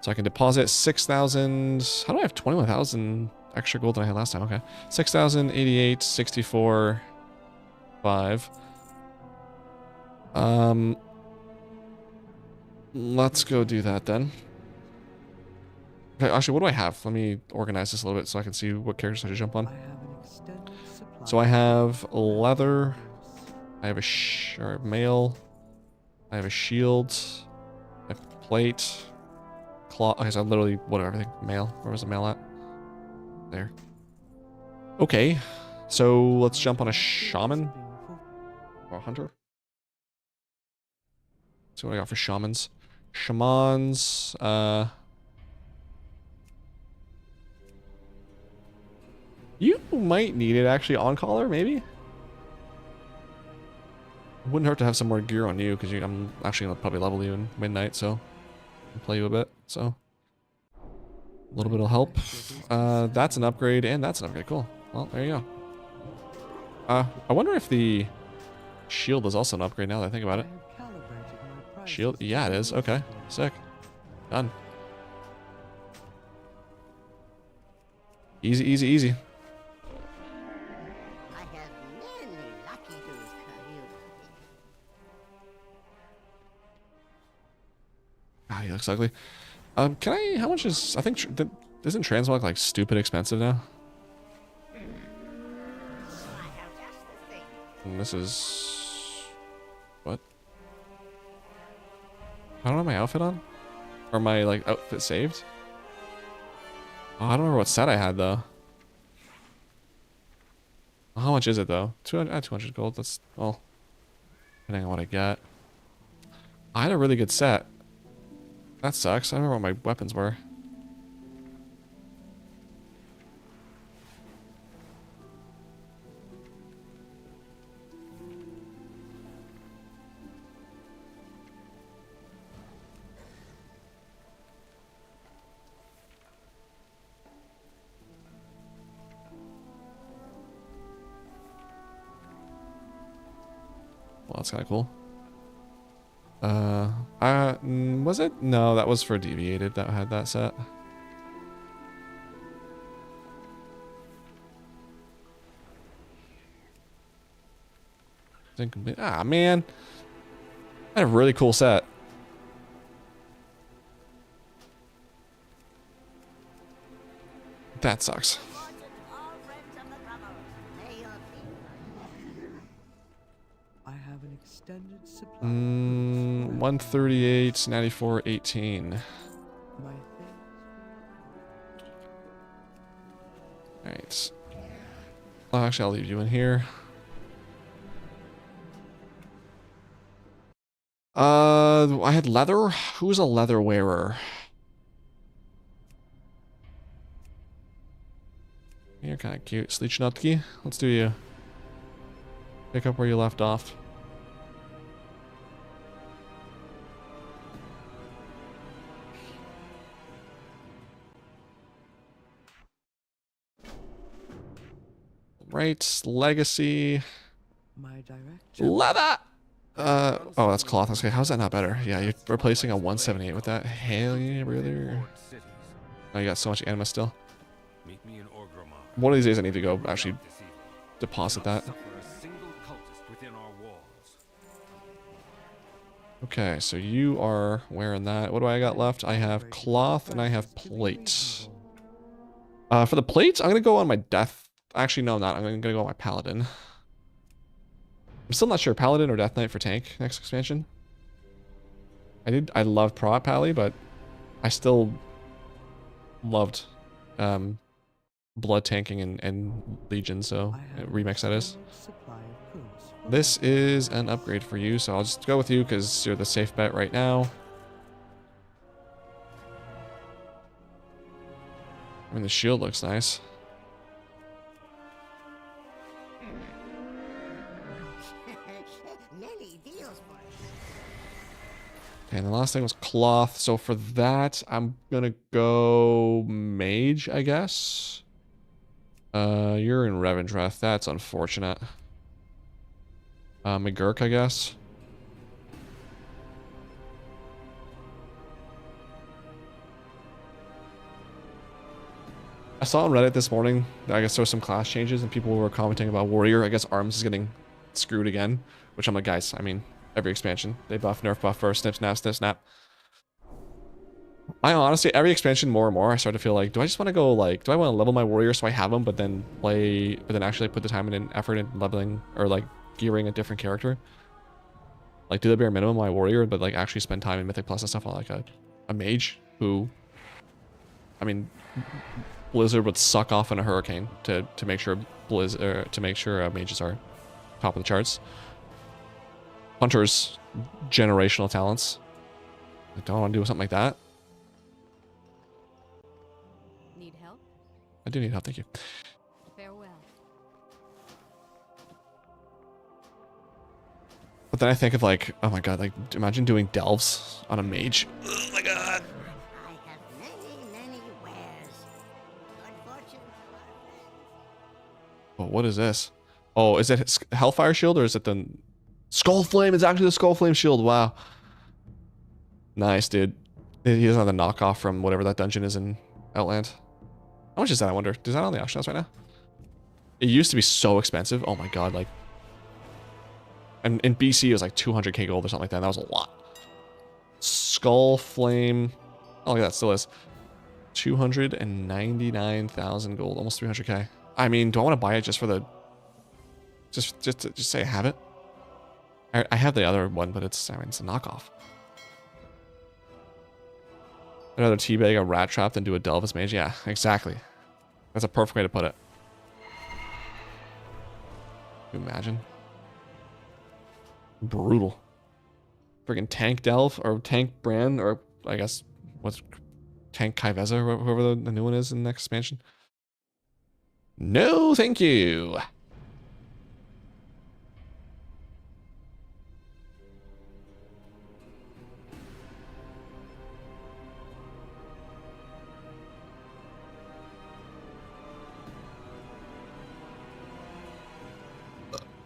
A: So I can deposit 6,000. How do I have 21,000 extra gold than I had last time? Okay, 6,088, 64, 5. Let's go do that then. Okay, actually, what do I have? Let me organize this a little bit so I can see what characters I should jump on. So I have leather. I have a mail. I have a shield. I have plate. Claw. Okay, so I'm literally everything. Mail. Where was the mail at? There. Okay. So let's jump on a shaman. Or a hunter. See what I got for shamans. Shamans. You might need it actually on collar, maybe. Wouldn't hurt to have some more gear on you, because I'm actually gonna probably level you in midnight, so I'll play you a bit. So a little bit will help. That's an upgrade, and that's an upgrade. Cool. Well, there you go. I wonder if the shield is also an upgrade now that I think about it. Shield? Yeah, it is. Okay. Sick. Done. Easy, easy, easy. Ah, he looks ugly. Can I, how much is, I think, isn't transmog like stupid expensive now? And this is, what? I don't have my outfit on? Or my, like, outfit saved? Oh, I don't remember what set I had, though. How much is it, though? 200 gold, that's, well, depending on what I get. I had a really good set. That sucks. I don't remember what my weapons were. That's kind of cool. Was it? No, that was for Deviated that had that set. Incomplete. Ah, man. I had a really cool set. That sucks.
F: I have an extended supply.
A: 138, 94, 18.
F: My things.
A: Alright. Well, actually, I'll leave you in here. I had leather. Who's a leather wearer? You're kind of cute, Slichnutki. Let's do you. Pick up where you left off. Right, legacy.
F: My director.
A: Leather! Oh, that's cloth. Okay, how's that not better? Yeah, you're replacing a 178 with that. Hell yeah, brother. Oh, you got so much anima still.
C: Meet me in Orgrimmar.
A: One of these days I need to go actually deposit that. Okay, so you are wearing that. What do I got left? I have cloth and I have plate. For the plates, I'm gonna go on my death. Actually, no, I'm not. I'm gonna go on my paladin. I'm still not sure, paladin or death knight for tank next expansion. I loved pro pally, but I still loved blood tanking and legion, so remix that is. This is an upgrade for you, so I'll just go with you because you're the safe bet right now. I mean, the shield looks nice. Okay, and the last thing was cloth. So for that, I'm gonna go mage, I guess. You're in Revendreth. That's unfortunate. McGurk, I guess. I saw on Reddit this morning, I guess there were some class changes and people were commenting about Warrior. I guess Arms is getting screwed again, which I'm like, guys, I mean, every expansion, they buff, nerf, buff first, snip, snap, snip, snap. I honestly, every expansion more and more, I start to feel like, do I just want to go like, do I want to level my Warrior so I have them, but then actually put the time and effort in leveling or like gearing a different character? Like do the bare minimum my Warrior, but like actually spend time in Mythic Plus and stuff on like a mage who, I mean, Blizzard would suck off in a hurricane to make sure mages are top of the charts. Hunter's generational talents. I don't want to do something like that.
E: Need help?
A: I do need help, thank you.
E: Farewell.
A: But then I think of like, oh my god, like imagine doing delves on a mage. Oh my god.
G: I have many wares. Good fortune for our friends.
A: Oh, what is this? Oh, is it Hellfire Shield or is it the Skull Flame? It's actually the Skull Flame shield. Wow. Nice, dude. He doesn't have the knockoff from whatever that dungeon is in Outland. How much is that, I wonder? Is that on the auction house right now? It used to be so expensive. Oh my god, like... And in BC, it was like 200k gold or something like that. And that was a lot. Skull Flame... Oh, look at that, still is. 299,000 gold. Almost 300k. I mean, do I want to buy it just for the... Just say I have it? I have the other one, but it's, I mean, it's a knockoff. I'd rather teabag a rat trap than do a Delvis mage. Yeah, exactly. That's a perfect way to put it. Can you imagine? Brutal. Friggin' tank delve or tank Bran, or I guess what's tank Kaiveza or whoever the new one is in the next expansion. No, thank you.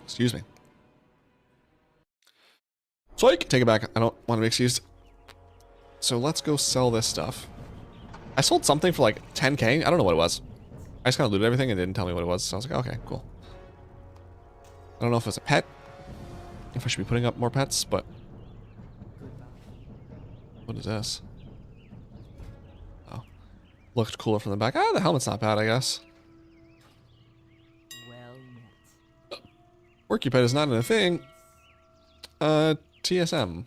A: Excuse me. So I can take it back. I don't want to be excused. So let's go sell this stuff. I sold something for like 10k. I don't know what it was. I just kind of looted everything and didn't tell me what it was. So I was like, okay, cool. I don't know if it's a pet. If I should be putting up more pets, but... What is this? Oh. Looked cooler from the back. Ah, the helmet's not bad, I guess.
F: Well met.
A: Porcupine is not in a thing. TSM.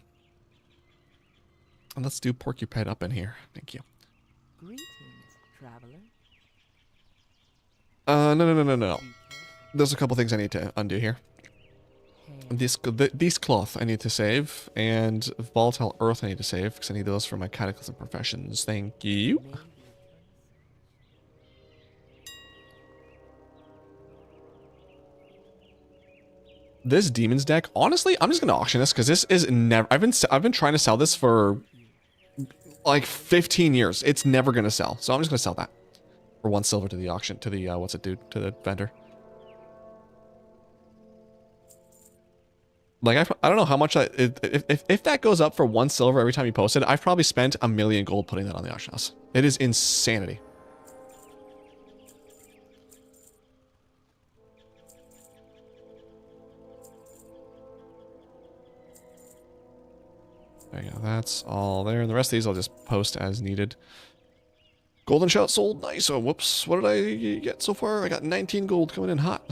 A: And let's do Porcupine up in here. Thank you.
F: Greetings, traveler.
A: No. There's a couple things I need to undo here. These cloth I need to save, and volatile earth I need to save, because I need those for my cataclysm professions. Thank you. This demons deck, honestly, I'm just gonna auction this because this is never. I've been trying to sell this for like 15 years. It's never gonna sell, so I'm just gonna sell that for 1 silver to the auction, to the what's it do, to the vendor. Like I don't know how much if that goes up for 1 silver every time you post it, I've probably spent 1 million gold putting that on the auction house. It is insanity. There you go. That's all there. And the rest of these I'll just post as needed. Golden shot sold. Nice. Oh, whoops. What did I get so far? I got 19 gold coming in hot.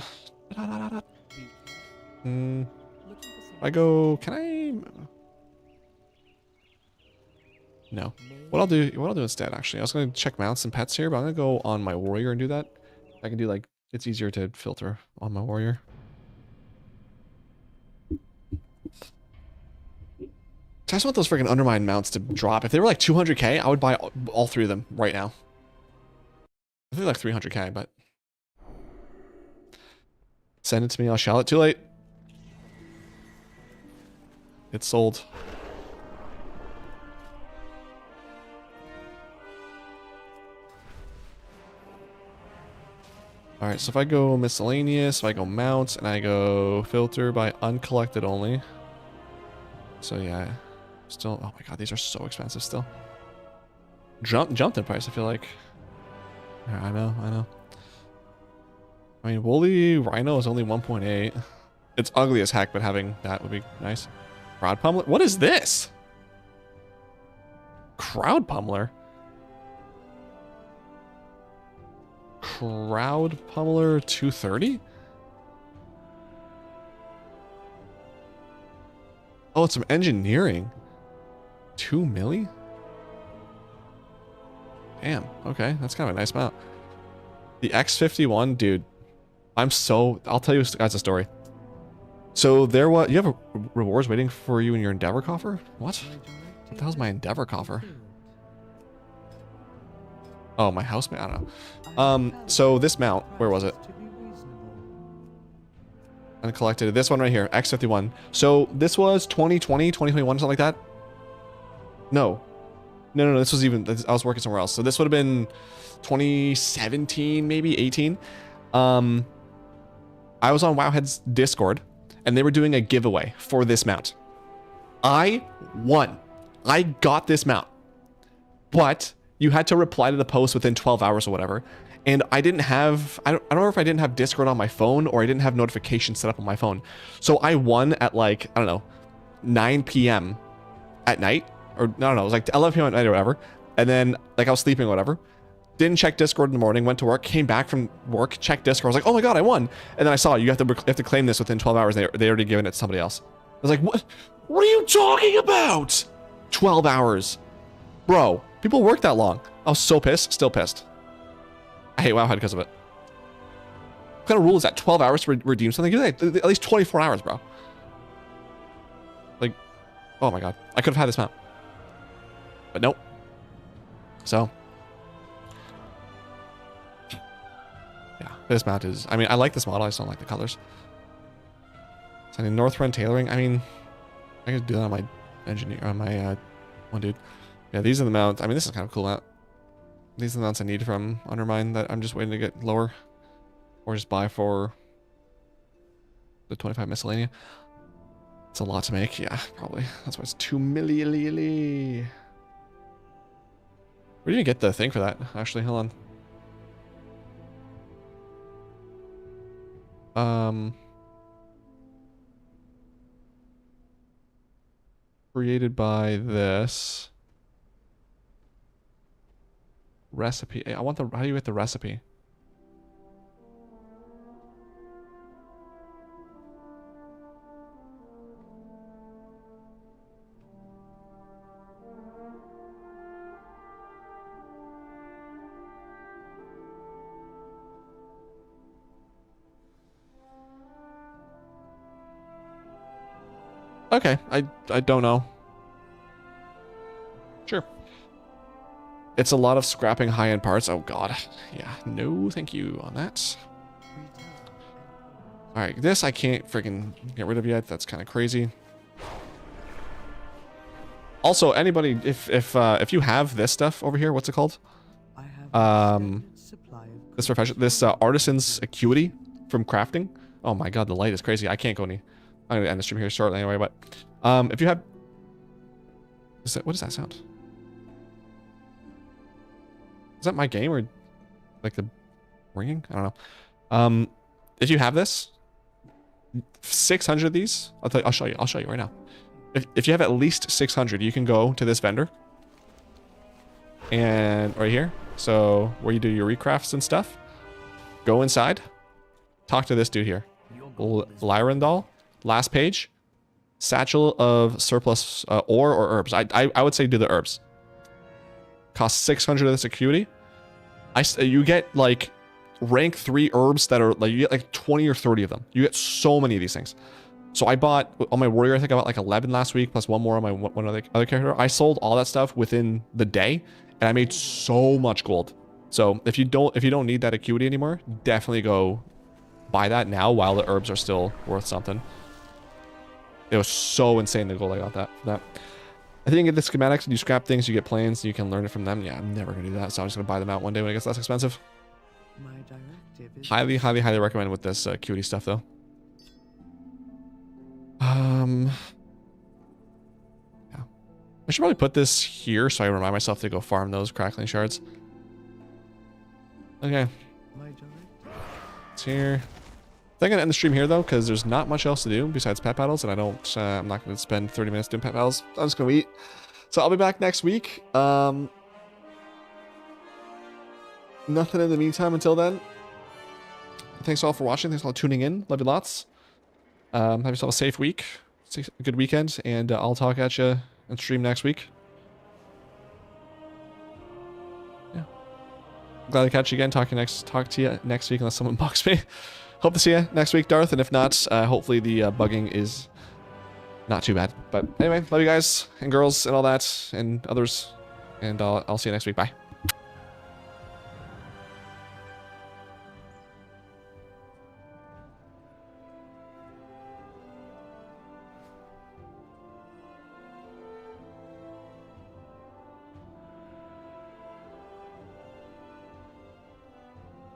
A: I go. Can I? No. What I'll do instead, actually, I was going to check mounts and pets here, but I'm going to go on my warrior and do that. I can do like, it's easier to filter on my warrior. I just want those freaking undermine mounts to drop. If they were like 200k, I would buy all 3 of them right now. I think like 300k, but send it to me. I'll shell it. Too late. It's sold. All right, so if I go miscellaneous, if I go mounts, and I go filter by uncollected only. So yeah, still, oh my god, these are so expensive still. Jumped in price, I feel like. Yeah, I know. I mean, woolly rhino is only 1.8. It's ugly as heck, but having that would be nice. Crowd pummeler? What is this? Crowd pummeler? Crowd pummeler 230? Oh, it's some engineering. 2 milli? Damn, okay, that's kind of a nice amount. The X51, dude, I'll tell you guys a story. So you have rewards waiting for you in your Endeavor coffer? What the hell's my Endeavor coffer? Oh, my house mount, I don't know. So this mount, where was it? Uncollected, this one right here, X51. So this was 2020, 2021, something like that? No, this was I was working somewhere else. So this would have been 2017, maybe 18. I was on Wowhead's Discord, and they were doing a giveaway for this mount. I won. I got this mount. But you had to reply to the post within 12 hours or whatever. And I don't know if I didn't have Discord on my phone or I didn't have notifications set up on my phone. So I won at like, I don't know, 9 p.m. at night. Or no, it was like 11 p.m. at night or whatever. And then like I was sleeping or whatever. Didn't check Discord in the morning, went to work, came back from work, checked Discord. I was like, oh my god, I won. And then I saw you have to claim this within 12 hours. They already given it to somebody else. I was like, what are you talking about? 12 hours. Bro, people work that long. I was so pissed, still pissed. I hate Wowhead because of it. What kind of rule is that? 12 hours to redeem something? At least 24 hours, bro. Like, oh my god. I could have had this mount. But nope. So. Yeah, this mount is... I mean, I like this model. I just don't like the colors. So, I mean, North Run tailoring. I mean, I could do that on my engineer... On my one dude. Yeah, these are the mounts. I mean, this is kind of cool mount. These are the mounts I need from Undermine that I'm just waiting to get lower. Or just buy for the 25 miscellanea. It's a lot to make. Yeah, probably. That's why it's 2 million. Where do you get the thing for that? Actually, hold on. Created by this recipe. Hey, I want the. How do you get the recipe? Okay, I don't know. Sure. It's a lot of scrapping high-end parts. Oh god. Yeah, no thank you on that. Alright, this I can't freaking get rid of yet. That's kind of crazy. Also, anybody, if you have this stuff over here, what's it called?
F: I have
A: This profession, this artisan's acuity from crafting. Oh my god, the light is crazy. I can't go any. I'm gonna end the stream here shortly anyway, but if you have, what does that sound? Is that my game or like the ringing? I don't know. If you have this, 600 of these, I'll show you right now. If you have at least 600, you can go to this vendor and right here. So where you do your recrafts and stuff, go inside, talk to this dude here, Lyrandal. Last page, satchel of surplus ore or herbs. I would say do the herbs. Cost 600 of this acuity. You get like rank 3 herbs that are like, you get like 20 or 30 of them. You get so many of these things. So I bought on my warrior, I think I bought like 11 last week plus one more on my one other character. I sold all that stuff within the day and I made so much gold. So if you don't need that acuity anymore, definitely go buy that now while the herbs are still worth something. It was so insane the gold I got that for that. I think you get the schematics and you scrap things, you get plans, and you can learn it from them. Yeah, I'm never gonna do that, so I'm just gonna buy them out one day when it gets less expensive.
F: My directive is
A: Highly recommend with this acuity stuff though. Yeah. I should probably put this here so I remind myself to go farm those crackling shards. Okay.
F: my directive.
A: It's here. I think I'm gonna end the stream here though, because there's not much else to do besides pet battles, and I'm not gonna spend 30 minutes doing pet battles. I'm just gonna eat. So I'll be back next week. Nothing in the meantime until then. Thanks all for watching. Thanks all for tuning in. Love you lots. Have yourself a safe week, a good weekend, and I'll talk at you and stream next week. Yeah. Glad to catch you again. Talk to you next week unless someone bugs me. Hope to see you next week, Darth, and if not, hopefully the bugging is not too bad. But anyway, love you guys and girls and all that and others, and I'll see you next week. Bye.